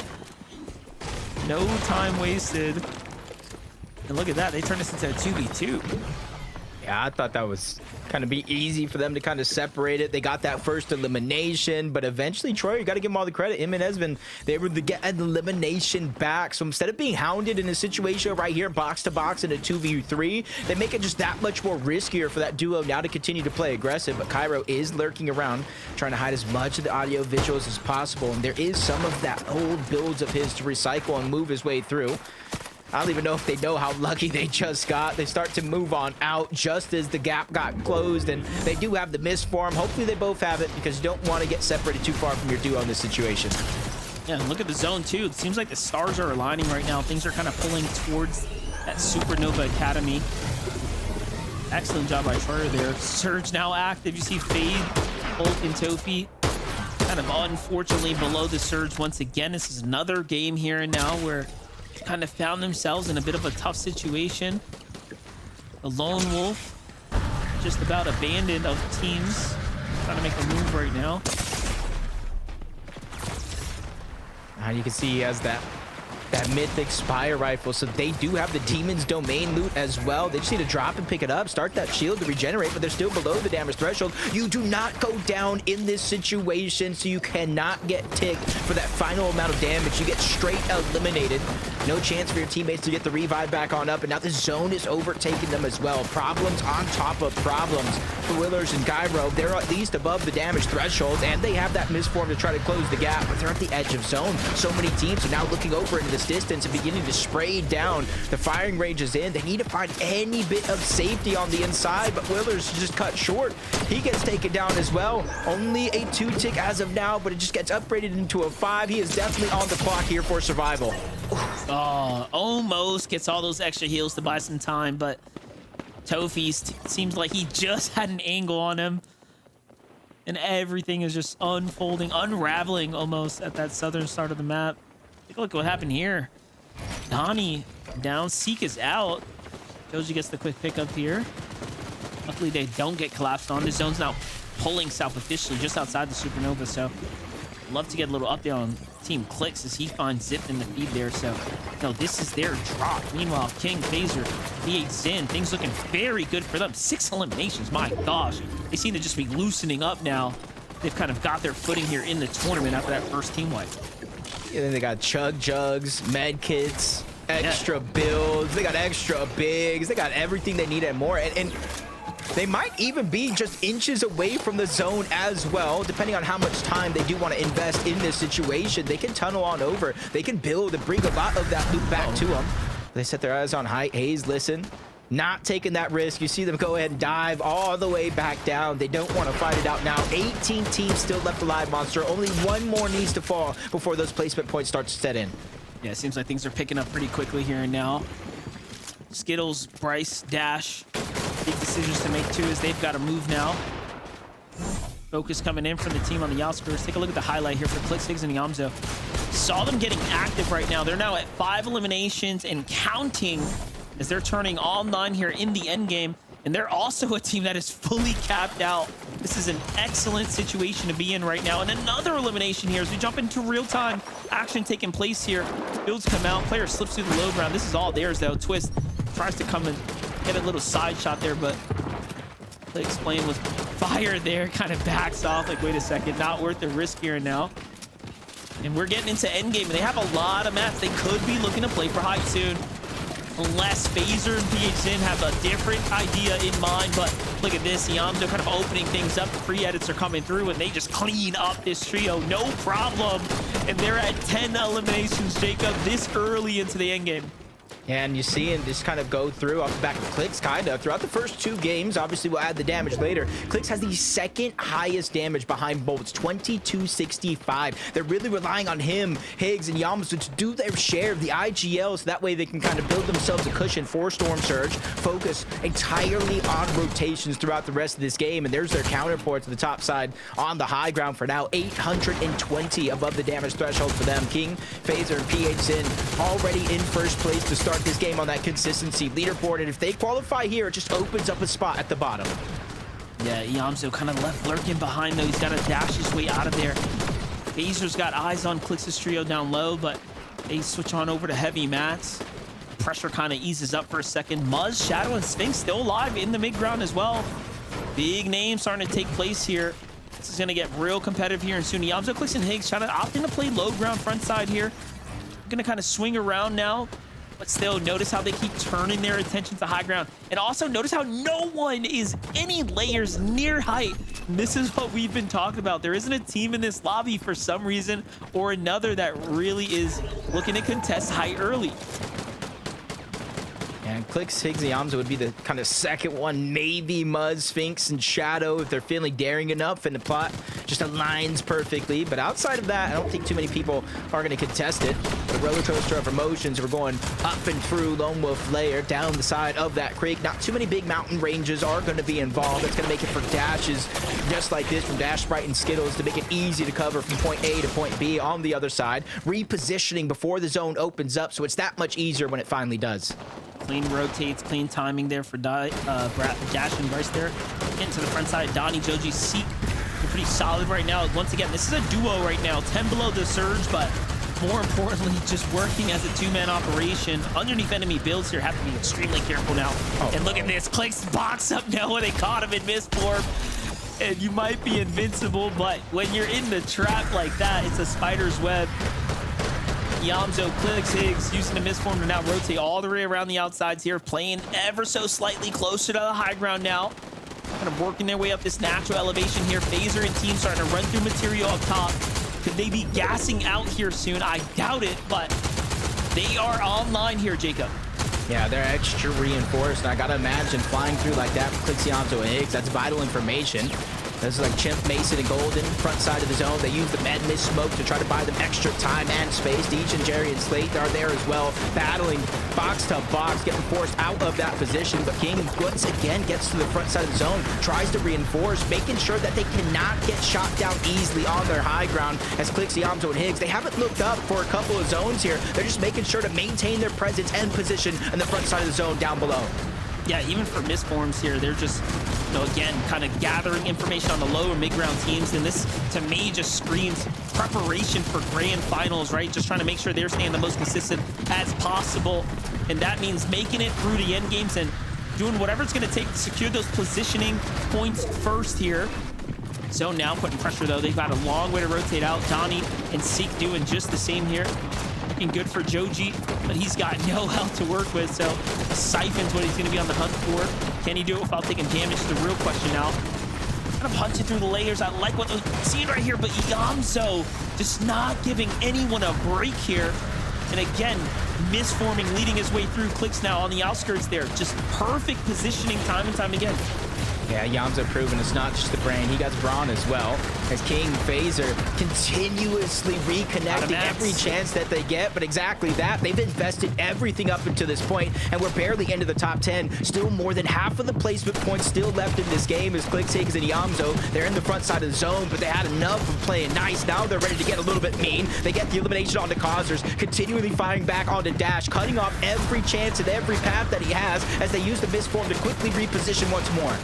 No time wasted. And look at that. They turned this into a 2v2. Yeah, I thought that was kind of be easy for them to kind of separate it. They got that first elimination, but eventually, Troy, you got to give them all the credit. Him and Esvin, they were able to get an elimination back. So instead of being hounded in a situation right here, box to box in a 2v3, they make it just that much more riskier for that duo now to continue to play aggressive. But Cairo is lurking around, trying to hide as much of the audio visuals as possible. And there is some of that old builds of his to recycle and move his way through. I don't even know if they know how lucky they just got. They start to move on out just as the gap got closed, and they do have the misform. Hopefully they both have it because you don't want to get separated too far from your duo in this situation. Yeah, and look at the zone too. It seems like the stars are aligning right now. Things are kind of pulling towards that Supernova Academy. Excellent job by Charter there. Surge now active. You see Fade, Hulk, and Tofi kind of unfortunately below the Surge once again. This is another game here and now where kind of found themselves in a bit of a tough situation. The Lone Wolf just about abandoned of teams. Trying to make a move right now. And you can see he has that mythic Spire rifle, so they do have the Demon's Domain loot as well. They just need to drop and pick it up, start that shield to regenerate, but they're still below the damage threshold. You do not go down in this situation, so you cannot get ticked for that final amount of damage. You get straight eliminated. No chance for your teammates to get the revive back on up, and now the zone is overtaking them as well. Problems on top of problems for Willers and Gyro. They're at least above the damage threshold, and they have that misform to try to close the gap, but they're at the edge of zone. So many teams are now looking over into this distance and beginning to spray down. The firing range is in. They need to find any bit of safety on the inside, but Willers just cut short. He gets taken down as well. Only a 2-tick as of now, but it just gets upgraded into a 5. He is definitely on the clock here for survival. Almost gets all those extra heals to buy some time, but Tofi seems like he just had an angle on him. And everything is just unfolding, unraveling almost at that southern start of the map. Take a look at what happened here. Donnie down, Seek is out. Joji gets the quick pickup here. Luckily, they don't get collapsed on. The zone's now pulling south officially just outside the Supernova, so love to get a little update on Team Clicks as he finds Zip in the feed there. So, no, this is their drop. Meanwhile, King, Phaser, V8 Sin, things looking very good for them. 6 eliminations, my gosh. They seem to just be loosening up now. they've kind of got their footing here in the tournament after that first team wipe. Yeah, then they got chug jugs, med kits, extra builds. They got extra bigs. They got everything they need and more. And they might even be just inches away from the zone as well, depending on how much time they do want to invest in this situation. They can tunnel on over. They can build and bring a lot of that loot back to them. They set their eyes on height. Hayes, listen. Not taking that risk. You see them go ahead and dive all the way back down. They don't want to fight it out now. 18 teams still left alive, Monster. Only one more needs to fall before those placement points start to set in. Yeah, it seems like things are picking up pretty quickly here and now. Skittles, Bryce, Dash, big decisions to make too as they've got to move now. Focus coming in from the team on the outskirts. Take a look at the highlight here for Clix, Higgs, and Yamzo. Saw them getting active right now. They're now at 5 eliminations and counting as they're turning all 9 here in the end game. And they're also a team that is fully capped out. This is an excellent situation to be in right now. And another elimination here as we jump into real-time action taking place here. Builds come out, player slips through the low ground. This is all theirs though. Twist tries to come and get a little side shot there, but Clix playing with fire there, kind of backs off like, wait a second, not worth the risk here now. And we're getting into endgame, and they have a lot of maps. They could be looking to play for height soon. Unless Phaser and PHN have a different idea in mind. But look at this, Yamzo kind of opening things up. The pre-edits are coming through, and they just clean up this trio, no problem. And they're at 10 eliminations, Jacob, this early into the endgame. And you see him just kind of go through off the back of Clix, kind of throughout the first 2 games. Obviously, we'll add the damage later. Clix has the second highest damage behind Bolts, 2265. They're really relying on him, Higgs, and Yamzo to do their share of the IGL, so that way they can kind of build themselves a cushion for Storm Surge, focus entirely on rotations throughout the rest of this game. And there's their counterpart to the top side on the high ground for now. 820 above the damage threshold for them. King, Phaser, and PHN already in first place to start this game on that consistency leaderboard, and if they qualify here, it just opens up a spot at the bottom. Yeah, Yamzo kind of left lurking behind though. He's got to dash his way out of there. Phaser's got eyes on Clix's trio down low, but they switch on over to heavy mats. Pressure kind of eases up for a second. Muzz, Shadow, and Sphinx still alive in the mid ground as well. Big names starting to take place here. This is going to get real competitive here and soon. Yamzo, Clix, and Higgs trying to opt in to play low ground front side here. Going to kind of swing around now. But still, notice how they keep turning their attention to high ground. And also notice how no one is any layers near height. And this is what we've been talking about. There isn't a team in this lobby for some reason or another that really is looking to contest height early. And Clix, Higgs, and Yamzo would be the kind of second one. Maybe Muzz, Sphinx, and Shadow if they're feeling daring enough and the plot just aligns perfectly. But outside of that, I don't think too many people are going to contest it. The roller coaster of emotions, we're going up and through Lone Wolf Lair, down the side of that creek. Not too many big mountain ranges are going to be involved. It's going to make it for dashes just like this from Dash, Sprite, and Skittles to make it easy to cover from point A to point B on the other side. Repositioning before the zone opens up, so it's that much easier when it finally does. Clean rotates, clean timing there for Dash and Bryce there. Getting to the front side, Donnie, Joji, Seek. They're pretty solid right now. Once again, this is a duo right now. 10 below the surge, but more importantly, just working as a 2-man operation. Underneath enemy builds here have to be extremely careful now. And look at this, Clix box up now when they caught him in misform. And you might be invincible, but when you're in the trap like that, it's a spider's web. Yamzo, Clix, Higgs using the misform to now rotate all the way around the outsides here, playing ever so slightly closer to the high ground now. Kind of working their way up this natural elevation here. Phaser and team starting to run through material up top. Could they be gassing out here soon? I doubt it, but they are online here, Jacob. Yeah, they're extra reinforced. I gotta imagine flying through like that for Clix, Yamzo, and Higgs. That's vital information. This is like Chimp, Mason, and Golden, front side of the zone. They use the Med Mist smoke to try to buy them extra time and space. Deej and Jerry and Slate are there as well, battling box to box, getting forced out of that position. But King once again gets to the front side of the zone, tries to reinforce, making sure that they cannot get shot down easily on their high ground. As Clix, Yamzo, and Higgs, they haven't looked up for a couple of zones here. They're just making sure to maintain their presence and position in the front side of the zone down below. Yeah, even for misforms here, they're just, you know, again, kind of gathering information on the lower mid-ground teams. And this, to me, just screams preparation for grand finals, right? Just trying to make sure they're staying the most consistent as possible. And that means making it through the end games and doing whatever it's going to take to secure those positioning points first here. Zone now putting pressure though. They've got a long way to rotate out. Donnie and Seek doing just the same here. Looking good for Joji, but he's got no health to work with, so Siphon's what he's going to be on the hunt for. Can he do it without taking damage? The real question now. Kind of hunted through the layers. I like what we're seeing right here, but Yamzo just not giving anyone a break here. And again, misforming, leading his way through. Clicks now on the outskirts there. Just perfect positioning time and time again. Yeah, Yamza proven it's not just the brain. He got Braun as well. As King Phaser continuously reconnecting every chance that they get. But exactly that, they've invested everything up until this point, and we're barely into the top 10. Still more than half of the placement points still left in this game as Click, Higgs, and Yamzo. They're in the front side of the zone, but they had enough of playing nice. Now they're ready to get a little bit mean. They get the elimination onto Causers, continually firing back onto Dash, cutting off every chance and every path that he has as they use the misform to quickly reposition once more.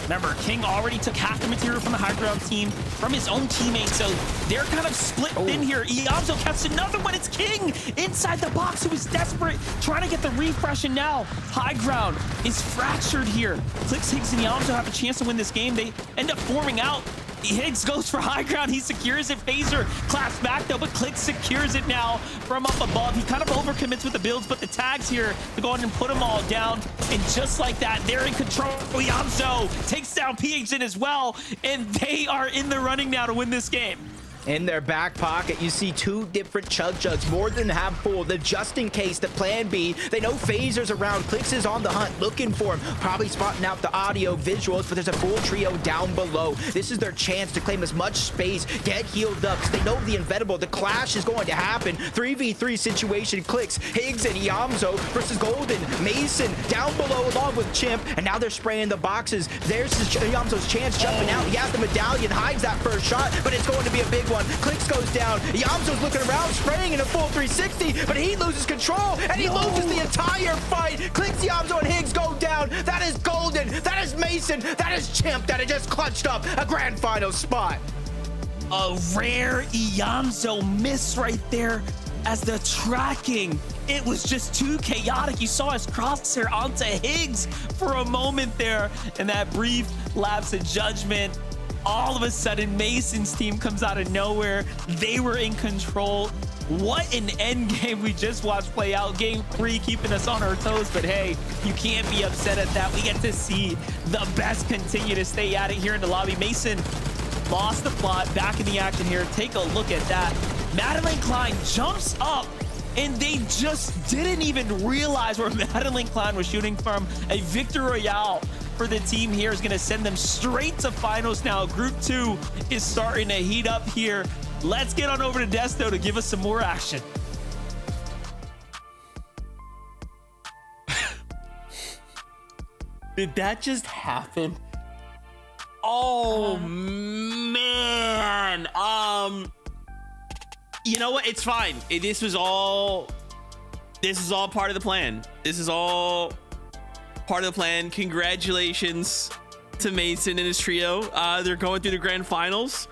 Remember, King already took half the material from the high ground team, from his own teammates, so they're kind of split thin here. Iamzo catches another one. It's King inside the box, who is desperate, trying to get the refresh, and now high ground is fractured here. Clicks, Higgs, and Iamzo have a chance to win this game. They end up forming out. Higgs goes for high ground. He secures it. Phaser claps back though, but Click secures it now from up above. He kind of overcommits with the builds, but the tags here to go ahead and put them all down. And just like that, they're in control. Yamzo takes down PHN as well, and they are in the running now to win this game. In their back pocket, you see two different chug jugs, more than half full. The just in case, the plan B. They know Phaser's around. Clicks is on the hunt, looking for him. Probably spotting out the audio visuals, but there's a full trio down below. This is their chance to claim as much space, get healed up, because they know the inevitable. The clash is going to happen. 3v3 situation. Clicks, Higgs, and Yamzo versus Golden. Mason down below along with Chimp, and now they're spraying the boxes. There's Yamzo's chance jumping out. He has the medallion, hides that first shot, but it's going to be a big one. Clicks goes down. Yamzo's looking around, spraying in a full 360, but he loses control, and he loses the entire fight. Clicks, Yamzo, and Higgs go down. That is Golden. That is Mason. That is Chimp that had just clutched up a grand final spot. A rare Yamzo miss right there as the tracking. It was just too chaotic. You saw his crosshair onto Higgs for a moment there, and that brief lapse of judgment. All of a sudden, Mason's team comes out of nowhere. They were in control. What an end game we just watched play out. Game 3 keeping us on our toes, but hey, you can't be upset at that. We get to see the best continue to stay at it here in the lobby. Mason lost the plot, back in the action here. Take a look at that. Madeline Klein jumps up, and they just didn't even realize where Madeline Klein was shooting from. A Victor Royale for the team here is going to send them straight to finals now. Group 2 is starting to heat up here. Let's get on over to Desto to give us some more action. Did that just happen? Oh man. You know what? It's fine. This is all part of the plan. This is all part of the plan. Congratulations to Mason and his trio. They're going through the grand finals.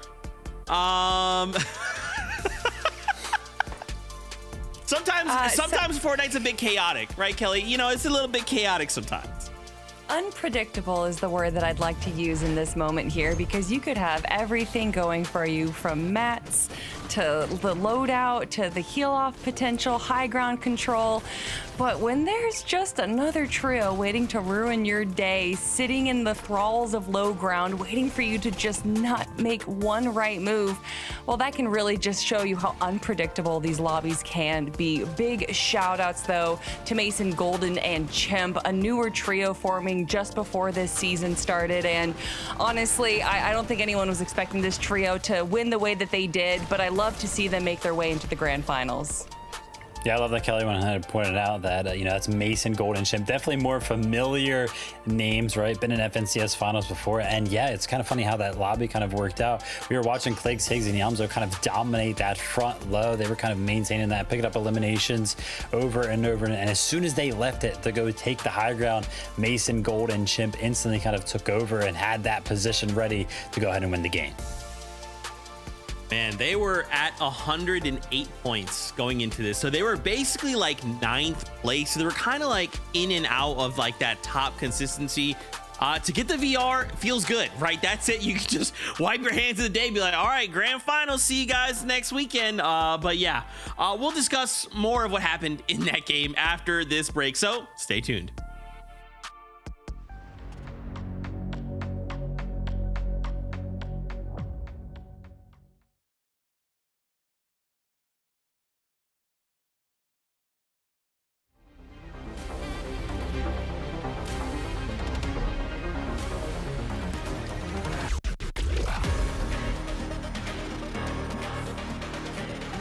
Sometimes Fortnite's a bit chaotic, right, Kelly? You know, it's a little bit chaotic sometimes. Unpredictable is the word that I'd like to use in this moment here, because you could have everything going for you, from mats to the loadout to the heal off potential, high ground control. But when there's just another trio waiting to ruin your day, sitting in the thralls of low ground, waiting for you to just not make one right move, well, that can really just show you how unpredictable these lobbies can be. Big shout outs though to Mason, Golden, and Chimp, a newer trio forming just before this season started. And honestly, I don't think anyone was expecting this trio to win the way that they did, but I love to see them make their way into the grand finals. Yeah, I love that Kelly went ahead and pointed out that, that's Mason, Golden, Chimp. Definitely more familiar names, right? Been in FNCS finals before. And yeah, it's kind of funny how that lobby kind of worked out. We were watching Clicks, Higgs, and Yamzo kind of dominate that front low. They were kind of maintaining that, picking up eliminations over and over. And as soon as they left it to go take the high ground, Mason, Golden, Chimp instantly kind of took over and had that position ready to go ahead and win the game. Man, they were at 108 points going into this. So they were basically like 9th place. So they were kind of like in and out of like that top consistency. To get the VR feels good, right? That's it. You can just wipe your hands of the day, be like, all right, grand final, see you guys next weekend. But yeah, we'll discuss more of what happened in that game after this break, so stay tuned.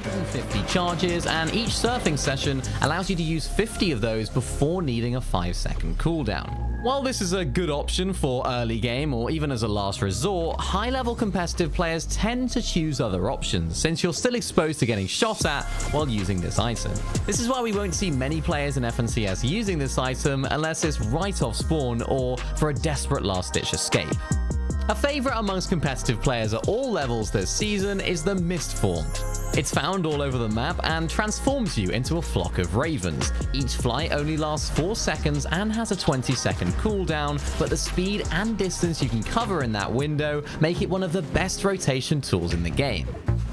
And 50 charges, and each surfing session allows you to use 50 of those before needing a 5-second cooldown. While this is a good option for early game or even as a last resort, high-level competitive players tend to choose other options, since you're still exposed to getting shot at while using this item. This is why we won't see many players in FNCS using this item unless it's right off spawn or for a desperate last-ditch escape. A favorite amongst competitive players at all levels this season is the Mist Form. It's found all over the map and transforms you into a flock of ravens. Each flight only lasts 4 seconds and has a 20-second cooldown, but the speed and distance you can cover in that window make it one of the best rotation tools in the game.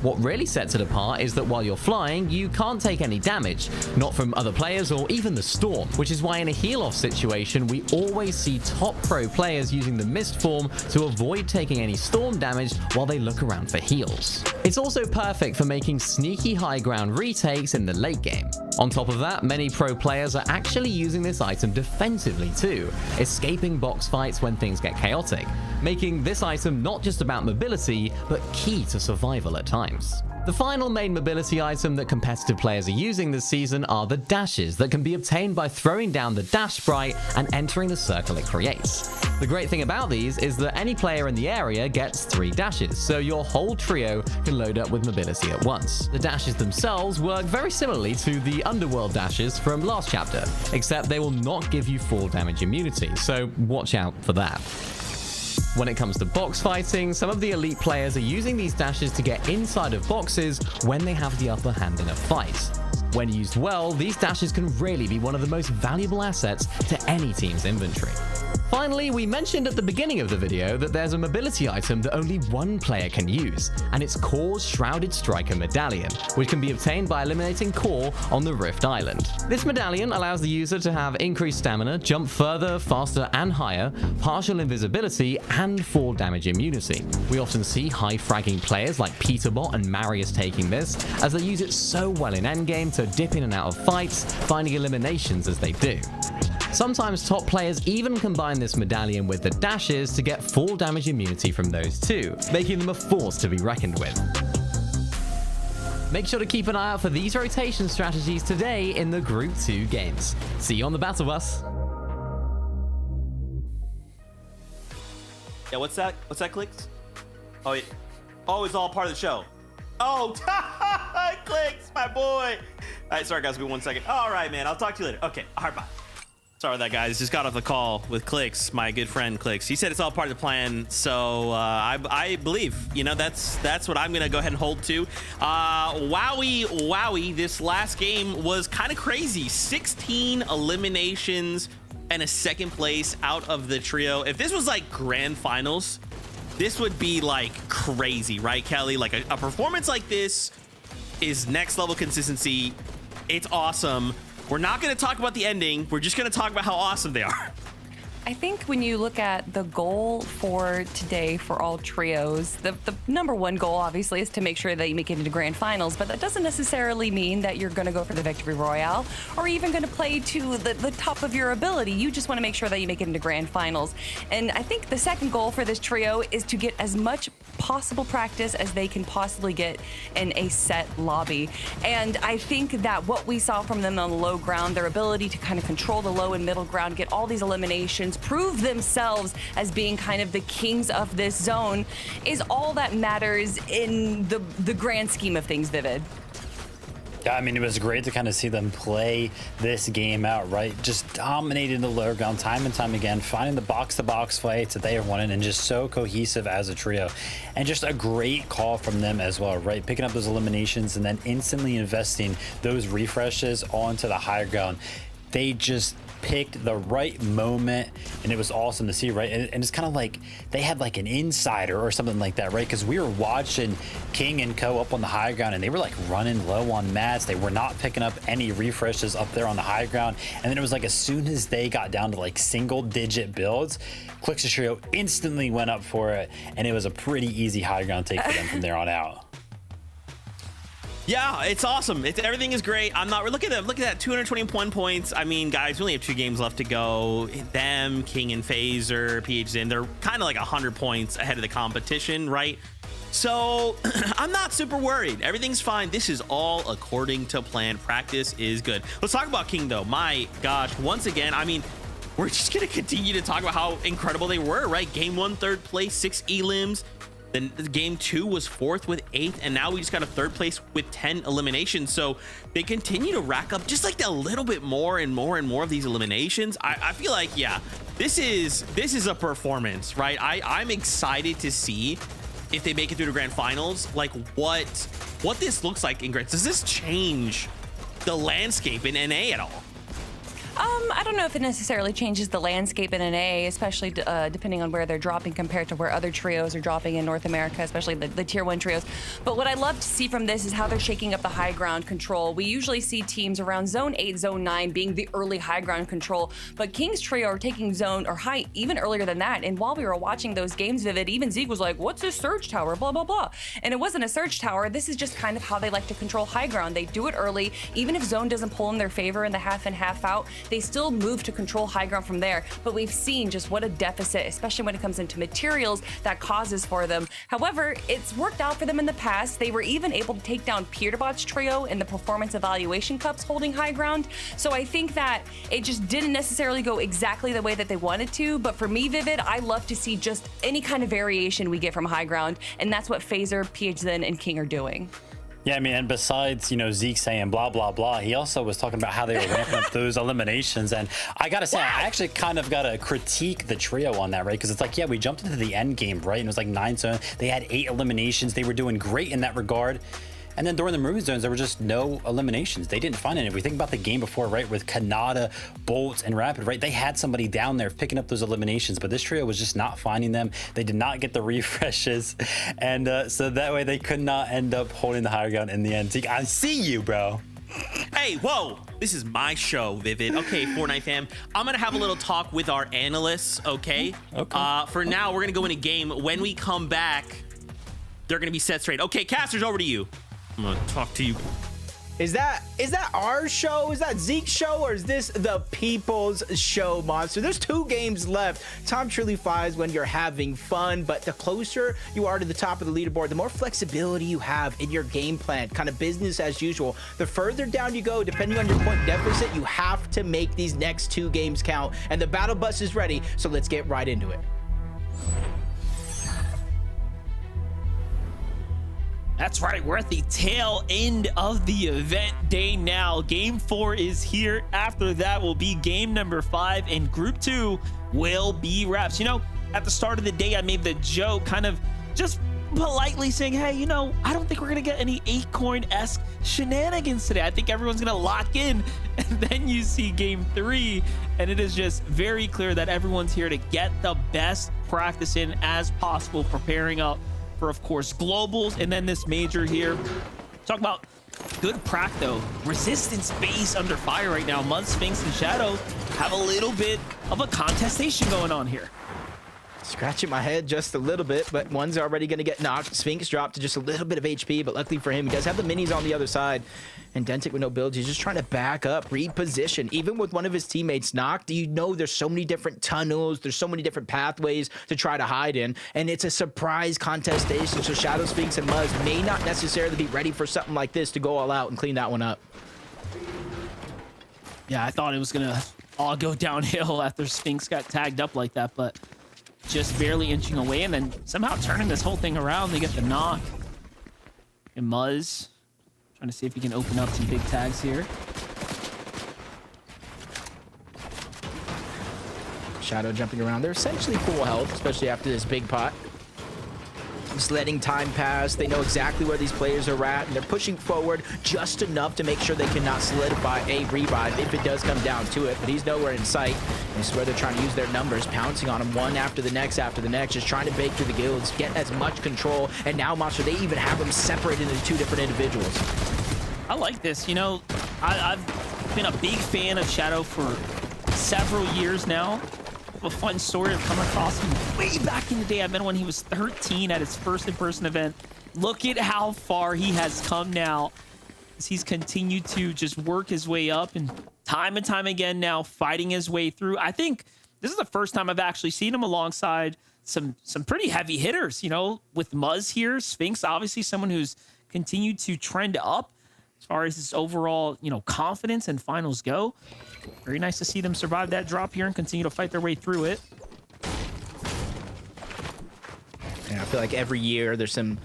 What really sets it apart is that while you're flying, you can't take any damage, not from other players or even the storm, which is why in a heal-off situation, we always see top pro players using the Mist Form to avoid taking any storm damage while they look around for heals. It's also perfect for making sneaky high ground retakes in the late game. On top of that, many pro players are actually using this item defensively too, escaping box fights when things get chaotic, making this item not just about mobility, but key to survival at times. The final main mobility item that competitive players are using this season are the dashes that can be obtained by throwing down the dash sprite and entering the circle it creates. The great thing about these is that any player in the area gets 3 dashes, so your whole trio can load up with mobility at once. The dashes themselves work very similarly to the Underworld dashes from last chapter, except they will not give you full damage immunity, so watch out for that. When it comes to box fighting, some of the elite players are using these dashes to get inside of boxes when they have the upper hand in a fight. When used well, these dashes can really be one of the most valuable assets to any team's inventory. Finally, we mentioned at the beginning of the video that there's a mobility item that only one player can use, and it's Core's Shrouded Striker Medallion, which can be obtained by eliminating Core on the Rift Island. This medallion allows the user to have increased stamina, jump further, faster and higher, partial invisibility, and fall damage immunity. We often see high fragging players like Peterbot and Marius taking this, as they use it so well in endgame to dip in and out of fights, finding eliminations as they do. Sometimes top players even combine this medallion with the dashes to get full damage immunity from those too, making them a force to be reckoned with. Make sure to keep an eye out for these rotation strategies today in the Group 2 games. See you on the battle bus. Yeah, what's that? What's that, Clicks? Oh, yeah. Oh, it's all part of the show. Oh, Clicks, my boy. All right, sorry guys, give me 1 second. All right, man, I'll talk to you later. Okay, all right, bye. Sorry about that, guys. Just got off the call with Clicks, my good friend Clicks. He said it's all part of the plan, so I believe, you know, that's what I'm gonna go ahead and hold to. Wowie, this last game was kind of crazy. 16 eliminations and a second place out of the trio. If this was like grand finals, this would be like crazy, right, Kelly? Like a performance like this is next level consistency. It's awesome. We're not going to talk about the ending. We're just going to talk about how awesome they are. I think when you look at the goal for today for all trios, the number one goal obviously is to make sure that you make it into grand finals, but that doesn't necessarily mean that you're going to go for the victory royale or even going to play to the top of your ability. You just want to make sure that you make it into grand finals. And I think the second goal for this trio is to get as much possible practice as they can possibly get in a set lobby. And I think that what we saw from them on the low ground, their ability to kind of control the low and middle ground, get all these eliminations, prove themselves as being kind of the kings of this zone, is all that matters in the grand scheme of things, Vivid. Yeah, I mean, it was great to kind of see them play this game out, right? Just dominating the lower ground time and time again, finding the box-to-box fights that they are wanting, and just so cohesive as a trio. And just a great call from them as well, right? Picking up those eliminations and then instantly investing those refreshes onto the higher ground. They just picked the right moment, and it was awesome to see, right? And it's kind of like they had like an insider or something like that, right? Because we were watching King and Co up on the high ground, and they were like running low on mats. They were not picking up any refreshes up there on the high ground. And then it was like as soon as they got down to like single-digit builds, Clix's trio instantly went up for it, and it was a pretty easy high ground take for them from there on out. Yeah, it's awesome. Everything is great. I'm not. Look at them. Look at that. 221 points. I mean, guys, we only have 2 games left to go. Them, King and Phaser, PHZN, they're kind of like 100 points ahead of the competition, right? So I'm not super worried. Everything's fine. This is all according to plan. Practice is good. Let's talk about King, though. My gosh, once again, I mean, we're just going to continue to talk about how incredible they were, right? Game 1, 3rd place, 6 elims. Then game 2 was 4th with 8, and now we just got a 3rd place with 10 eliminations. So they continue to rack up just like a little bit more and more and more of these eliminations. I feel like, yeah, this is a performance, right? I'm excited to see if they make it through the grand finals, like what this looks like in grand. Does this change the landscape in NA at all? I don't know if it necessarily changes the landscape in NA, especially depending on where they're dropping compared to where other trios are dropping in North America, especially the tier 1 trios. But what I love to see from this is how they're shaking up the high ground control. We usually see teams around zone 8, zone 9 being the early high ground control, but King's trio are taking zone or high even earlier than that. And while we were watching those games, Vivid, even Zeke was like, what's this surge tower, blah, blah, blah. And it wasn't a surge tower. This is just kind of how they like to control high ground. They do it early. Even if zone doesn't pull in their favor in the half in, half out, they still move to control high ground from there. But we've seen just what a deficit, especially when it comes into materials, that causes for them. However, it's worked out for them in the past. They were even able to take down Peterbot's trio in the performance evaluation cups holding high ground. So I think that it just didn't necessarily go exactly the way that they wanted to. But for me, Vivid, I love to see just any kind of variation we get from high ground. And that's what Phaser, PHZN, and King are doing. Yeah, I mean, and besides, you know, Zeke saying blah, blah, blah, he also was talking about how they were ramping up those eliminations. And I got to say, I actually kind of got to critique the trio on that, right? Because it's like, yeah, we jumped into the end game, right? And it was like 9 zones. They had 8 eliminations. They were doing great in that regard. And then during the moving zones, there were just no eliminations. They didn't find any. If we think about the game before, right, with Kanata, Bolts, and Rapid, right, they had somebody down there picking up those eliminations, but this trio was just not finding them. They did not get the refreshes. And so that way they could not end up holding the higher ground in the end. I see you, bro. Hey, whoa, this is my show, Vivid. Okay, Fortnite fam, I'm gonna have a little talk with our analysts, okay? For now, we're gonna go in a game. When we come back, they're gonna be set straight. Okay, casters, over to you. I'm gonna talk to you. Is that our show? Is that Zeke's show, or is this the people's show, Monster? There's 2 games left. Time truly flies when you're having fun, but the closer you are to the top of the leaderboard, the more flexibility you have in your game plan, kind of business as usual. The further down you go, depending on your point deficit, you have to make these next 2 games count. And the battle bus is ready, so let's get right into it. That's right, we're at the tail end of the event day now. Game 4 is here. After that will be game number 5, and group 2 will be wraps. You know, at the start of the day, I made the joke, kind of just politely saying, hey, you know, I don't think we're gonna get any Acorn-esque shenanigans today. I think everyone's gonna lock in. And then you see game 3, and it is just very clear that everyone's here to get the best practice in as possible, preparing up for, of course, globals, and then this major here. Talk about good prac though. Resistance base under fire right now. Mud, Sphinx, and Shadow have a little bit of a contestation going on here. Scratching my head just a little bit, but one's already going to get knocked. Sphinx dropped to just a little bit of HP, but luckily for him, he does have the minis on the other side. And Dentic with no builds, he's just trying to back up, reposition. Even with one of his teammates knocked, you know there's so many different tunnels, there's so many different pathways to try to hide in, and it's a surprise contestation, so Shadow, Sphinx, and Muzz may not necessarily be ready for something like this to go all out and clean that one up. Yeah, I thought it was going to all go downhill after Sphinx got tagged up like that, but just barely inching away, and then somehow turning this whole thing around. They get the knock. And Muzz trying to see if he can open up some big tags here. Shadow jumping around. They're essentially full health, especially after this big pot. Just letting time pass. They know exactly where these players are at, and they're pushing forward just enough to make sure they cannot solidify a revive if it does come down to it. But he's nowhere in sight. And this is where they're trying to use their numbers, pouncing on him one after the next, just trying to bake through the guilds, get as much control. And now, Monster, they even have them separated into 2 different individuals. I like this. You know, I've been a big fan of Shadow for several years now. A fun story of coming across him way back in the day. I met when he was 13 at his first in-person event. Look at how far he has come now as he's continued to just work his way up and time again now fighting his way through. I think this is the first time I've actually seen him alongside some pretty heavy hitters, you know, with Muzz here. Sphinx, obviously someone who's continued to trend up as far as his overall, you know, confidence and finals go. Very nice to see them survive that drop here and continue to fight their way through it. And I feel like every year there's some,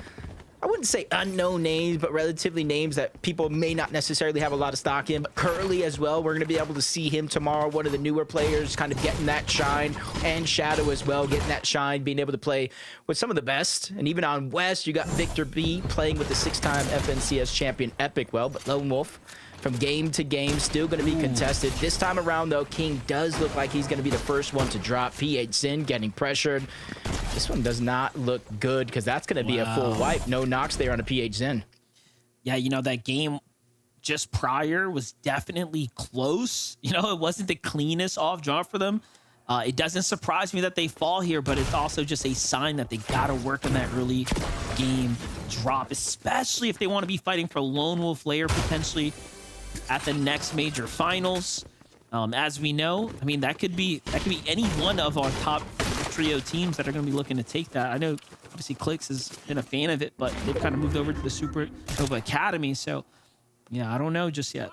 I wouldn't say unknown names, but relatively names that people may not necessarily have a lot of stock in. But Curly as well, we're going to be able to see him tomorrow, one of the newer players, kind of getting that shine. And Shadow as well, getting that shine, being able to play with some of the best. And even on West, you got Victor B playing with the 6-time FNCS champion Epic well, but Lone Wolf from game to game, still going to be contested. This time around, though, King does look like he's going to be the first one to drop. PH Sin getting pressured. This one does not look good because that's going to be a full wipe. No knocks there on a PH Sin. Yeah, you know, that game just prior was definitely close. You know, it wasn't the cleanest off draw for them. It doesn't surprise me that they fall here, but it's also just a sign that they got to work on that early game drop, especially if they want to be fighting for Lone Wolf layer potentially at the next major finals. As we know, I mean, that could be any one of our top trio teams that are going to be looking to take that. I know obviously Clicks has been a fan of it, but they've kind of moved over to the Supernova Academy, so yeah, I don't know just yet.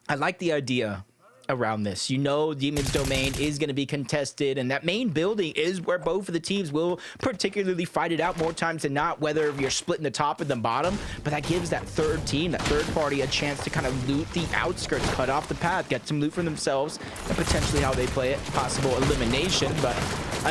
I like the idea around this. You know, Demon's Domain is going to be contested, and that main building is where both of the teams will particularly fight it out more times than not, whether you're splitting the top and the bottom. But that gives that third team, that third party, a chance to kind of loot the outskirts, cut off the path, get some loot for themselves, and potentially how they play it, possible elimination. But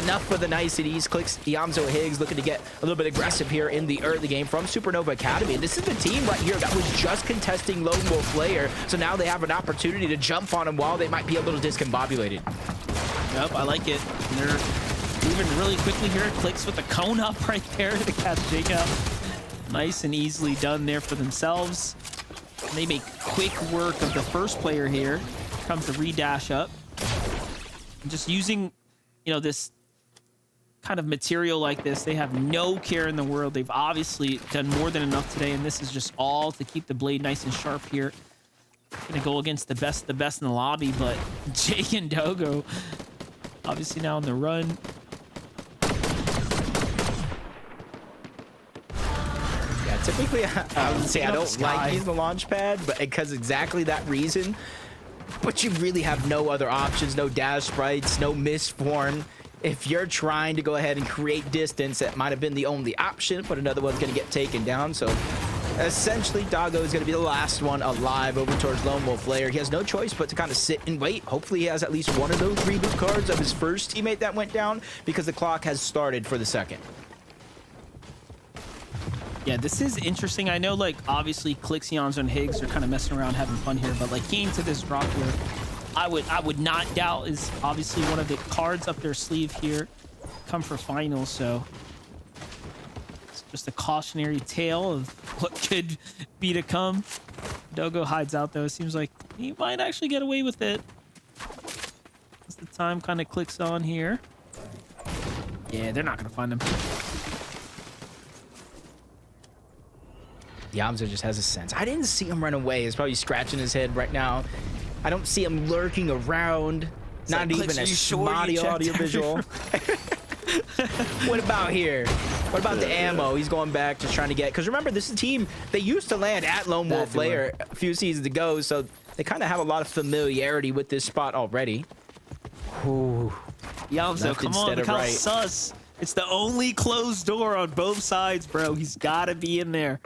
enough for the niceties. Clicks Iamzo Higgs looking to get a little bit aggressive here in the early game from Supernova Academy. And this is the team right here that was just contesting Lone Wolf Layer, so now they have an opportunity to jump on them while they might be a little discombobulated. Yep, I like it. They're moving really quickly here. Clicks with the cone up right there to catch Jacob. Nice and easily done there for themselves. They make quick work of the first player here. Comes the redash up. And just using, you know, this kind of material like this, they have no care in the world. They've obviously done more than enough today, and this is just all to keep the blade nice and sharp here. Gonna go against the best in the lobby, but Jake and Dogo obviously now on the run. Yeah, typically I would say I don't like using the launch pad, but because exactly that reason. But you really have no other options, no dash sprites, no misform. If you're trying to go ahead and create distance, that might have been the only option, but another one's going to get taken down. So essentially, Doggo is going to be the last one alive over towards Lone Wolf Layer. He has no choice but to kind of sit and wait. Hopefully, he has at least one of those reboot cards of his first teammate that went down, because the clock has started for the second. Yeah, this is interesting. I know, like, obviously, Clixions and Higgs are kind of messing around, having fun here, but, like, getting to this drop here, I would not doubt is obviously one of the cards up their sleeve here. Come for finals, so it's just a cautionary tale of what could be to come. Dogo hides out, though. It seems like he might actually get away with it. As the time kind of clicks on here. Yeah, they're not going to find him. Yamza just has a sense. I didn't see him run away. He's probably scratching his head right now. I don't see him lurking around. It's not like, even a spotty audio visual. What about here? What about the ammo? He's going back, just trying to get... Because remember, this is a team, they used to land at Lone Wolf Layer a few seasons ago, so they kind of have a lot of familiarity with this spot already. Ooh. Yamzo, come on, look how sus. It's the only closed door on both sides, bro. He's got to be in there.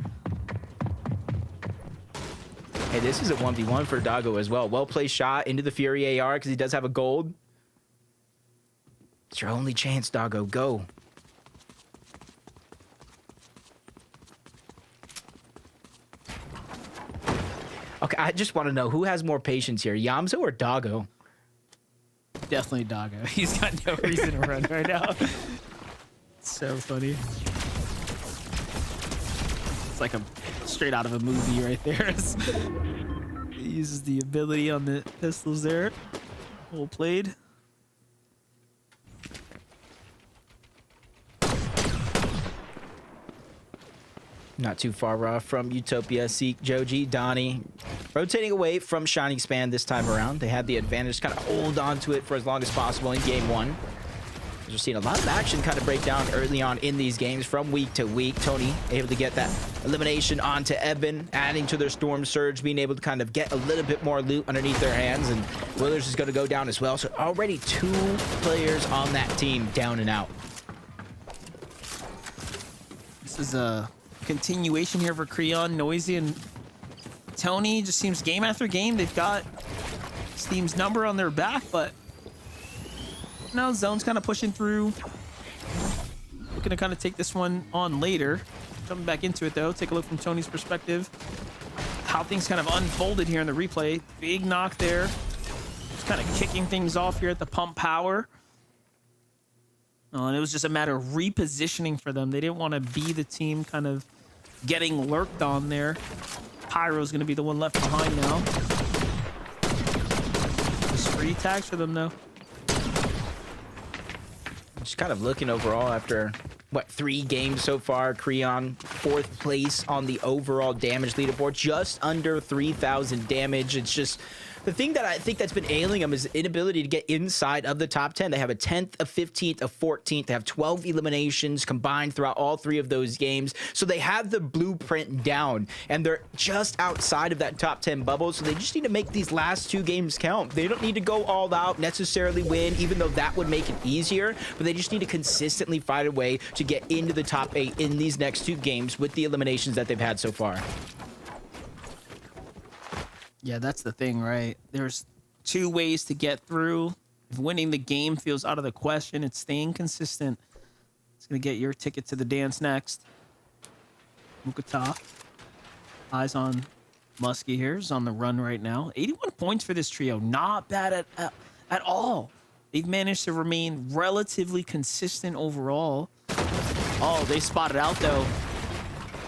Hey, this is a 1v1 for Doggo as well. Well-placed shot into the Fury AR because he does have a gold. It's your only chance, Doggo. Go. Okay, I just want to know who has more patience here, Yamzo or Doggo? Definitely Doggo. He's got no reason to run right now. So funny. It's like a straight out of a movie right there. He uses the ability on the pistols there. Well played. Not too far off from Utopia, Seek, Joji, Donnie. Rotating away from Shining Span this time around. They had the advantage to kind of hold on to it for as long as possible in game one. We're seeing a lot of action kind of break down early on in these games from week to week. Tony able to get that elimination onto Evan, adding to their Storm Surge, being able to kind of get a little bit more loot underneath their hands, and Willers is going to go down as well. So already 2 players on that team down and out. This is a continuation here for Creon, Noisy, and Tony. Just seems game after game they've got Steam's number on their back, but now Zone's kind of pushing through. Looking to kind of take this one on later. Jumping back into it though. Take a look from Tony's perspective. How things kind of unfolded here in the replay. Big knock there. Just kind of kicking things off here at the pump power. And it was just a matter of repositioning for them. They didn't want to be the team kind of getting lurked on there. Pyro's going to be the one left behind now. Just free tags for them though. Just kind of looking overall after, what, 3 games so far. Creon, 4th place on the overall damage leaderboard. Just under 3,000 damage. It's just... the thing that I think that's been ailing them is the inability to get inside of the top 10. They have a 10th, a 15th, a 14th. They have 12 eliminations combined throughout all 3 of those games. So they have the blueprint down, and they're just outside of that top 10 bubble. So they just need to make these last 2 games count. They don't need to go all out, necessarily win, even though that would make it easier. But they just need to consistently find a way to get into the top 8 in these next 2 games with the eliminations that they've had so far. Yeah, that's the thing, right? There's 2 ways to get through. If winning the game feels out of the question, it's staying consistent. It's going to get your ticket to the dance next. Mukata. Eyes on Muskie here. He's on the run right now. 81 points for this trio. Not bad at all. They've managed to remain relatively consistent overall. Oh, they spotted out, though.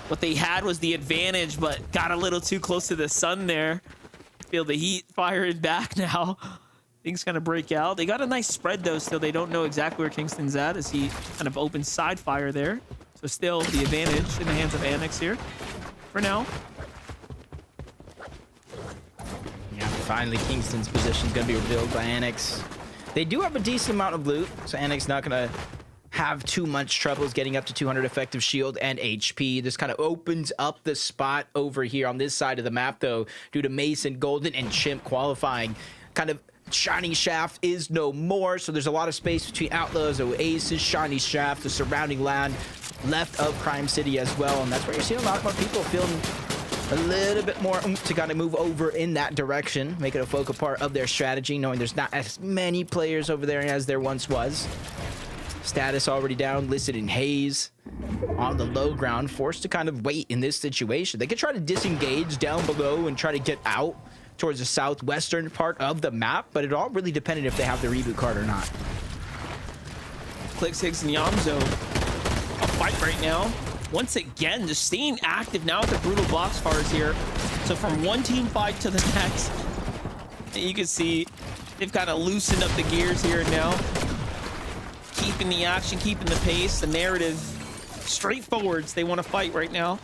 What they had was the advantage, but got a little too close to the sun there. Feel the heat firing back now. Things kind of break out. They got a nice spread, though. Still, they don't know exactly where Kingston's at as he kind of opens side fire there. So still the advantage in the hands of Annex here for now. Yeah, finally Kingston's position is going to be revealed by Annex. They do have a decent amount of loot, so Annex not going to have too much troubles getting up to 200 effective shield and HP. This kind of opens up the spot over here on this side of the map, though, due to Mason, Golden, and Chimp qualifying. Kind of Shiny Shaft is no more, so there's a lot of space between Outlaws, Oasis, Shiny Shaft, the surrounding land left of Crime City as well, and that's where you're seeing a lot more people feeling a little bit more to kind of move over in that direction, make it a focal part of their strategy, knowing there's not as many players over there as there once was. Status already down, listed in haze on the low ground, forced to kind of wait in this situation. They could try to disengage down below and try to get out towards the southwestern part of the map, but it all really depended if they have the reboot card or not. Clicks, Higgs, and Yamzo a fight right now. Once again, just staying active now with the brutal boxcars here. So from one team fight to the next, you can see they've kind of loosened up the gears here now. Keeping the action, keeping the pace, the narrative straightforward. They want to fight right now.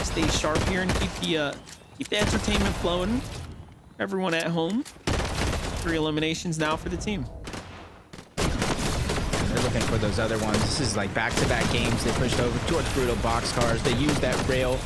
Stay sharp here and keep the entertainment flowing. Everyone at home. 3 eliminations now for the team. They're looking for those other ones. This is like back-to-back games. They pushed over towards brutal boxcars. They used that rail.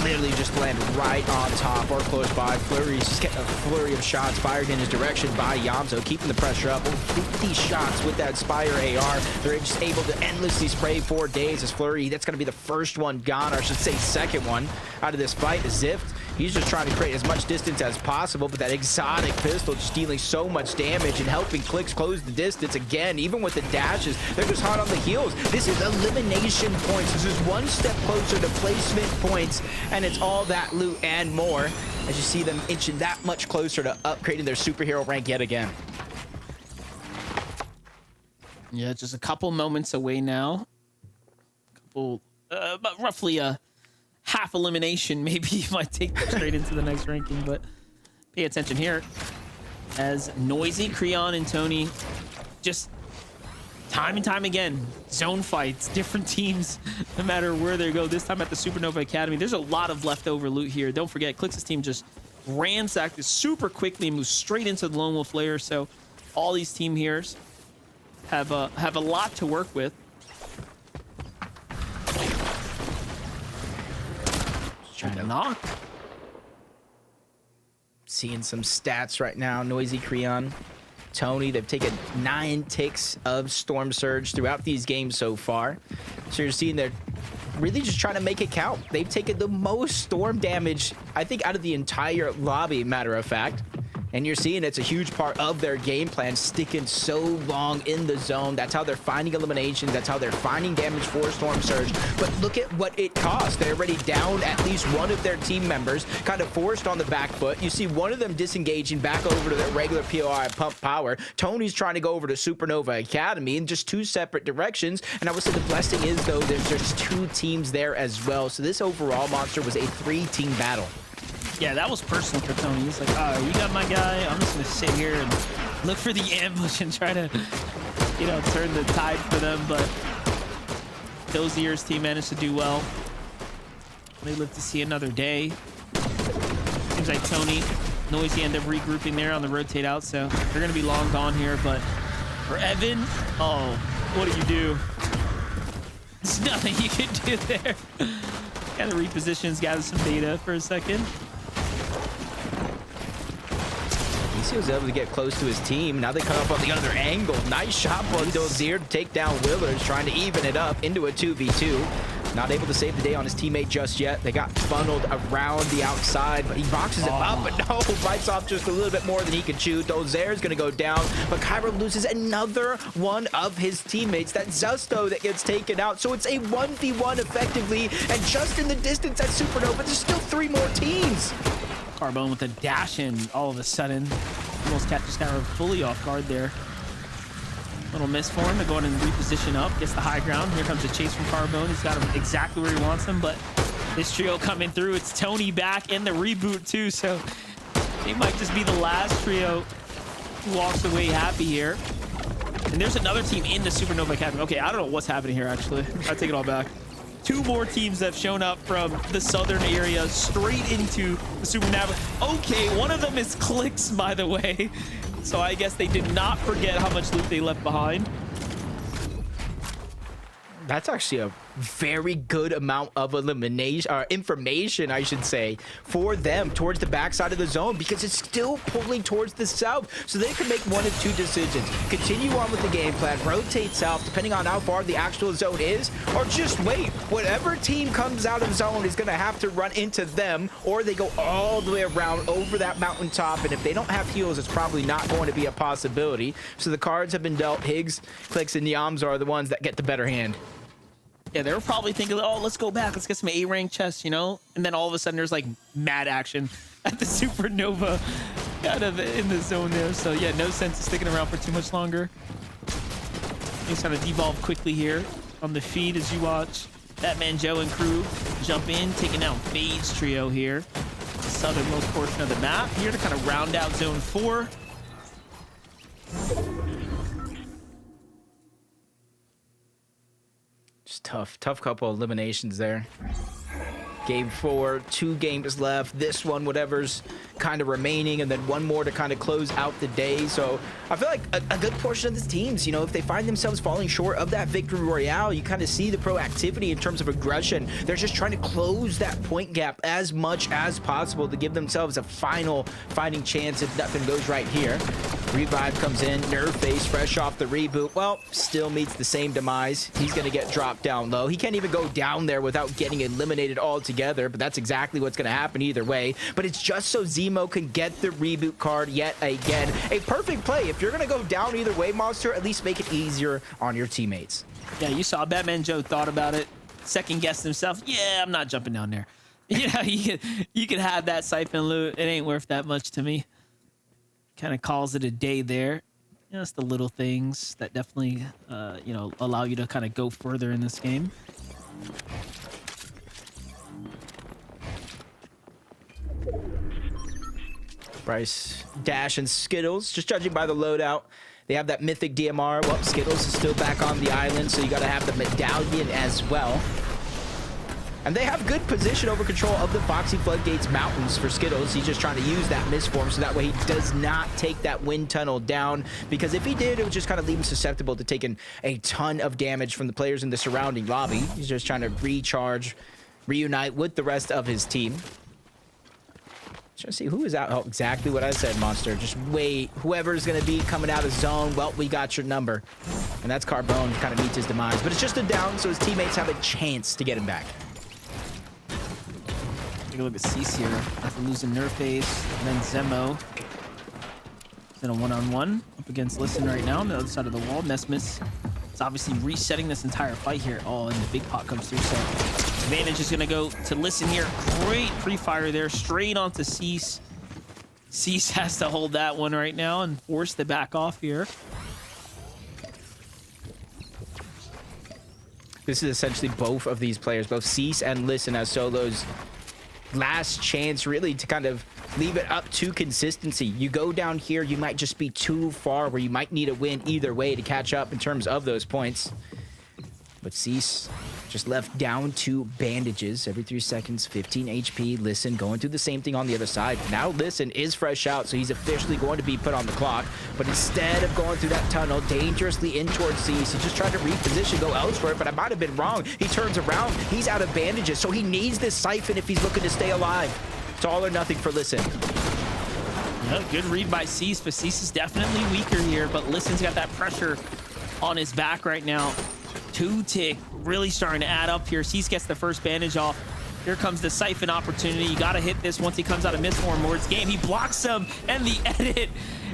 Literally just land right on top or close by. Flurry's just getting a flurry of shots fired in his direction by Yamzo, keeping the pressure up. 50 shots with that Spire AR. They're just able to endlessly spray 4 days as Flurry. That's going to be the first one gone, or I should say second one out of this fight. Zift He's just trying to create as much distance as possible, but that exotic pistol just dealing so much damage and helping Clicks close the distance again. Even with the dashes, they're just hot on the heels. This is elimination points. This is one step closer to placement points, and it's all that loot and more as you see them inching that much closer to upgrading their superhero rank yet again. Yeah, just a couple moments away now. About roughly a half elimination. Maybe you might take that straight into the next ranking, but pay attention here as Noisy, Creon, and Tony just time and time again, zone fights, different teams, no matter where they go. This time at the Supernova Academy, there's a lot of leftover loot here. Don't forget, Clix' team just ransacked this super quickly and moved straight into the Lone Wolf layer. So all these team here's have a lot to work with. Trying to knock. Seeing some stats right now. Noisy, Creon, Tony, they've taken 9 ticks of Storm Surge throughout these games so far. So you're seeing they're really just trying to make it count. They've taken the most storm damage, I think, out of the entire lobby, matter of fact. And you're seeing it's a huge part of their game plan, sticking so long in the zone. That's how they're finding eliminations. That's how they're finding damage for Storm Surge. But look at what it costs. They're already down at least one of their team members, kind of forced on the back foot. You see one of them disengaging back over to their regular POI pump power. Tony's trying to go over to Supernova Academy in just 2 separate directions. And I would say the blessing is, though, there's just 2 teams there as well. So this overall monster was a 3-team battle. Yeah, that was personal for Tony. He's like, you got my guy. I'm just going to sit here and look for the ambush and try to, you know, turn the tide for them. But Dozier's team managed to do well. They live to see another day. Seems like Tony, Noisy end up regrouping there on the rotate out. So they're going to be long gone here. But for Evan, what do you do? There's nothing you can do there. Kind of repositions, gather some data for a second. He was able to get close to his team. Now they come up on the other angle. Nice shot by Dozier to take down Willers, trying to even it up into a 2v2. Not able to save the day on his teammate just yet. They got funneled around the outside, but he boxes him up, but no, bites off just a little bit more than he could chew. Dozier's gonna go down, but Cairo loses another one of his teammates. That Zusto that gets taken out. So it's a 1v1 effectively, and just in the distance at Supernova, there's still 3 more teams. Carbone with a dash in all of a sudden. Almost catches kind of fully off guard there. Little miss for him to go in and reposition up. Gets the high ground. Here comes a chase from Carbone. He's got him exactly where he wants him, but this trio coming through. It's Tony back in the reboot too, so it might just be the last trio who walks away happy here. And there's another team in the Supernova Academy. Okay, I don't know what's happening here, actually. I take it all back. 2 more teams have shown up from the southern area straight into the Supernova. Okay, one of them is Clicks, by the way. So I guess they did not forget how much loot they left behind. That's actually a very good amount of elimination, or information, I should say, for them towards the backside of the zone, because it's still pulling towards the south. So they can make one of 2 decisions. Continue on with the game plan, rotate south, depending on how far the actual zone is, or just wait. Whatever team comes out of zone is going to have to run into them, or they go all the way around over that mountaintop. And if they don't have heals, it's probably not going to be a possibility. So the cards have been dealt. Higgs, Clicks, and Yams are the ones that get the better hand. Yeah, they were probably thinking, oh, let's go back. Let's get some A-rank chests, you know? And then all of a sudden there's like mad action at the Supernova kind of in the zone there. So yeah, no sense of sticking around for too much longer. He's trying to devolve quickly here on the feed as you watch Batman Joe and crew jump in, taking out Fade's trio here. The southernmost portion of the map here to kind of round out zone 4. Just tough couple of eliminations there. Game 4, 2 games left. This one, whatever's kind of remaining, and then one more to kind of close out the day. So I feel like a good portion of the teams, you know, if they find themselves falling short of that victory royale, you kind of see the proactivity in terms of aggression. They're just trying to close that point gap as much as possible to give themselves a final fighting chance if nothing goes right here. Revive comes in, Nerve Face fresh off the reboot. Well, still meets the same demise. He's going to get dropped down low. He can't even go down there without getting eliminated altogether, but that's exactly what's going to happen either way. But it's just so Zemo can get the reboot card yet again. A perfect play. If you're going to go down either way, Monster, at least make it easier on your teammates. Yeah, you saw Batman Joe thought about it, second guessed himself. Yeah, I'm not jumping down there. You know, you could have that siphon loot. It ain't worth that much to me. Kind of calls it a day there. You know, it's the little things that definitely, you know, allow you to kind of go further in this game. Bryce, Dash, and Skittles, just judging by the loadout, they have that mythic DMR. Well, Skittles is still back on the island, so you got to have the medallion as well. And they have good position over control of the Foxy Floodgates Mountains for Skittles. He's just trying to use that misform so that way he does not take that wind tunnel down. Because if he did, it would just kind of leave him susceptible to taking a ton of damage from the players in the surrounding lobby. He's just trying to recharge, reunite with the rest of his team. Trying to see who is out. Oh, exactly what I said, Monster. Just wait. Whoever's going to be coming out of zone, well, we got your number. And that's Carbone, kind of meets his demise. But it's just a down, so his teammates have a chance to get him back. Take a look at Cease here. After losing Nerf Face, and then Zemo. He's in a one-on-one up against Listen right now on the other side of the wall. Nesmus is obviously resetting this entire fight here. Oh, and the big pot comes through, so advantage is going to go to Listen here. Great pre-fire there, straight onto Cease. Cease has to hold that one right now and force the back off here. This is essentially both of these players, both Cease and Listen, as solos. Last chance really to kind of leave it up to consistency. You go down here, you might just be too far where you might need a win either way to catch up in terms of those points. But Cease just left down to bandages every 3 seconds, 15 HP. Listen going through the same thing on the other side. Now Listen is fresh out, so he's officially going to be put on the clock. But instead of going through that tunnel dangerously in towards Cease, he just tried to reposition, go elsewhere, but I might have been wrong. He turns around, he's out of bandages, so he needs this siphon if he's looking to stay alive. It's all or nothing for Listen. Good read by Cease, but Cease is definitely weaker here, but Listen's got that pressure on his back right now. 2-tick really starting to add up here. Cease gets the first bandage off. Here comes the siphon opportunity. You got to hit this once he comes out of misform or it's game. He blocks him, and the edit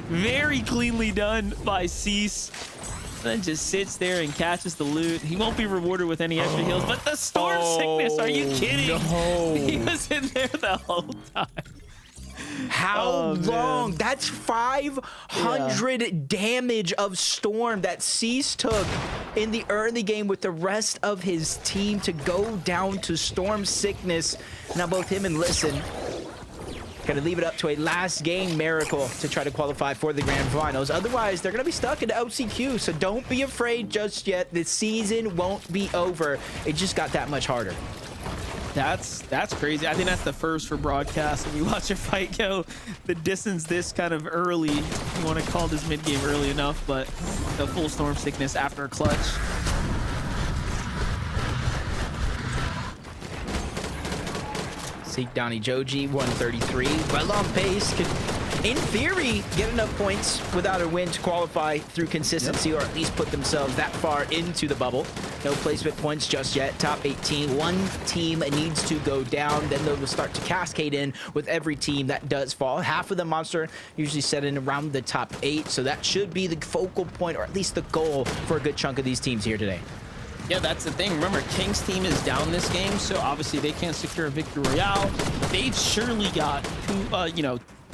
very cleanly done by Cease. Then just sits there and catches the loot. He won't be rewarded with any extra heals, but the storm sickness, are you kidding? No. He was in there the whole time. How long? That's 500 damage of Storm that Cease took in the early game with the rest of his team to go down to Storm sickness. Now both him and Listen gonna leave it up to a last game miracle to try to qualify for the grand finals. Otherwise, they're gonna be stuck in LCQ, so don't be afraid just yet. The season won't be over. It just got that much harder. That's crazy. I think that's the first for broadcast. When you watch a fight go the distance this kind of early, you want to call this mid game early enough, but the full storm sickness after a clutch. Seek Donnie Joji, 133. Well on pace. Could, in theory, get enough points without a win to qualify through consistency, or at least put themselves that far into the bubble. No placement points just yet. Top 18. One team needs to go down. Then they'll start to cascade in with every team that does fall. Half of the Monster usually set in around the top 8. So that should be the focal point, or at least the goal for a good chunk of these teams here today. Yeah, that's the thing. Remember, King's team is down this game, so obviously they can't secure a victory royale. They've surely got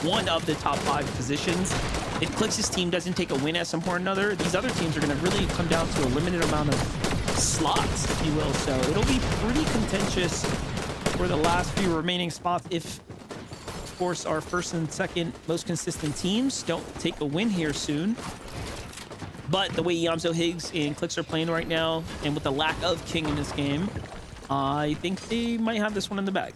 one of the top 5 positions. If Clix's team doesn't take a win at some point or another, these other teams are going to really come down to a limited amount of slots, if you will. So it'll be pretty contentious for the last few remaining spots if, of course, our first and second most consistent teams don't take a win here soon. But the way Yamzo Higgs and Clix are playing right now, and with the lack of King in this game, I think they might have this one in the bag.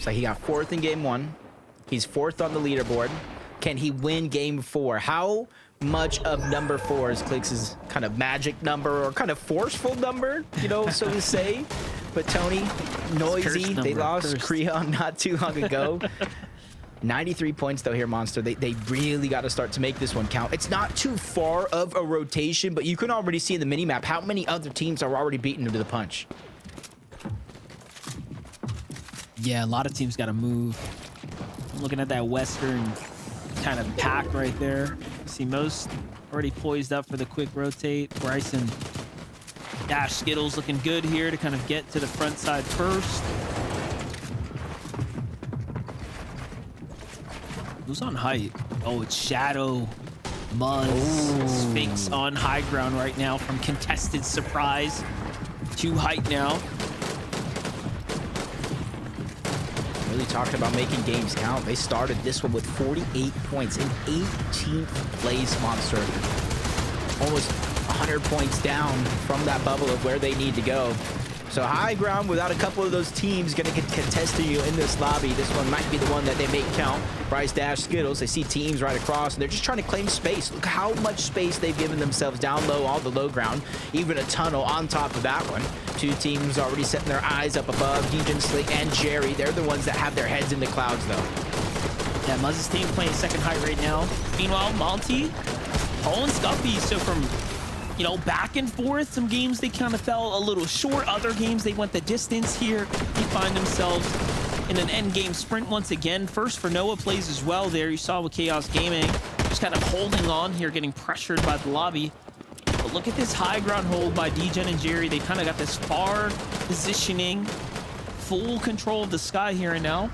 So he got 4th in game 1. He's 4th on the leaderboard. Can he win game 4? How much of number 4 is Clix' kind of magic number or kind of forceful number, you know, so to say? But Tony, noisy. They lost Creon not too long ago. 93 points though here, Monster. They really got to start to make this one count. It's not too far of a rotation, but you can already see in the minimap how many other teams are already beating them to the punch. Yeah, a lot of teams got to move. I'm looking at that Western kind of pack right there. See most already poised up for the quick rotate. Bryce and Dash Skittles looking good here to kind of get to the front side first. Who's on height? Oh, it's Shadow, Muzz, Sphinx on high ground right now from contested surprise to height now. Really talking about making games count. They started this one with 48 points in 18th place, Monster. Almost 100 points down from that bubble of where they need to go. So high ground without a couple of those teams going to get contesting you in this lobby. This one might be the one that they make count. Bryce, Dash, Skittles, they see teams right across, and they're just trying to claim space. Look how much space they've given themselves down low, all the low ground, even a tunnel on top of that one. 2 teams already setting their eyes up above. Dejan, Slick, and Jerry, they're the ones that have their heads in the clouds, though. Yeah, Muzz's team playing second height right now. Meanwhile, Monty, Paul and Scuffy, so from, you know, back and forth, some games they kind of fell a little short. Other games they went the distance here. They find themselves in an end game sprint once again. First for Noah plays as well there. You saw with Chaos Gaming just kind of holding on here, getting pressured by the lobby. But look at this high ground hold by Degen and Jerry. They kind of got this far positioning, full control of the sky here and now.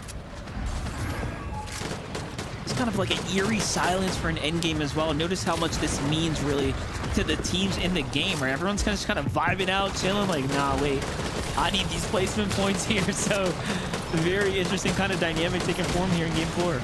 It's kind of like an eerie silence for an end game as well. Notice how much this means really to the teams in the game, right? Everyone's kind of vibing out, chilling, like, nah, wait, I need these placement points here. So very interesting kind of dynamic taking form here in game 4.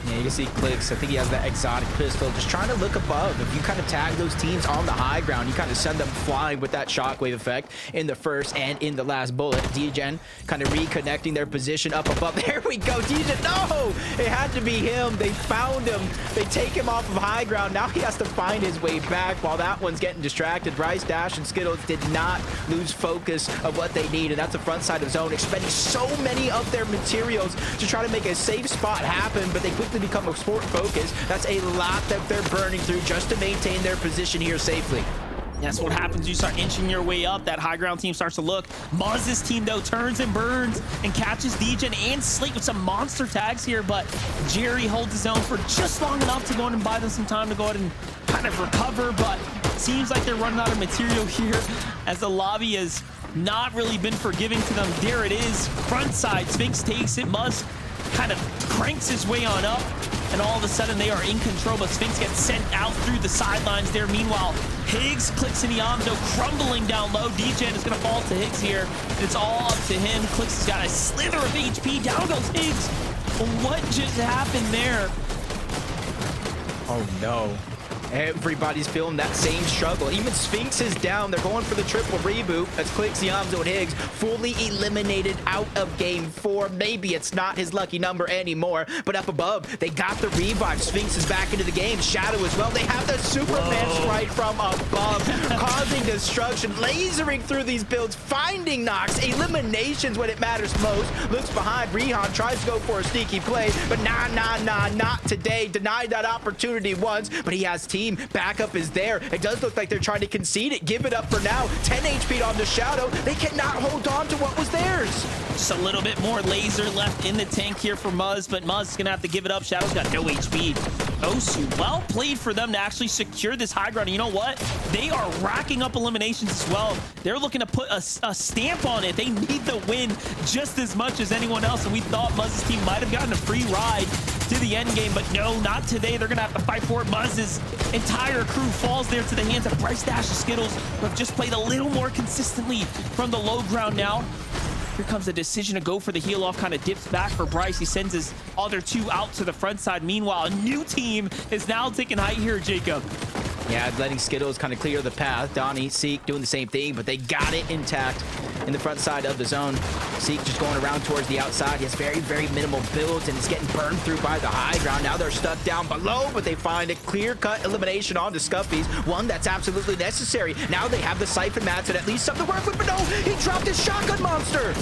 Yeah, you can see Clix. I think he has that exotic pistol. Just trying to look above. If you kind of tag those teams on the high ground, you kind of send them flying with that shockwave effect in the first and in the last bullet. Degen kind of reconnecting their position up above. There we go. Degen, no! It had to be him. They found him. They take him off of high ground. Now he has to find his way back while that one's getting distracted. Bryce, Dash, and Skittles did not lose focus of what they need, and that's the front side of zone, expending so many of their materials to try to make a safe spot happen, but they quickly become a sport focus. That's a lot that they're burning through just to maintain their position here safely. That's what happens. You start inching your way up. That high ground team starts to look. Muzz's team, though, turns and burns and catches Degen and Slate with some monster tags here, but Jerry holds his own for just long enough to go in and buy them some time to go ahead and kind of recover, but seems like they're running out of material here as the lobby has not really been forgiving to them. There it is. Front side. Sphinx takes it. Muzz kind of cranks his way on up, and all of a sudden they are in control, but Sphinx gets sent out through the sidelines there. Meanwhile, Higgs, Clix, and Iamzo crumbling down low. Degen is going to fall to Higgs here. It's all up to him. Clix has got a slither of HP. Down goes Higgs. What just happened there? Oh, no. Everybody's feeling that same struggle. Even Sphinx is down. They're going for the triple reboot as Clix, Iamzo, and Higgs fully eliminated out of game 4. Maybe it's not his lucky number anymore, but up above, they got the revive. Sphinx is back into the game. Shadow as well. They have the Superman strike from above, causing destruction, lasering through these builds, finding knocks, eliminations when it matters most. Looks behind. Rehan tries to go for a sneaky play, but nah, not today. Denied that opportunity once, but he has team backup is there. It does look like they're trying to concede it. Give it up for now. 10 HP on the Shadow. They cannot hold on to what was theirs. Just a little bit more laser left in the tank here for Muzz, but Muzz is going to have to give it up. Shadow's got no HP. Osu, well played for them to actually secure this high ground. And you know what? They are racking up eliminations as well. They're looking to put a stamp on it. They need the win just as much as anyone else, and we thought Muzz's team might have gotten a free ride to the end game, but no, not today. They're gonna have to fight for it. Muzz's entire crew falls there to the hands of Bryce, Dash, and Skittles, who have just played a little more consistently from the low ground now. Here comes the decision to go for the heel off, kind of dips back for Bryce. He sends his other two out to the front side. Meanwhile, a new team is now taking height here, Jacob. Yeah, letting Skittles kind of clear the path. Donnie, Seek doing the same thing, but they got it intact. in the front side of the zone. Zeke just going around towards the outside. He has very, very minimal builds, and it's getting burned through by the high ground. Now they're stuck down below, but they find a clear-cut elimination onto Scuffy's, one that's absolutely necessary. Now they have the Siphon mats and at least something to work with, but no, he dropped his shotgun monster.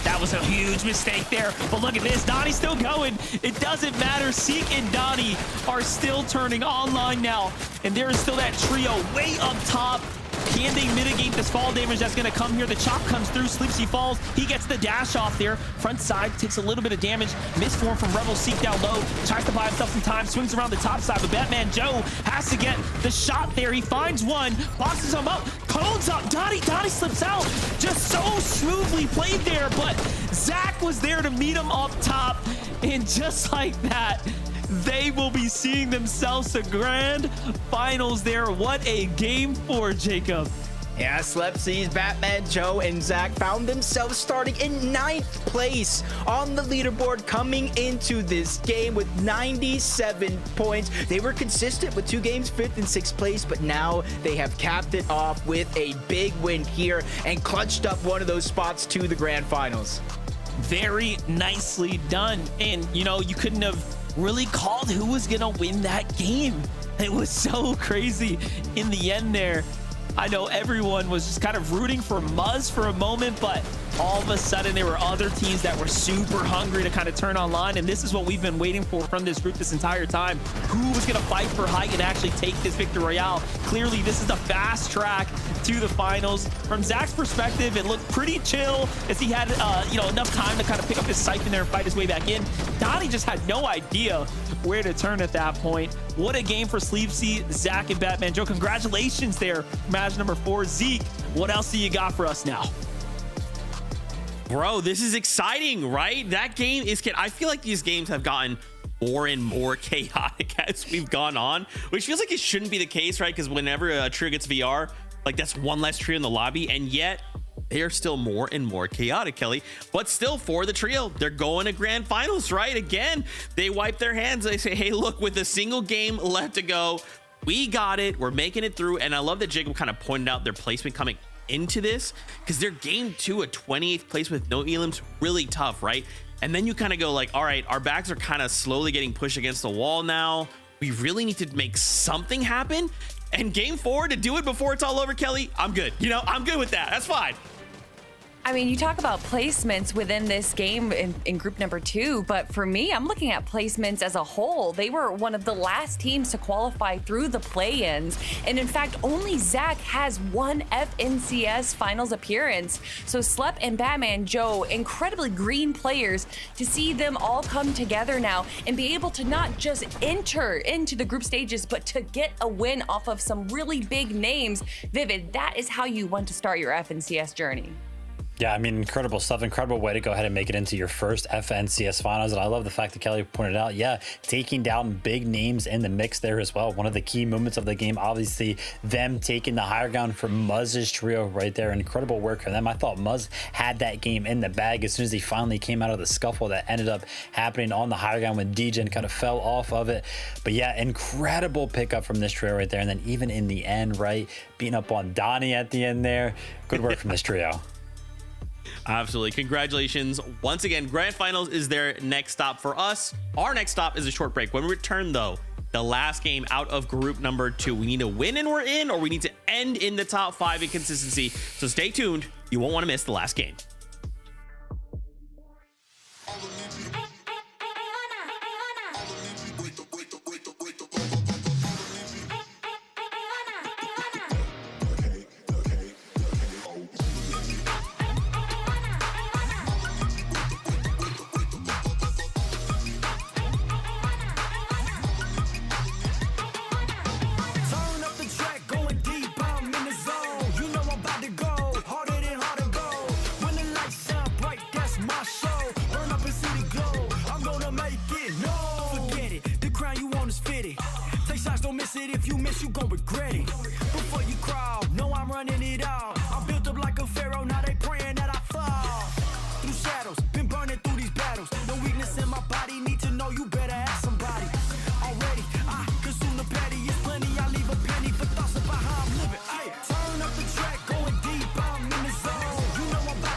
That was a huge mistake there, but look at this. Donnie's still going. It doesn't matter. Seek and Donnie are still turning online now, and there is still that trio way up top. Can they mitigate this fall damage that's going to come here? The chop comes through. Sleepsy falls. He gets the dash off there. Front side takes a little bit of damage. Misform from Rebel. Seek down low. Tries to buy himself some time. Swings around the top side, but Batman Joe has to get the shot there. He finds one. Boxes him up. Cones up. Donnie slips out. Just so smoothly played there, but Zach was there to meet him up top. And just like that, they will be seeing themselves a grand finals there. What a game for Jacob. Yeah, Slepsies, Batman Joe, and Zach found themselves starting in 9th place on the leaderboard coming into this game with 97 points. They were consistent with 2 games, 5th and 6th place, but now they have capped it off with a big win here and clutched up one of those spots to the grand finals. Very nicely done. And, you know, you couldn't have really called who was gonna win that game. It was so crazy in the end there. I know everyone was just kind of rooting for Muzz for a moment, but all of a sudden there were other teams that were super hungry to kind of turn online, and this is what we've been waiting for from this group this entire time. Who was going to fight for height and actually take this victory royale? Clearly this is the fast track to the finals. From Zach's perspective, it looked pretty chill as he had enough time to kind of pick up his siphon there and fight his way back in. Donnie just had no idea where to turn at that point. What a game for Sleepsy, Zach, and Batman Joe. Congratulations there, match number 4. Zeke, what else do you got for us now? Bro, this is exciting, right? That game is, I feel like these games have gotten more and more chaotic as we've gone on, which feels like it shouldn't be the case, right? Because whenever a trio gets VR, like that's one less trio in the lobby, and yet they are still more and more chaotic, Kelly. But still, for the trio, they're going to grand finals, right? Again, they wipe their hands. They say, hey, look, with a single game left to go, we got it. We're making it through. And I love that Jacob kind of pointed out their placement coming into this, because their game 2 at 28th place with no elims, really tough, right? And then you kind of go like, all right, our backs are kind of slowly getting pushed against the wall now. We really need to make something happen. And game 4 to do it before it's all over, Kelly, I'm good. You know, I'm good with that. That's fine. I mean, you talk about placements within this game in group number 2, but for me, I'm looking at placements as a whole. They were one of the last teams to qualify through the play-ins. And in fact, only Zach has one FNCS finals appearance. So Slep and Batman Joe, incredibly green players, to see them all come together now and be able to not just enter into the group stages, but to get a win off of some really big names. Vivid, that is how you want to start your FNCS journey. Yeah, I mean, incredible stuff. Incredible way to go ahead and make it into your first FNCS finals. And I love the fact that Kelly pointed out, yeah, taking down big names in the mix there as well. One of the key moments of the game, obviously, them taking the higher ground for Muzz's trio right there. Incredible work for them. I thought Muzz had that game in the bag as soon as he finally came out of the scuffle that ended up happening on the higher ground when DJ kind of fell off of it. But yeah, incredible pickup from this trio right there. And then even in the end, right, beating up on Donnie at the end there. Good work from this trio. Absolutely. Congratulations. Once again, grand finals is their next stop for us. Our next stop is a short break. When we return, though, the last game out of group number 2, we need to win and we're in, or we need to end in the top 5 in consistency. So stay tuned. You won't want to miss the last game. Turn up the track, going deep, I'm in the zone. You know I'm about to go harder than harder go. When the lights shine bright, that's my show. Burn up and see the glow. I'm gonna make it. No, forget it. The crown you want is fitted. Take shots, don't miss it. If you miss, you gon' regret it. Before you crawl, know I'm running it all. I'm built up like a pharaoh. Now they praying that I fall. Through shadows, been burning through these battles. No weakness in my body. Need to know you better ask somebody. Already, I consume the patty. It's plenty. I leave a penny for thoughts about how I'm living. Ay, turn up the track, going deep. I'm in the zone. You know I'm about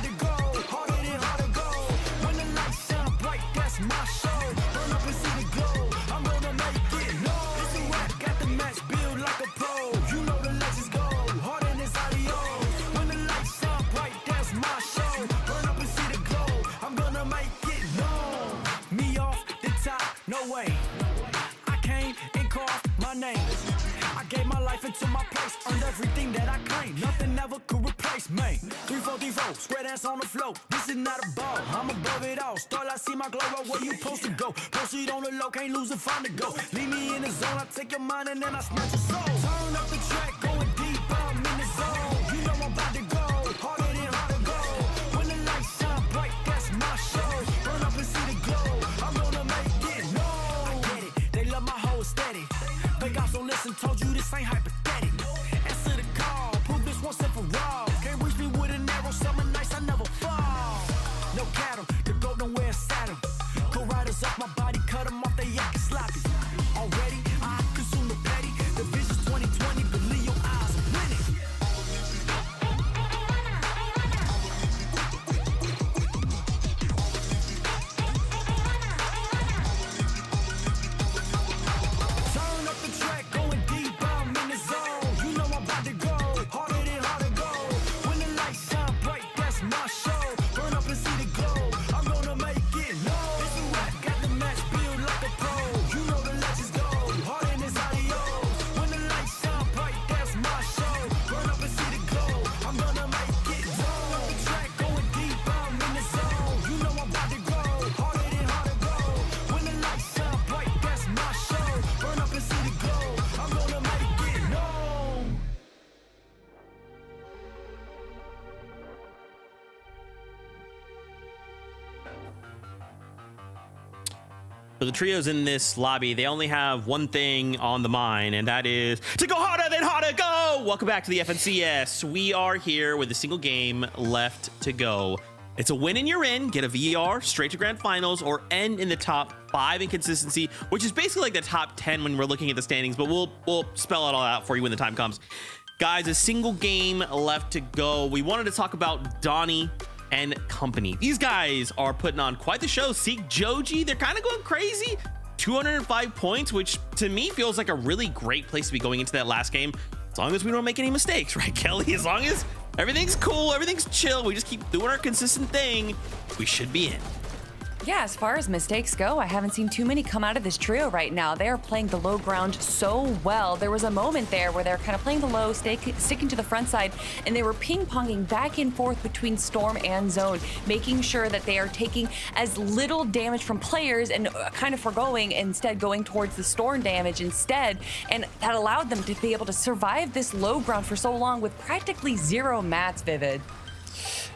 life into my place, earned everything that I claim. Nothing ever could replace me. 3-4-3-4, square dance on the floor. This is not a ball, I'm above it all. Start, I see my glow up where you supposed to go. Proceed on the low, can't lose if I'm to go. Leave me in the zone, I take your mind and then I snatch your soul. Turn up the track, going deep, I'm in the zone. You know I'm about to go, harder than harder go. When the lights shine bright, that's my show. Burn up and see the glow, I'm gonna make it known. I get it, they love my whole steady. Vegas don't listen, told you this ain't hypothetical. Answer the call, prove this once and for all. Can't reach me with an arrow, summer nights I never fall. No cattle, the goat don't wear a saddle. Go riders off my body, cut them off, they acting sloppy. Already, I consume the petty. The vision's 2020, believe your eyes are winning. Turn up the track, going deep, I'm in the zone. You know I'm about to go, harder than harder go. When the lights shine bright, that's my show. Burn up and see the glow, I'm gonna make it known. It's a rap, got the match built like a pro. You know the legends go, harder than this audio. When the lights shine bright, that's my show. Burn up and see the glow, I'm gonna make it known. Up the track, going deep, I'm in the zone. You know I'm about to go, harder than harder go. When the lights shine bright, that's my show. Burn up and see the glow, I'm gonna make it known. So the trios in this lobby, they only have one thing on the mind, and that is to go harder than harder go. Welcome back to the FNCS. We are here with a single game left to go. It's a win and you're in. Get a VER straight to grand finals or end in the top 5 in consistency, which is basically like the top 10 when we're looking at the standings, but we'll spell it all out for you when the time comes. Guys, a single game left to go. We wanted to talk about Donnie and company. These guys are putting on quite the show. Seek Joji, they're kind of going crazy. 205 points, which to me feels like a really great place to be going into that last game. As long as we don't make any mistakes, right, Kelly? As long as everything's cool, everything's chill, we just keep doing our consistent thing, we should be in. Yeah, as far as mistakes go, I haven't seen too many come out of this trio right now. They are playing the low ground so well. There was a moment there where they're kind of playing the low, sticking to the front side, and they were ping-ponging back and forth between storm and zone, making sure that they are taking as little damage from players and kind of foregoing, instead going towards the storm damage instead. And that allowed them to be able to survive this low ground for so long with practically 0 mats, Vivid.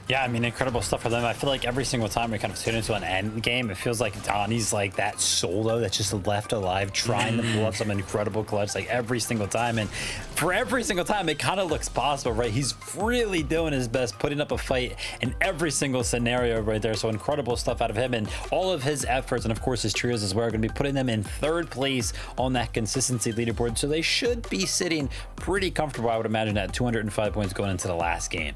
Yeah, I mean, incredible stuff for them. I feel like every single time we kind of tune into an end game, it feels like Donnie's like that solo that's just left alive, trying to pull up some incredible clutch like every single time. And for every single time, it kind of looks possible, right? He's really doing his best, putting up a fight in every single scenario right there. So incredible stuff out of him and all of his efforts. And of course, his trios as well are going to be putting them in 3rd place on that consistency leaderboard. So they should be sitting pretty comfortable, I would imagine, at 205 points going into the last game.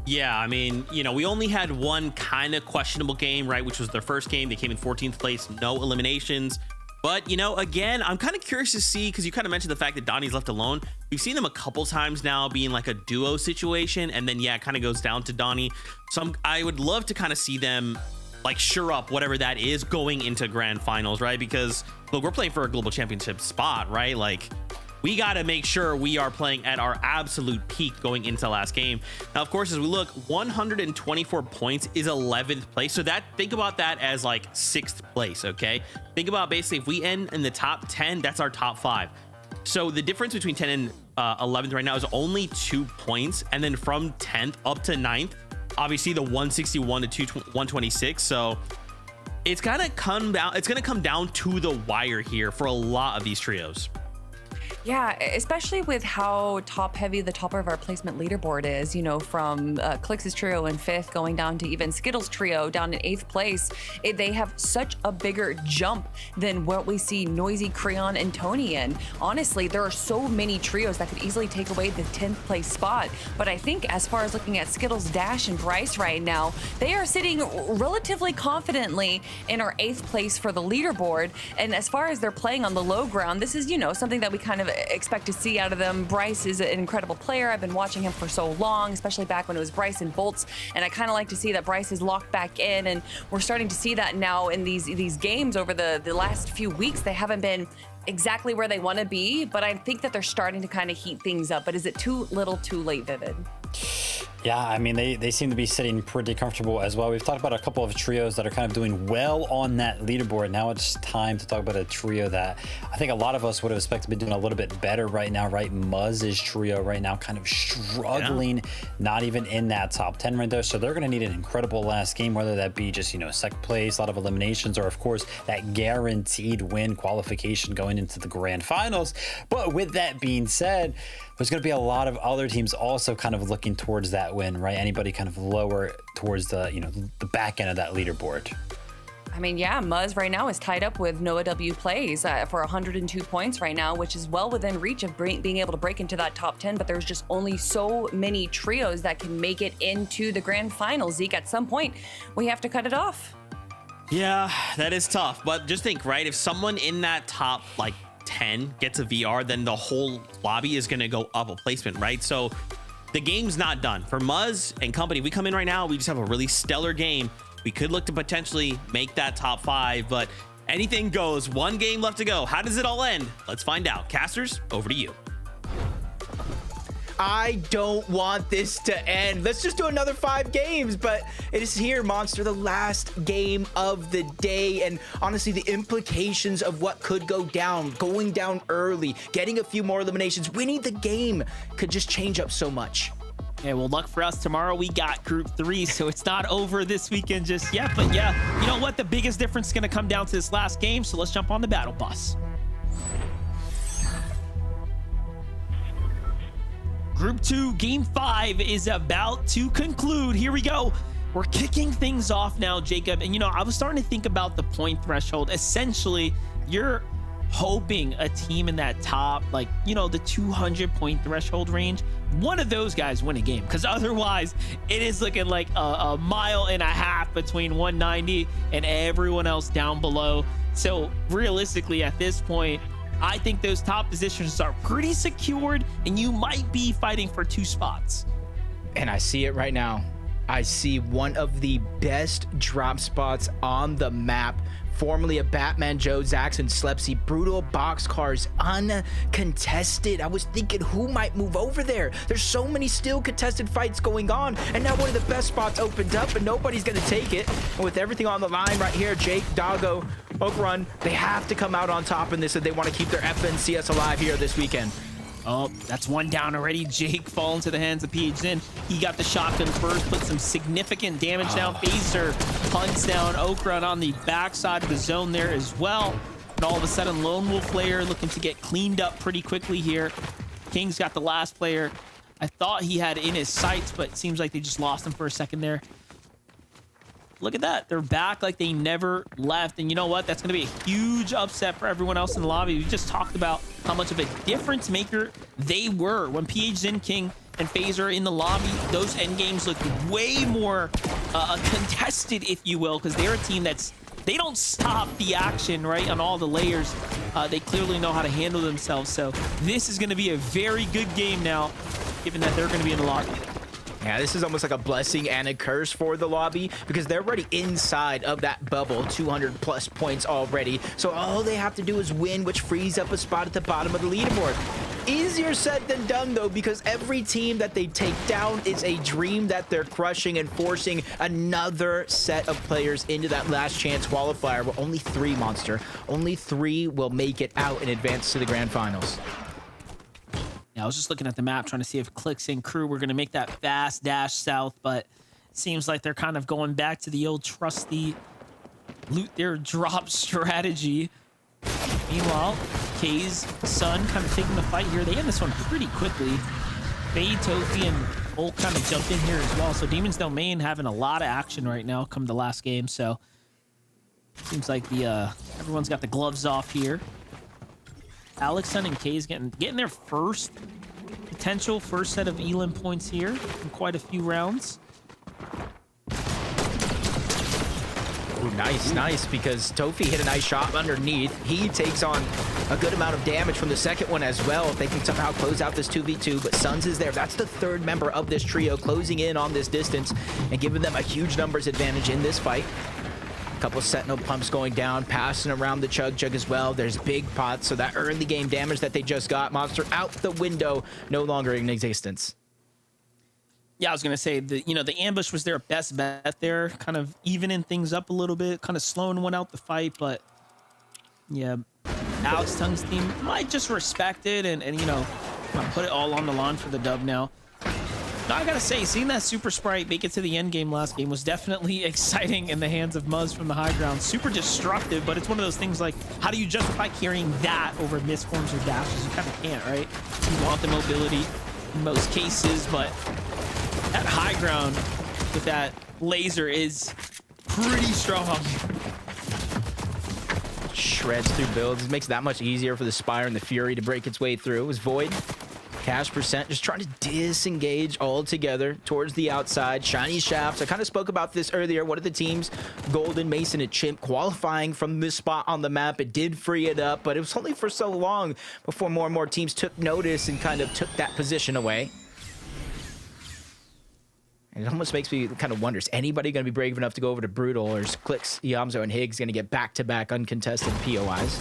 Yeah, I mean, you know, we only had one kind of questionable game, right, which was their first game. They came in 14th place, no eliminations. But, you know, again, I'm kind of curious to see, because you kind of mentioned the fact that Donnie's left alone. We've seen them a couple times now being like a duo situation, and then, yeah, it kind of goes down to Donnie. So I would love to kind of see them, like, sure up whatever that is going into grand finals, right? Because, look, we're playing for a global championship spot, right? Like, we got to make sure we are playing at our absolute peak going into the last game. Now, of course, as we look, 124 points is 11th place. So think about that as like 6th place, okay? Think about basically if we end in the top 10, that's our top 5. So the difference between 10 and 11th right now is only 2 points. And then from 10th up to 9th, obviously the 161 to 126. So it's going to come down to the wire here for a lot of these trios. Yeah, especially with how top heavy the top of our placement leaderboard is, you know, from Clix's trio in 5th going down to even Skittles trio down in 8th place. They have such a bigger jump than what we see Noisy, Creon, and Tony in. Honestly, there are so many trios that could easily take away the 10th place spot. But I think as far as looking at Skittles, Dash, and Bryce right now, they are sitting relatively confidently in our 8th place for the leaderboard. And as far as they're playing on the low ground, this is, you know, something that we kind of expect to see out of them. Bryce is an incredible player. I've been watching him for so long, especially back when it was Bryce and Bolts, and I kind of like to see that Bryce is locked back in, and we're starting to see that now in these games over the last few weeks. They haven't been exactly where they want to be, but I think that they're starting to kind of heat things up. But is it too little too late, Vivid? Yeah, I mean, they seem to be sitting pretty comfortable as well. We've talked about a couple of trios that are kind of doing well on that leaderboard. Now it's time to talk about a trio that I think a lot of us would have expected to be doing a little bit better right now, right? Muzz's trio right now kind of struggling, not even in that top 10 right there. So they're going to need an incredible last game, whether that be just, you know, second place, a lot of eliminations, or of course, that guaranteed win qualification going into the grand finals. But with that being said, there's going to be a lot of other teams also kind of looking towards that win, right? Anybody kind of lower towards the, you know, the back end of that leaderboard. I mean, yeah, Muzz right now is tied up with Noah W Plays for 102 points right now, which is well within reach of being able to break into that top 10. But there's just only so many trios that can make it into the grand final. Zeke, at some point, we have to cut it off. Yeah, that is tough. But just think, right? If someone in that top, like, 10 gets a VR, then the whole lobby is going to go up a placement, right? So the game's not done. For Muzz and company, we come in right now, we just have a really stellar game. We could look to potentially make that top 5, but anything goes. One game left to go. How does it all end? Let's find out. Casters, over to you. I don't want this to end. Let's just do another 5 games, but it is here, Monster, the last game of the day. And honestly, the implications of what could go down, going down early, getting a few more eliminations, winning the game could just change up so much. Yeah, well, luck for us. Tomorrow we got Group 3, so it's not over this weekend just yet. But yeah, you know what? The biggest difference is going to come down to this last game, so let's jump on the battle bus. Group 2, Game 5 is about to conclude. Here we go. We're kicking things off now, Jacob. And, you know, I was starting to think about the point threshold. Essentially, you're hoping a team in that top, like, you know, the 200-point threshold range, one of those guys win a game. Because otherwise, it is looking like a mile and a half between 190 and everyone else down below. So, realistically, at this point, I think those top positions are pretty secured, and you might be fighting for 2 spots. And I see it right now. I see one of the best drop spots on the map. Formerly a Batman Joe, Zax, and Slepsy. Brutal boxcars, uncontested. I was thinking, who might move over there? There's so many still contested fights going on, and now one of the best spots opened up, and nobody's gonna take it. And with everything on the line right here, Jake, Doggo, Oakrun, they have to come out on top in this if they want to keep their FNCS alive here this weekend. Oh, that's one down already. Jake falling to the hands of PHN. He got the shotgun first, put some significant damage down. Phaser hunts down Oakrun on the backside of the zone there as well. And all of a sudden, Lone Wolf player looking to get cleaned up pretty quickly here. King's got the last player. I thought he had in his sights, but it seems like they just lost him for a second there. Look at that. They're back like they never left. And you know what? That's going to be a huge upset for everyone else in the lobby. We just talked about how much of a difference maker they were. When PH King and Phaser in the lobby, those end games looked way more contested, if you will, because they're a team they don't stop the action, right, on all the layers. They clearly know how to handle themselves. So this is going to be a very good game now, given that they're going to be in the lobby. Yeah, this is almost like a blessing and a curse for the lobby because they're already inside of that bubble, 200 plus points already. So all they have to do is win, which frees up a spot at the bottom of the leaderboard. Easier said than done, though, because every team that they take down is a dream that they're crushing and forcing another set of players into that last chance qualifier. Well, only 3, Monster. Only 3 will make it out and advance to the grand finals. Yeah, I was just looking at the map trying to see if Clicks and crew were going to make that fast dash south, but it seems like they're kind of going back to the old trusty loot their drop strategy. Meanwhile, Kay's son kind of taking the fight here. They end this one pretty quickly. Fade, Tofi, and Bolt kind of jumped in here as well. So Demon's Domain having a lot of action right now come the last game. So seems like everyone's got the gloves off here. Alexson and Kay's getting their potential first set of Elim points here in quite a few rounds. Ooh, nice, because Tofi hit a nice shot underneath. He takes on a good amount of damage from the second one as well if they can somehow close out this 2v2, but Suns is there. That's the 3rd member of this trio closing in on this distance and giving them a huge numbers advantage in this fight. Couple Sentinel pumps going down, passing around the Chug as well. There's big pots, so that early game damage that they just got, Monster out the window, no longer in existence. Yeah, I was gonna say the ambush was their best bet there, kind of evening things up a little bit, kind of slowing one out the fight. But yeah, Alex Tung's team might just respect it and put it all on the line for the dub now. Now I gotta say, seeing that Super Sprite make it to the end game last game was definitely exciting in the hands of Muzz from the high ground. Super destructive, but it's one of those things like, how do you justify carrying that over misforms or dashes? You kind of can't, right? You want the mobility in most cases, but that high ground with that laser is pretty strong. Shreds through builds. It makes it that much easier for the Spire and the Fury to break its way through. It was Void. Cash percent just trying to disengage altogether towards the outside. Shiny Shafts. I kind of spoke about this earlier. One of the teams, Golden, Mason, and Chimp, qualifying from this spot on the map. It did free it up, but it was only for so long before more and more teams took notice and kind of took that position away. And it almost makes me kind of wonder, is anybody going to be brave enough to go over to Brutal, or is Clicks, Yamzo, and Higgs going to get back-to-back uncontested POIs?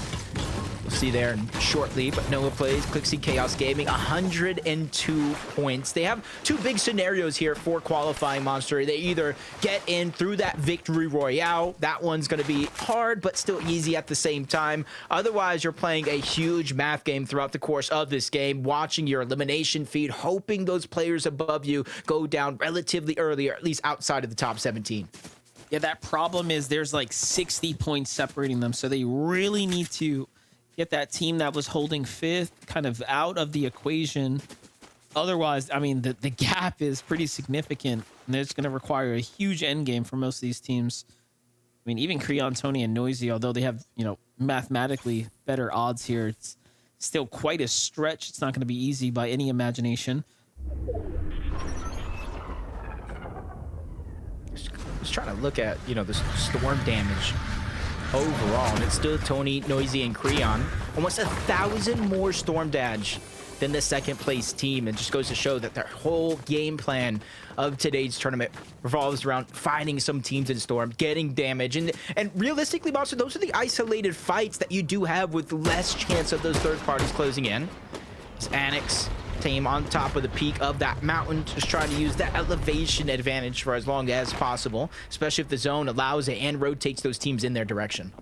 We'll see there shortly, but Noah plays Clixie Chaos Gaming, 102 points. They have two big scenarios here for qualifying Monster. They either get in through that victory royale. That one's going to be hard, but still easy at the same time. Otherwise, you're playing a huge math game throughout the course of this game, watching your elimination feed, hoping those players above you go down relatively early, or at least outside of the top 17. Yeah, that problem is there's like 60 points separating them, so they really need to get that team that was holding fifth kind of out of the equation. Otherwise, I mean, the gap is pretty significant, and it's going to require a huge end game for most of these teams. I mean, even Creon, Tony, and Noisy, although they have, mathematically better odds here, it's still quite a stretch. It's not going to be easy by any imagination. Just trying to look at, the storm damage overall, and it's still Tony, Noisy, and Creon. Almost 1,000 more storm damage than the second place team. It just goes to show that their whole game plan of today's tournament revolves around finding some teams in storm, getting damage, and realistically, Monster, those are the isolated fights that you do have with less chance of those third parties closing in. It's Annex team on top of the peak of that mountain, just trying to use that elevation advantage for as long as possible, especially if the zone allows it and rotates those teams in their direction.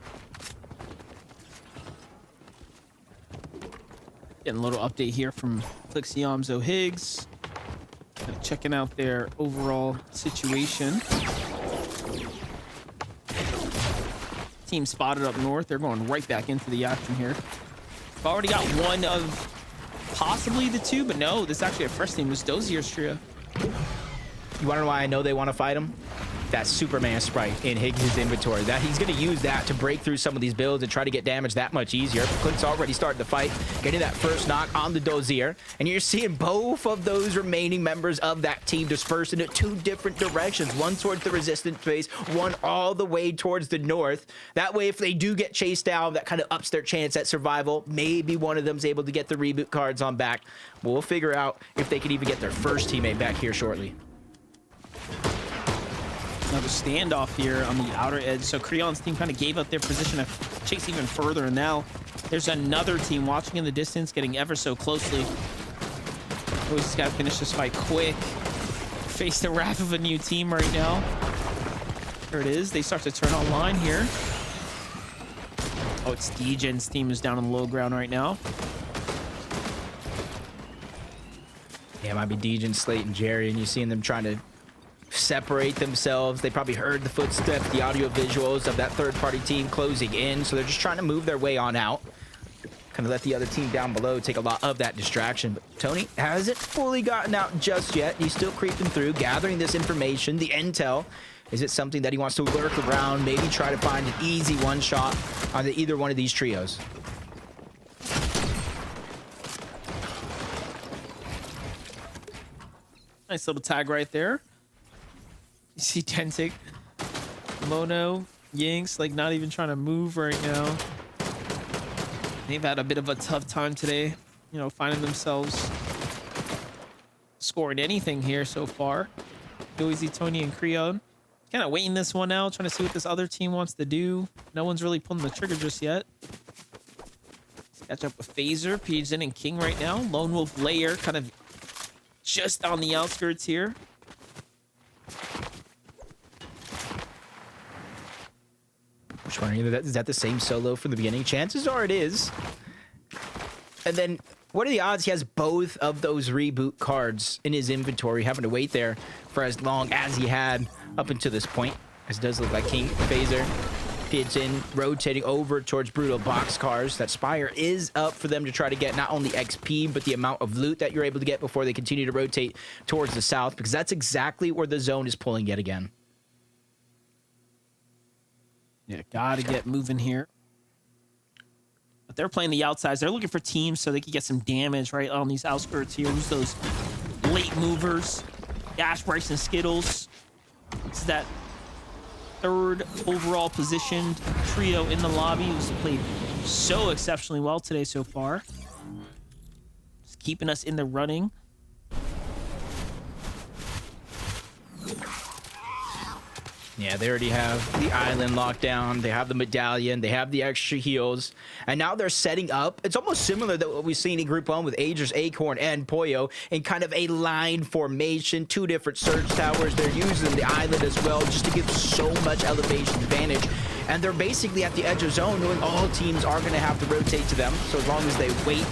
Getting a little update here from Clixie, Yamzo, Higgs. Checking out their overall situation. Team spotted up north. They're going right back into the action here. I've already got one of possibly the two, but no, this is actually a first team. This Dozier's trio. You want to know why I know they want to fight him? That Superman Sprite in Higgs' inventory. That he's going to use that to break through some of these builds and try to get damage that much easier. Click's already started the fight, getting that first knock on the Dozier. And you're seeing both of those remaining members of that team disperse into two different directions. One towards the resistance base, one all the way towards the north. That way, if they do get chased down, that kind of ups their chance at survival. Maybe one of them's able to get the reboot cards on back. We'll figure out if they can even get their first teammate back here shortly. Another standoff here on the outer edge. So Creon's team kind of gave up their position to chase even further, and now there's another team watching in the distance, getting ever so closely. We just got to finish this fight quick. Face the wrath of a new team right now. There it is. They start to turn online here. Oh, it's Degen's team is down on the low ground right now. Yeah, it might be Degen, Slate, and Jerry, and you're seeing them trying to separate themselves. They probably heard the footsteps, the audio visuals of that third-party team closing in, so they're just trying to move their way on out. Kind of let the other team down below take a lot of that distraction. But Tony hasn't fully gotten out just yet. He's still creeping through, gathering this information, the intel. Is it something that he wants to lurk around, maybe try to find an easy one-shot on either one of these trios? Nice little tag right there. You see Tentic, Mono, Yinks, like not even trying to move right now. They've had a bit of a tough time today, finding themselves scoring anything here so far. Noisy, Tony, and Creon kind of waiting this one out, trying to see what this other team wants to do. No one's really pulling the trigger just yet. Let's catch up with Phaser, Pigeon, and King right now. Lone Wolf Lair kind of just on the outskirts here. Just wondering, is that the same solo from the beginning? Chances are it is. And then, what are the odds he has both of those reboot cards in his inventory, having to wait there for as long as he had up until this point? As it does look like King, Phaser, Pigeon rotating over towards Brutal Boxcars. That Spire is up for them to try to get not only XP, but the amount of loot that you're able to get before they continue to rotate towards the south, because that's exactly where the zone is pulling yet again. Yeah, gotta get moving here. But they're playing the outsides. They're looking for teams so they can get some damage right on these outskirts here. Who's those late movers? Ash, Bryce, and Skittles. This is that third overall positioned trio in the lobby who's played so exceptionally well today so far. Just keeping us in the running. Yeah, they already have the island locked down. They have the medallion. They have the extra heals. And now they're setting up. It's almost similar to what we've seen in Group 1 with Agers, Acorn, and Poyo in kind of a line formation. 2 different surge towers. They're using the island as well just to give so much elevation advantage. And they're basically at the edge of zone, knowing all teams are going to have to rotate to them. So as long as they wait,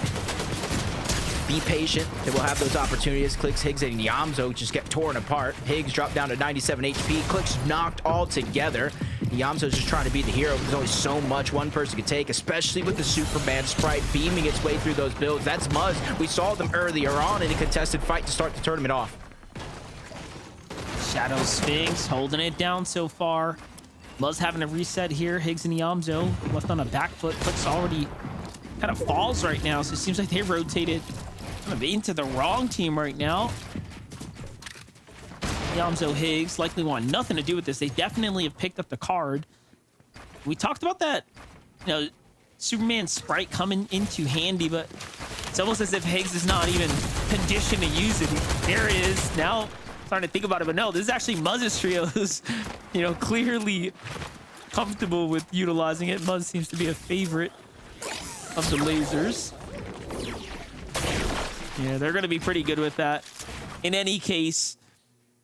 be patient, they will have those opportunities. Clicks, Higgs, and Yamzo just get torn apart. Higgs dropped down to 97 HP. Clicks knocked all together. Yamzo's just trying to be the hero. There's only so much one person can take, especially with the Superman Sprite beaming its way through those builds. That's Muzz. We saw them earlier on in a contested fight to start the tournament off. Shadow Sphinx holding it down so far. Muzz having a reset here. Higgs and Yamzo left on a back foot. Clicks already kind of falls right now, so it seems like they rotated kind of into the wrong team right now. Yamzo, Higgs likely want nothing to do with this. They definitely have picked up the card. We talked about that, you know, Superman Sprite coming into handy, but it's almost as if Higgs is not even conditioned to use it. There it is. Now starting to think about it, but no, this is actually Muzz's trio who's, you know, clearly comfortable with utilizing it. Muzz seems to be a favorite of the lasers. Yeah, they're going to be pretty good with that. In any case,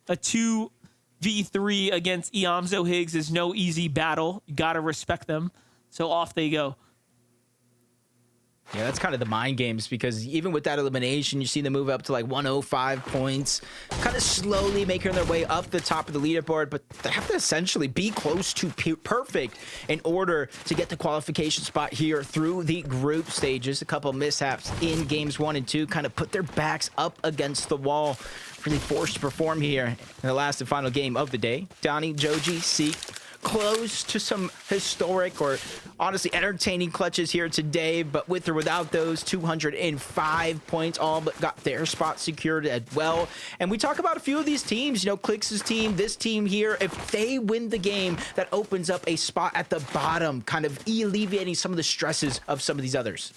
a 2v3 against Yamzo Higgs is no easy battle. You got to respect them. So off they go. Yeah, that's kind of the mind games, because even with that elimination, you see them move up to like 105 points, kind of slowly making their way up the top of the leaderboard, but they have to essentially be close to perfect in order to get the qualification spot here through the group stages. A couple mishaps in games 1 and 2 kind of put their backs up against the wall, really forced to perform here in the last and final game of the day. Donnie, Joji, Seek, close to some historic or honestly entertaining clutches here today, but with or without those 205 points, all but got their spot secured as well. And we talk about a few of these teams, you know, Clicks' team, this team here, if they win the game, that opens up a spot at the bottom, kind of alleviating some of the stresses of some of these others.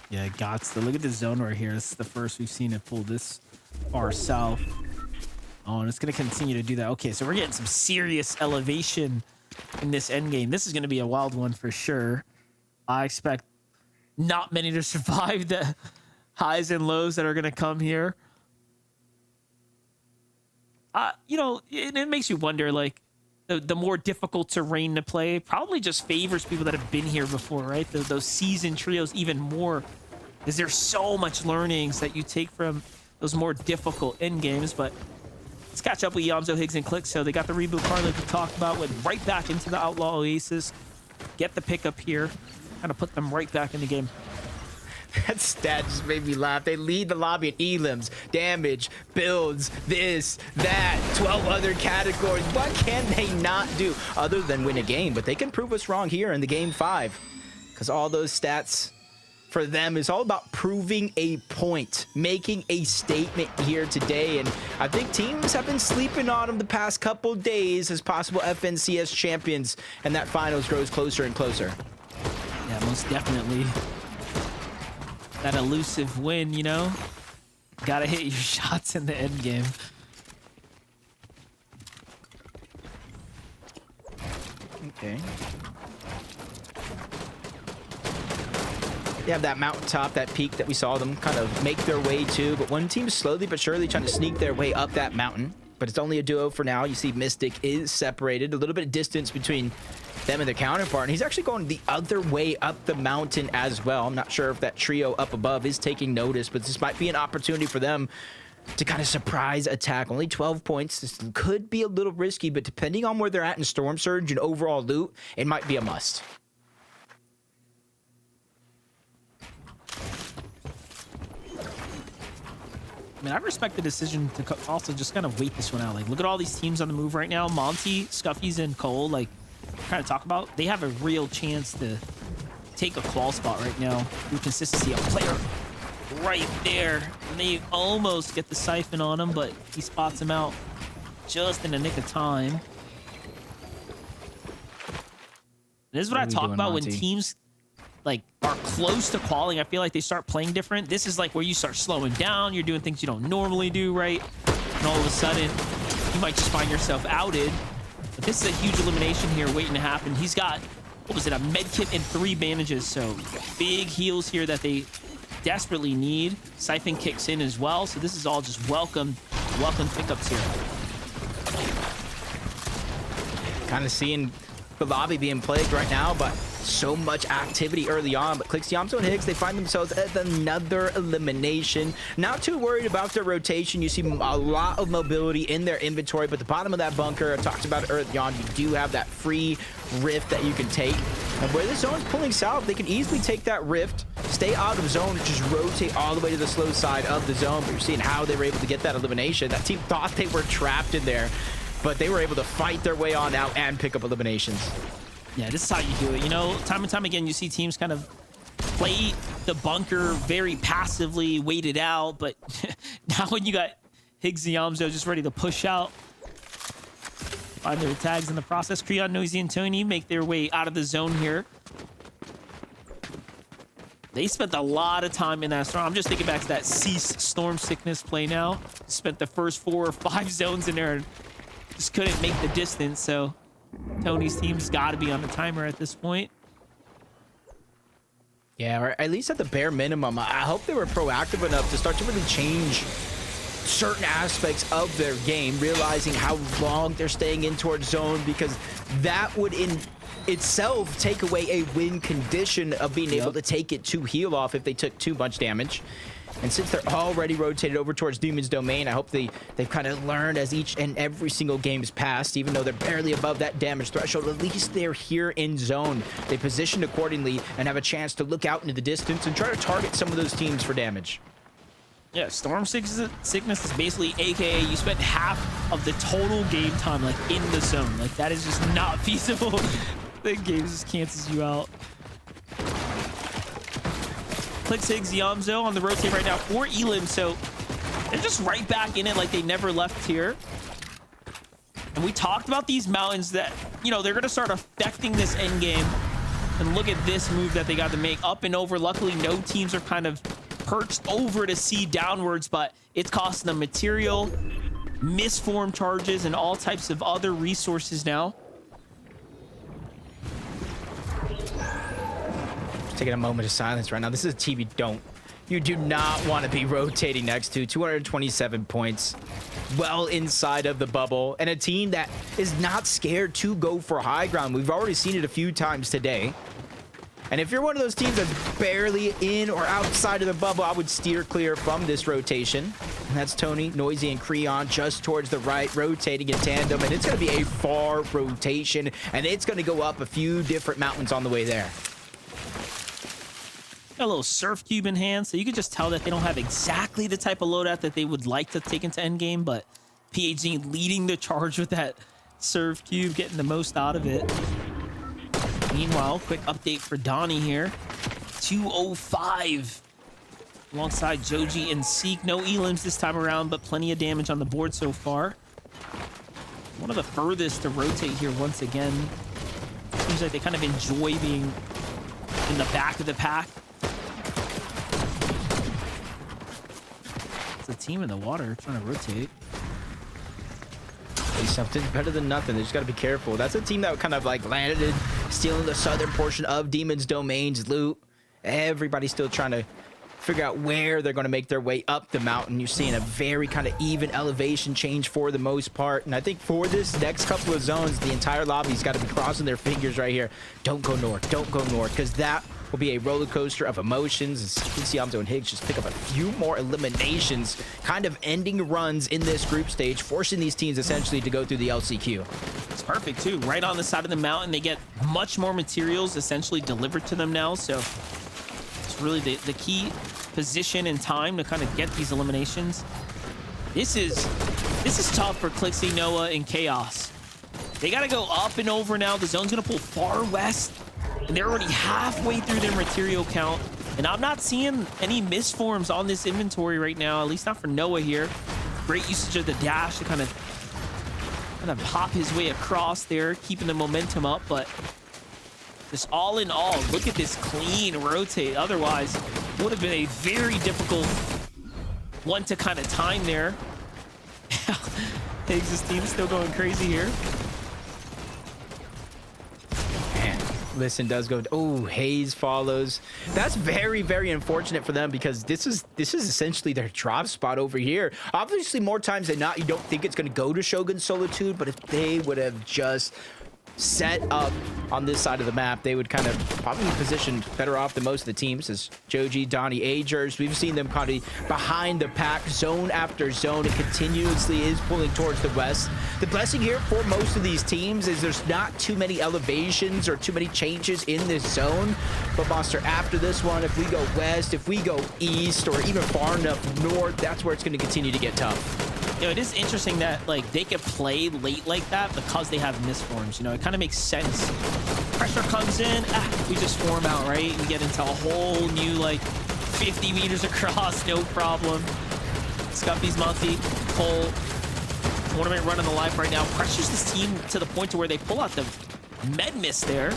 Yeah, gots to look at the zone right here. This is the first we've seen it pull this far south. Oh, and it's going to continue to do that. Okay, so we're getting some serious elevation in this end game. This is going to be a wild one for sure. I expect not many to survive the highs and lows that are going to come here. You know, it makes you wonder, like, the more difficult terrain to play probably just favors people that have been here before, right? Those seasoned trios even more, because there's so much learnings that you take from those more difficult end games. But let's catch up with Yamzo, Higgs, and Click. So they got the reboot card like we talked about, went right back into the Outlaw Oasis. Get the pickup here, kind of put them right back in the game. That stat just made me laugh. They lead the lobby in elims, damage, builds, this, that, 12 other categories. What can they not do other than win a game? But they can prove us wrong here in the game 5, because all those stats for them is all about proving a point, making a statement here today. And I think teams have been sleeping on them the past couple days as possible FNCS champions, and that finals grows closer and closer. Yeah, most definitely. That elusive win, you know? Gotta hit your shots in the end game. Okay. They have that mountaintop, that peak that we saw them kind of make their way to, but one team is slowly but surely trying to sneak their way up that mountain. But it's only a duo for now. You see Mystic is separated, a little bit of distance between them and their counterpart, and he's actually going the other way up the mountain as well. I'm not sure if that trio up above is taking notice, but this might be an opportunity for them to kind of surprise attack. Only 12 points. This could be a little risky, but depending on where they're at in Storm Surge and overall loot, it might be a must. I mean, I respect the decision to also just kind of wait this one out. Like, look at all these teams on the move right now. Monty, Scuffies, and Cole, like, kind of talk about, they have a real chance to take a qual spot right now through consistency. A player right there, and they almost get the siphon on him, but he spots him out just in the nick of time. This is what I talk about when teams like are close to qualing. I feel like they start playing different. This is like where you start slowing down. You're doing things you don't normally do, right? And all of a sudden, you might just find yourself outed. But this is a huge elimination here waiting to happen. He's got, what was it, a med kit and 3 bandages. So big heals here that they desperately need. Siphon kicks in as well. So this is all just welcome pickups here. Kind of seeing the lobby being plagued right now, but so much activity early on. But Clix, Yamso, and Higgs, they find themselves at another elimination. Not too worried about their rotation. You see a lot of mobility in their inventory, but the bottom of that bunker, I talked about it early on, you do have that free rift that you can take. And where the zone's pulling south, they can easily take that rift, stay out of zone, and just rotate all the way to the slow side of the zone. But you're seeing how they were able to get that elimination. That team thought they were trapped in there, but they were able to fight their way on out and pick up eliminations. Yeah, this is how you do it. You know, time and time again, you see teams kind of play the bunker very passively, wait it out. But now when you got Higgs and Yamso just ready to push out, find their tags in the process. Creon, Noisy, and Tony make their way out of the zone here. They spent a lot of time in that storm. I'm just thinking back to that Cease Storm Sickness play now. Spent the first 4 or 5 zones in there and just couldn't make the distance, so Tony's team's got to be on the timer at this point. Yeah, or at least at the bare minimum, I hope they were proactive enough to start to really change certain aspects of their game, realizing how long they're staying in towards zone, because that would in itself take away a win condition of being able to take it to heal off if they took too much damage. And since they're already rotated over towards Demon's Domain, I hope they've kind of learned as each and every single game is passed, even though they're barely above that damage threshold, at least they're here in zone. They positioned accordingly and have a chance to look out into the distance and try to target some of those teams for damage. Yeah, Storm Sickness is basically AKA you spent half of the total game time like in the zone. Like that is just not feasible. The game just cancels you out. Clix, Higgs, Yamso on the rotate right now for Elim, so they're just right back in it like they never left here. And we talked about these mountains that, you know, they're going to start affecting this end game. And look at this move that they got to make up and over. Luckily, no teams are kind of perched over to see downwards, but it's costing them material, misformed charges, and all types of other resources now. Taking a moment of silence right now. This is a team you do not want to be rotating next to. 227 points, well inside of the bubble, and a team that is not scared to go for high ground. We've already seen it a few times today. And if you're one of those teams that's barely in or outside of the bubble, I would steer clear from this rotation. And that's Tony, Noisy, and Creon just towards the right, rotating in tandem. And it's going to be a far rotation, and it's going to go up a few different mountains on the way there. Got a little surf cube in hand, so you can just tell that they don't have exactly the type of loadout that they would like to take into endgame, but PhD leading the charge with that surf cube, getting the most out of it. Meanwhile, quick update for Donnie here. 205 alongside Joji and Seek. No elims this time around, but plenty of damage on the board so far. One of the furthest to rotate here once again. Seems like they kind of enjoy being in the back of the pack. It's a team in the water trying to rotate. Hey, something's better than nothing. They just got to be careful. That's a team that kind of like landed in stealing the southern portion of Demon's domains loot. Everybody's still trying to figure out where they're going to make their way up the mountain. You're seeing a very kind of even elevation change for the most part. And I think for this next couple of zones, the entire lobby's got to be crossing their fingers right here. Don't go north. Don't go north, because that will be a roller coaster of emotions. As you can see, Amzo and Higgs just pick up a few more eliminations, kind of ending runs in this group stage, forcing these teams essentially to go through the LCQ. It's perfect too. Right on the side of the mountain, they get much more materials essentially delivered to them now. So it's really the key position and time to kind of get these eliminations. This is tough for Clixie, Noah, and Chaos. They got to go up and over now. The zone's going to pull far west, and they're already halfway through their material count. And I'm not seeing any misforms on this inventory right now, at least not for Noah here. Great usage of the dash to kind of hop his way across there, keeping the momentum up. But just all in all, look at this clean rotate. Otherwise, it would have been a very difficult one to kind of time there. Higgs' team still going crazy here. Man, Listen does go. Oh, Hayes follows. That's very, very unfortunate for them, because this is essentially their drop spot over here. Obviously, more times than not, you don't think it's going to go to Shogun Solitude, but if they would have just set up on this side of the map, they would kind of probably be positioned better off than most of the teams. As Joji, Donnie, Agers, we've seen them kind of behind the pack, zone after zone, and continuously is pulling towards the west. The blessing here for most of these teams is there's not too many elevations or too many changes in this zone. But Monster, after this one, if we go west, if we go east, or even far enough north, that's where it's going to continue to get tough. You know, it is interesting that, like, they can play late like that because they have misforms. You know, it kind of makes sense. Pressure comes in, we just form out, right? We get into a whole new, like, 50 meters across, no problem. Scuffy's multi, Cole, tournament running the life right now. Pressures this team to the point to where they pull out the med miss there.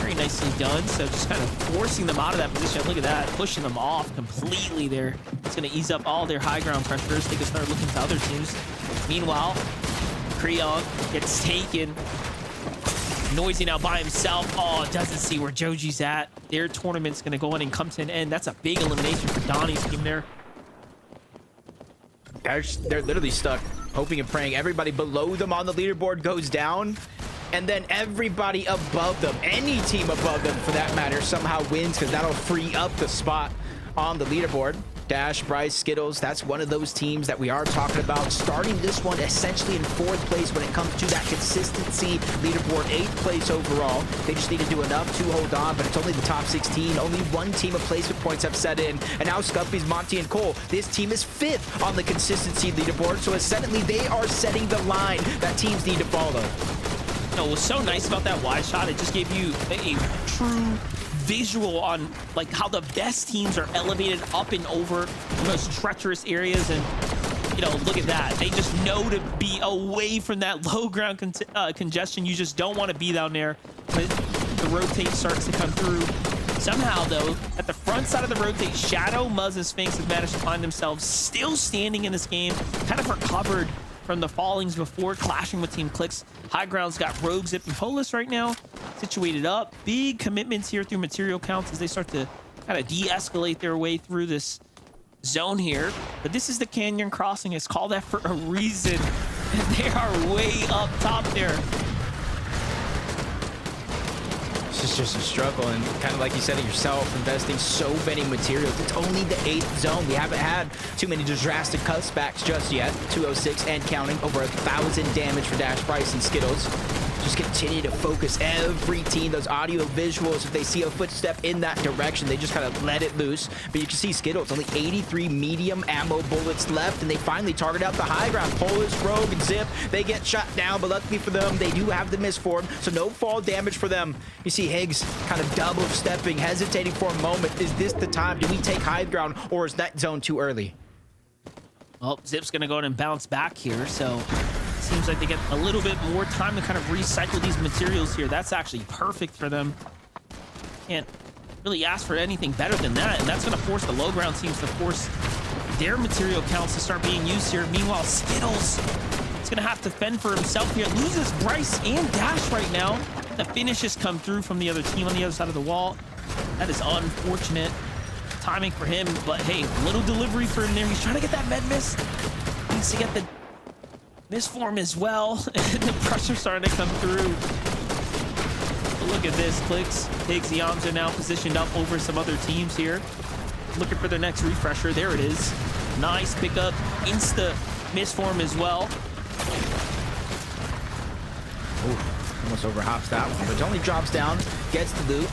Very nicely done. So just kind of forcing them out of that position. Look at that, pushing them off completely there. It's going to ease up all their high ground pressures. They can start looking to other teams. Meanwhile, Creon gets taken. Noisy now by himself. Oh, doesn't see where Joji's at. Their tournament's going to go in and come to an end. That's a big elimination for Donnie's team there. They're literally stuck, hoping and praying. Everybody below them on the leaderboard goes down, and then everybody above them, any team above them for that matter, somehow wins, because that'll free up the spot on the leaderboard. Dash, Bryce, Skittles, that's one of those teams that we are talking about, starting this one essentially in 4th place when it comes to that consistency leaderboard. 8th place overall. They just need to do enough to hold on, but it's only the top 16. Only one team of placement points have set in, and now Scuffy's, Monty, and Cole. This team is 5th on the consistency leaderboard, so essentially they are setting the line that teams need to follow. No, what's so nice about that wide shot, it just gave you a true visual on like how the best teams are elevated up and over the most treacherous areas. And you know, look at that, they just know to be away from that low ground congestion. You just don't want to be down there. But the rotate starts to come through. Somehow though, at the front side of the rotate, Shadow, Muzz, and Sphinx have managed to find themselves still standing in this game, kind of recovered from the fallings before clashing with Team Clix. High ground's got Rogue, Zip, and Polis right now situated up. Big commitments here through material counts as they start to kind of de-escalate their way through this zone here. But this is the Canyon Crossing. It's called that for a reason. They are way up top there. It's just a struggle, and kind of like you said it yourself, investing so many materials. It's only the 8th zone. We haven't had too many drastic cutbacks just yet. 206 and counting, over 1,000 damage for Dash, Bryce, and Skittles. Just continue to focus every team, those audio visuals. If they see a footstep in that direction, they just kind of let it loose. But you can see Skittles, only 83 medium ammo bullets left, and they finally target out the high ground. Polis, Rogue, and Zip, they get shot down, but luckily for them, they do have the misform, so no fall damage for them. You see Higgs kind of double stepping, hesitating for a moment. Is this the time? Do we take high ground, or is that zone too early? Well, Zip's going to go in and bounce back here, so seems like they get a little bit more time to kind of recycle these materials here. That's actually perfect for them. Can't really ask for anything better than that, and that's going to force the low ground teams to force their material counts to start being used here. Meanwhile, Skittles, it's gonna have to fend for himself here. Loses Bryce and Dash right now. The finishes come through from the other team on the other side of the wall. That is unfortunate timing for him, but hey, little delivery for him there. He's trying to get that med miss. Needs to get the miss form as well. The pressure starting to come through. But look at this, Clicks. Higgs, Yamza now positioned up over some other teams here. Looking for their next refresher. There it is. Nice pickup. Insta miss form as well. Ooh, almost overhops that one, but only drops down, gets the loot.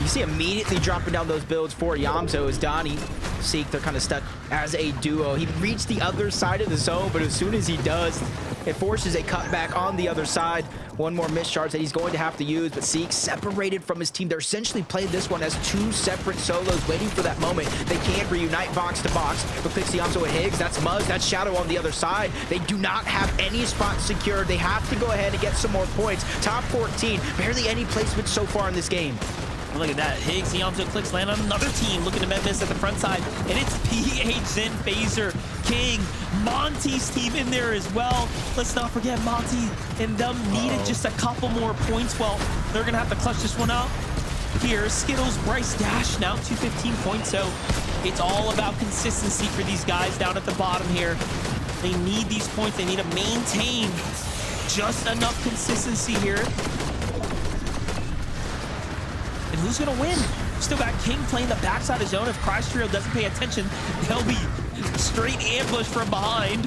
You see immediately dropping down those builds for Yamzo as Donnie, Seek, they're kind of stuck as a duo. He reached the other side of the zone, but as soon as he does, it forces a cutback on the other side. One more mischarge that he's going to have to use, but Seek separated from his team. They're essentially playing this one as two separate solos, waiting for that moment. They can't reunite box to box, but Pixie Yamzo and Higgs, that's Muzz, that's Shadow on the other side. They do not have any spots secured. They have to go ahead and get some more points. Top 14, barely any placement so far in this game. Look at that. Higgs, Yamzo, Clicks land on another team looking to med miss at the front side. And it's PH, Zen, Phaser, King, Monty's team in there as well. Let's not forget Monty and them needed just a couple more points. Well, they're going to have to clutch this one out. Here, Skittles, Bryce, Dash now 215 points. So it's all about consistency for these guys down at the bottom here. They need these points. They need to maintain just enough consistency here. And who's gonna win? Still got King playing the backside of zone. If Crash Trio doesn't pay attention, they'll be straight ambush from behind.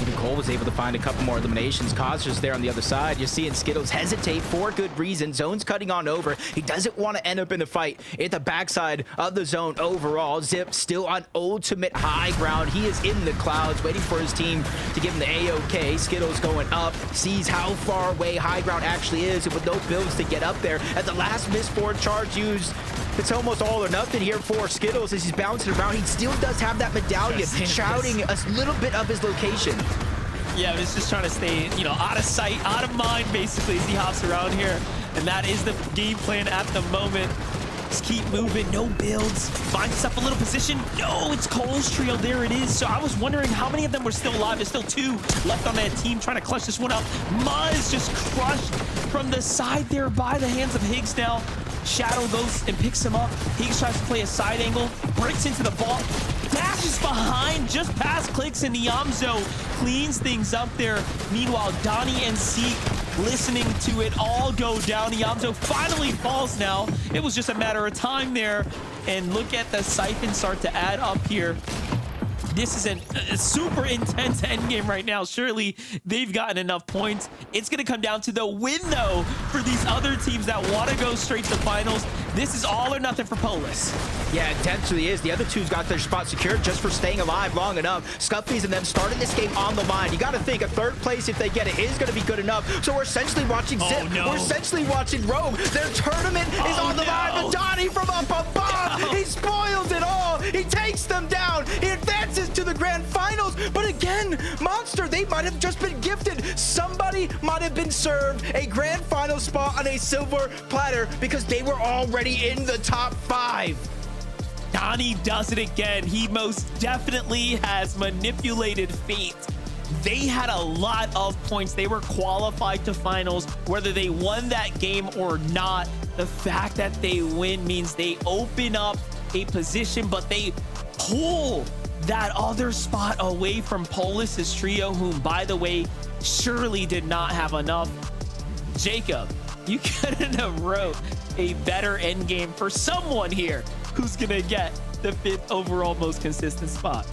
Even Cole was able to find a couple more eliminations. Cause just there on the other side. You're seeing Skittles hesitate for good reason. Zone's cutting on over. He doesn't want to end up in a fight at the backside of the zone overall. Zip still on ultimate high ground. He is in the clouds waiting for his team to give him the A-OK. Skittles going up, sees how far away high ground actually is, and with no builds to get up there. At the last miss forward charge used, it's almost all or nothing here for Skittles as he's bouncing around. He still does have that medallion, shouting a little bit of his location. Yeah, but it's just trying to stay, you know, out of sight, out of mind, basically, as he hops around here. And that is the game plan at the moment. Just keep moving, no builds. Finds himself a little position. No, it's Cole's trio. There it is. So I was wondering how many of them were still alive. There's still two left on that team trying to clutch this one out. Muzz just crushed from the side there by the hands of Higgs now. Shadow goes and picks him up. Higgs tries to play a side angle, breaks into the ball, dashes behind, just past Clicks, and Yamzo cleans things up there. Meanwhile, Donnie and Seek listening to it all go down. Yamzo finally falls now. It was just a matter of time there. And look at the siphon start to add up here. This is a super intense endgame right now. Surely they've gotten enough points. It's going to come down to the win, though, for these other teams that want to go straight to finals. This is all or nothing for Polis. Yeah, it potentially is. The other two's got their spot secured just for staying alive long enough. Scuffy's and them starting this game on the line. You got to think a third place, if they get it, is going to be good enough. So we're essentially watching Zip. No. We're essentially watching Rogue. Their tournament is on the line. But Donnie from up above, he spoils it all. He takes them down. He advances to the grand finals. But again, Monster, they might have just been gifted. Somebody might have been served a grand final spot on a silver platter because they were already in the top 5. Donnie does it again. He most definitely has manipulated fate. They had a lot of points. They were qualified to finals, whether they won that game or not. The fact that they win means they open up a position, but they pull that other spot away from Polis's trio, whom, by the way, surely did not have enough. Jacob, you couldn't have wrote a better end game for someone here who's gonna get the 5th overall most consistent spot.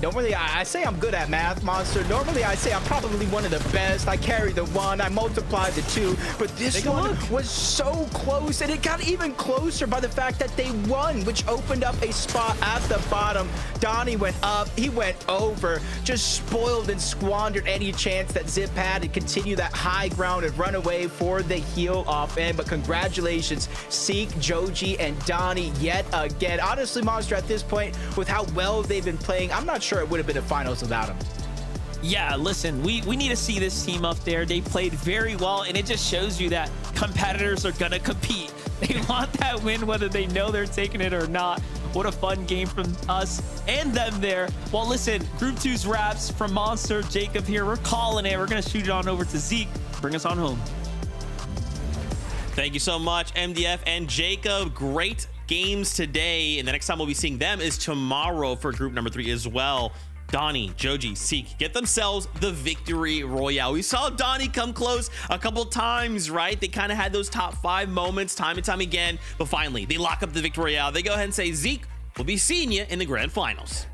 Normally, I say I'm good at math, Monster. Normally, I say I'm probably one of the best. I carry the 1, I multiply the 2, but this one was so close, and it got even closer by the fact that they won, which opened up a spot at the bottom. Donnie went up, he went over, just spoiled and squandered any chance that Zip had to continue that high ground and run away for the heal off end. But congratulations, Seek, Joji, and Donnie yet again. Honestly, Monster, at this point, with how well they've been playing, I'm not sure it would have been a finals without him. Yeah, listen, we need to see this team up there. They played very well, and it just shows you that competitors are gonna compete. They want that win whether they know they're taking it or not. What a fun game from us and them there. Well, listen, Group 2's wraps from Monster, Jacob here. We're calling it. We're going to shoot it on over to Zeke. Bring us on home. Thank you so much, MDF and Jacob. Great games today. And the next time we'll be seeing them is tomorrow for group number 3 as well. Donnie, Joji, Seek get themselves the victory royale. We saw Donnie come close a couple times, right? They kind of had those top 5 moments time and time again, but finally they lock up the victory royale. They go ahead and say, Zeke, we'll be seeing you in the grand finals.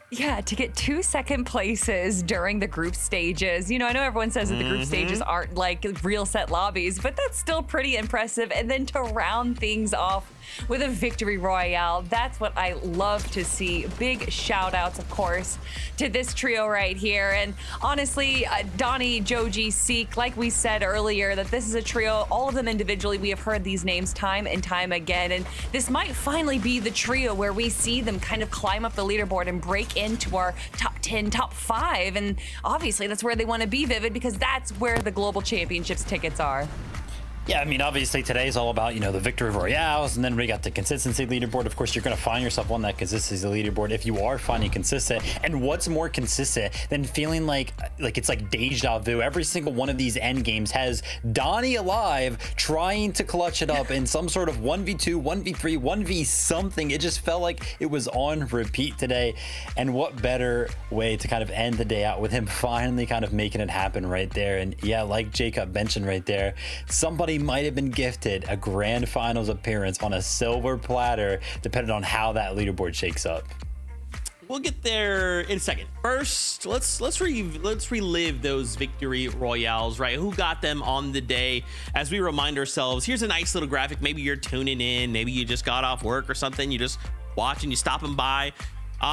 Yeah, to get 2 second places during the group stages. You know, I know everyone says that the group stages aren't like real set lobbies, but that's still pretty impressive. And then to round things off with a victory royale, that's what I love to see. Big shout outs, of course, to this trio right here. And honestly, Donnie, Joji, Seek, like we said earlier, that this is a trio, all of them individually. We have heard these names time and time again. And this might finally be the trio where we see them kind of climb up the leaderboard and break into our top 10, top 5. And obviously that's where they want to be, Vivid, because that's where the Global Championships tickets are. Yeah, I mean, obviously today is all about, you know, the victory royales, and then we got the consistency leaderboard. Of course, you're going to find yourself on that consistency leaderboard if you are finding consistent. And what's more consistent than feeling like it's like deja vu? Every single one of these end games has Donnie alive trying to clutch it up in some sort of 1v2, 1v3, 1v something. It just felt like it was on repeat today. And what better way to kind of end the day out with him finally kind of making it happen right there. And yeah, like Jacob mentioned right there, somebody might have been gifted a grand finals appearance on a silver platter, depending on how that leaderboard shakes up. We'll get there in a second. First, let's relive those victory royales, right? Who got them on the day? As we remind ourselves, here's a nice little graphic. Maybe you're tuning in, maybe you just got off work or something, you just watching, you stopping by.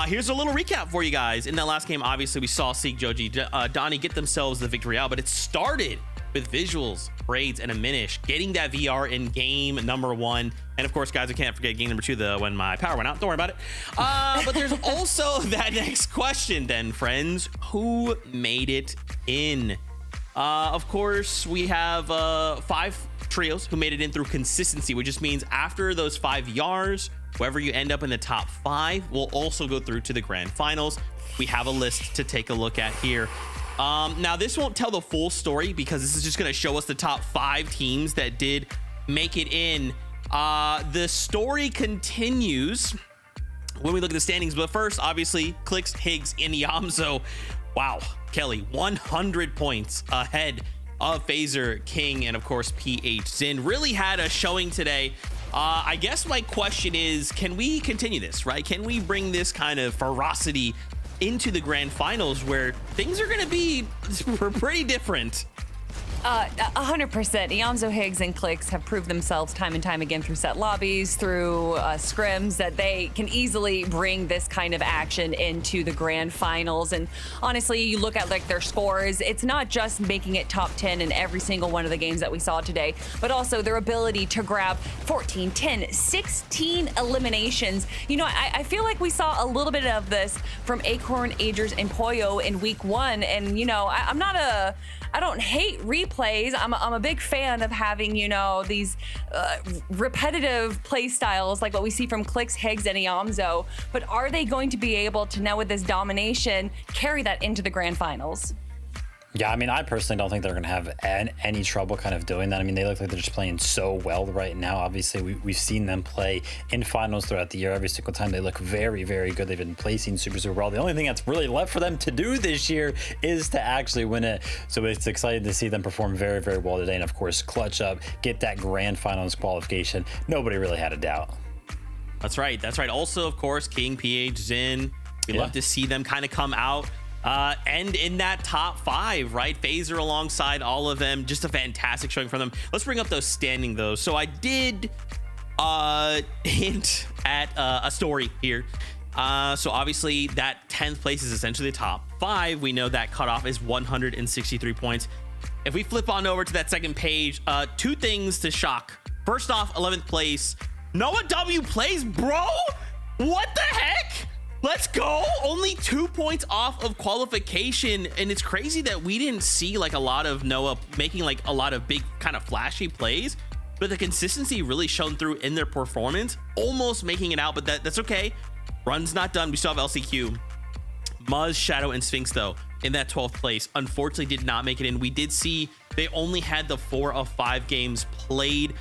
Here's a little recap for you guys. In that last game, obviously we saw Seek, Joji, Donnie get themselves the victory royale, but it started with visuals, raids, and a Minish, getting that VR in game number 1. And of course, guys, I can't forget game number 2, when my power went out. Don't worry about it. But there's also that next question then, friends. Who made it in? Of course, we have 5 trios who made it in through consistency, which just means after those 5 YARs, whoever you end up in the top 5 will also go through to the grand finals. We have a list to take a look at here. Now, this won't tell the full story because this is just going to show us the top 5 teams that did make it in. The story continues when we look at the standings. But first, obviously, Clicks, Higgs, and Yamzo. Wow, Kelly, 100 points ahead of Phaser, King, and of course, PH Zin. Really had a showing today. I guess my question is, can we continue this, right? Can we bring this kind of ferocity into the grand finals where things are going to be pretty different? 100%. Yamzo, Higgs, and Clicks have proved themselves time and time again through set lobbies, through scrims, that they can easily bring this kind of action into the grand finals. And honestly, you look at like their scores, it's not just making it top 10 in every single one of the games that we saw today, but also their ability to grab 14, 10, 16 eliminations. You know, I feel like we saw a little bit of this from Acorn, Agers, and Poyo in week 1. And, you know, I don't hate replays. I'm a big fan of having, you know, these repetitive play styles like what we see from Clicks, Higgs, and Yamzo. But are they going to be able to, now with this domination, carry that into the grand finals? Yeah, I mean, I personally don't think they're going to have any trouble kind of doing that. I mean, they look like they're just playing so well right now. Obviously, we've seen them play in finals throughout the year. Every single time they look very, very good. They've been placing super well. The only thing that's really left for them to do this year is to actually win it. So it's exciting to see them perform very, very well today. And of course, clutch up, get that grand finals qualification. Nobody really had a doubt. That's right. That's right. Also, of course, King, PH, Zin. We love to see them kind of come out and in that top 5, right? Phaser alongside all of them. Just a fantastic showing from them. Let's bring up those standing, though. So I did hint at a story here. So obviously that 10th place is essentially the top 5. We know that cutoff is 163 points. If we flip on over to that second page, 2 things to shock. First off, 11th place, Noah W plays, bro. What the heck? Let's go. Only 2 points off of qualification. And it's crazy that we didn't see like a lot of Noah making like a lot of big kind of flashy plays. but the consistency really shone through in their performance, almost making it out, but that's okay. Run's not done. We still have LCQ. Muzz, Shadow, and Sphinx, though, in that 12th place, unfortunately did not make it in. We did see they only had the 4 of 5 games played.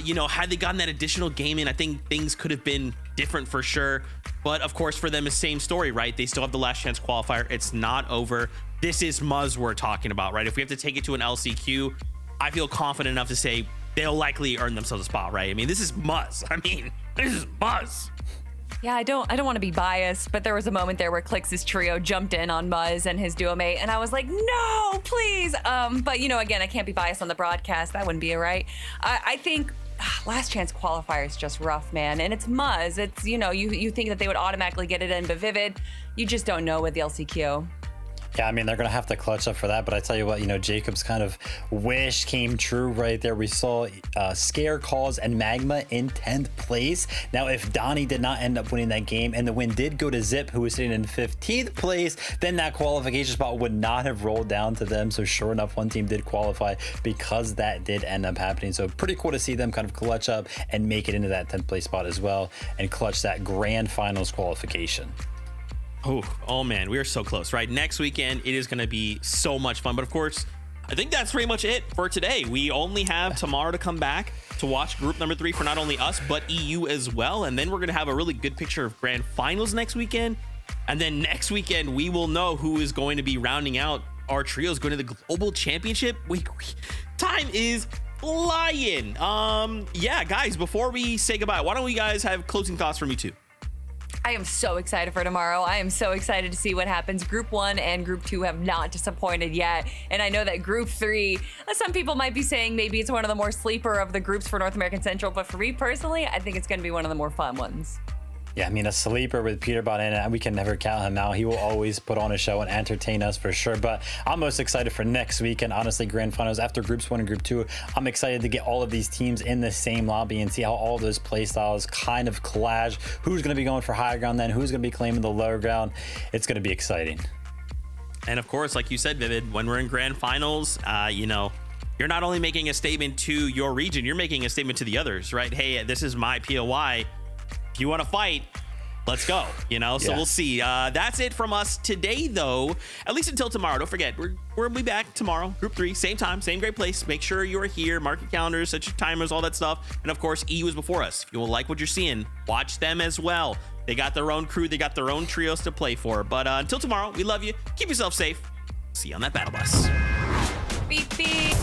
You know, had they gotten that additional game in, I think things could have been different for sure. But of course, for them, it's the same story, right? They still have the last chance qualifier. It's not over. This is Muzz we're talking about, right? If we have to take it to an LCQ, I feel confident enough to say they'll likely earn themselves a spot, right? I mean, this is Muzz. I mean, this is Muzz. Yeah, I don't want to be biased, but there was a moment there where Clix's trio jumped in on Muzz and his duo mate, and I was like, no, please. But you know, again, I can't be biased on the broadcast. That wouldn't be right. I think last chance qualifier is just rough, man. And it's Muzz. It's, you know, you think that they would automatically get it in, but Vivid, you just don't know with the LCQ. Yeah, I mean, they're going to have to clutch up for that. But I tell you what, you know, Jacob's kind of wish came true right there. We saw Scare, Cause, and Magma in 10th place. Now, if Donnie did not end up winning that game and the win did go to Zip, who was sitting in 15th place, then that qualification spot would not have rolled down to them. So sure enough, one team did qualify because that did end up happening. So pretty cool to see them kind of clutch up and make it into that 10th place spot as well and clutch that grand finals qualification. Oh man, we are so close, right? Next weekend, it is going to be so much fun. But of course, I think that's pretty much it for today. We only have tomorrow to come back to watch group number 3 for not only us, but EU as well. And then we're going to have a really good picture of grand finals next weekend. And then next weekend, we will know who is going to be rounding out our trios going to the global championship. Time is flying. Yeah, guys, before we say goodbye, why don't we guys have closing thoughts from you two? I am so excited for tomorrow. I am so excited to see what happens. Group 1 and Group 2 have not disappointed yet. And I know that Group 3, some people might be saying maybe it's one of the more sleeper of the groups for North American Central. But for me personally, I think it's going to be one of the more fun ones. Yeah, I mean, a sleeper with Peter Bonanna, we can never count him out. He will always put on a show and entertain us for sure. But I'm most excited for next weekend, honestly, grand finals. After groups 1 and group 2, I'm excited to get all of these teams in the same lobby and see how all those play styles kind of clash. Who's going to be going for higher ground then? Who's going to be claiming the lower ground? It's going to be exciting. And of course, like you said, Vivid, when we're in grand finals, you know, you're not only making a statement to your region, you're making a statement to the others, right? Hey, this is my POI. If you want to fight, let's go, you know? So we'll see. That's it from us today, though, at least until tomorrow. Don't forget, we'll be back tomorrow, group 3, same time, same great place. Make sure you're here, mark your calendars, set your timers, all that stuff. And of course, EU is before us. If you like what you're seeing, watch them as well. They got their own crew, they got their own trios to play for. But until tomorrow, we love you. Keep yourself safe. See you on that battle bus. Beep, beep.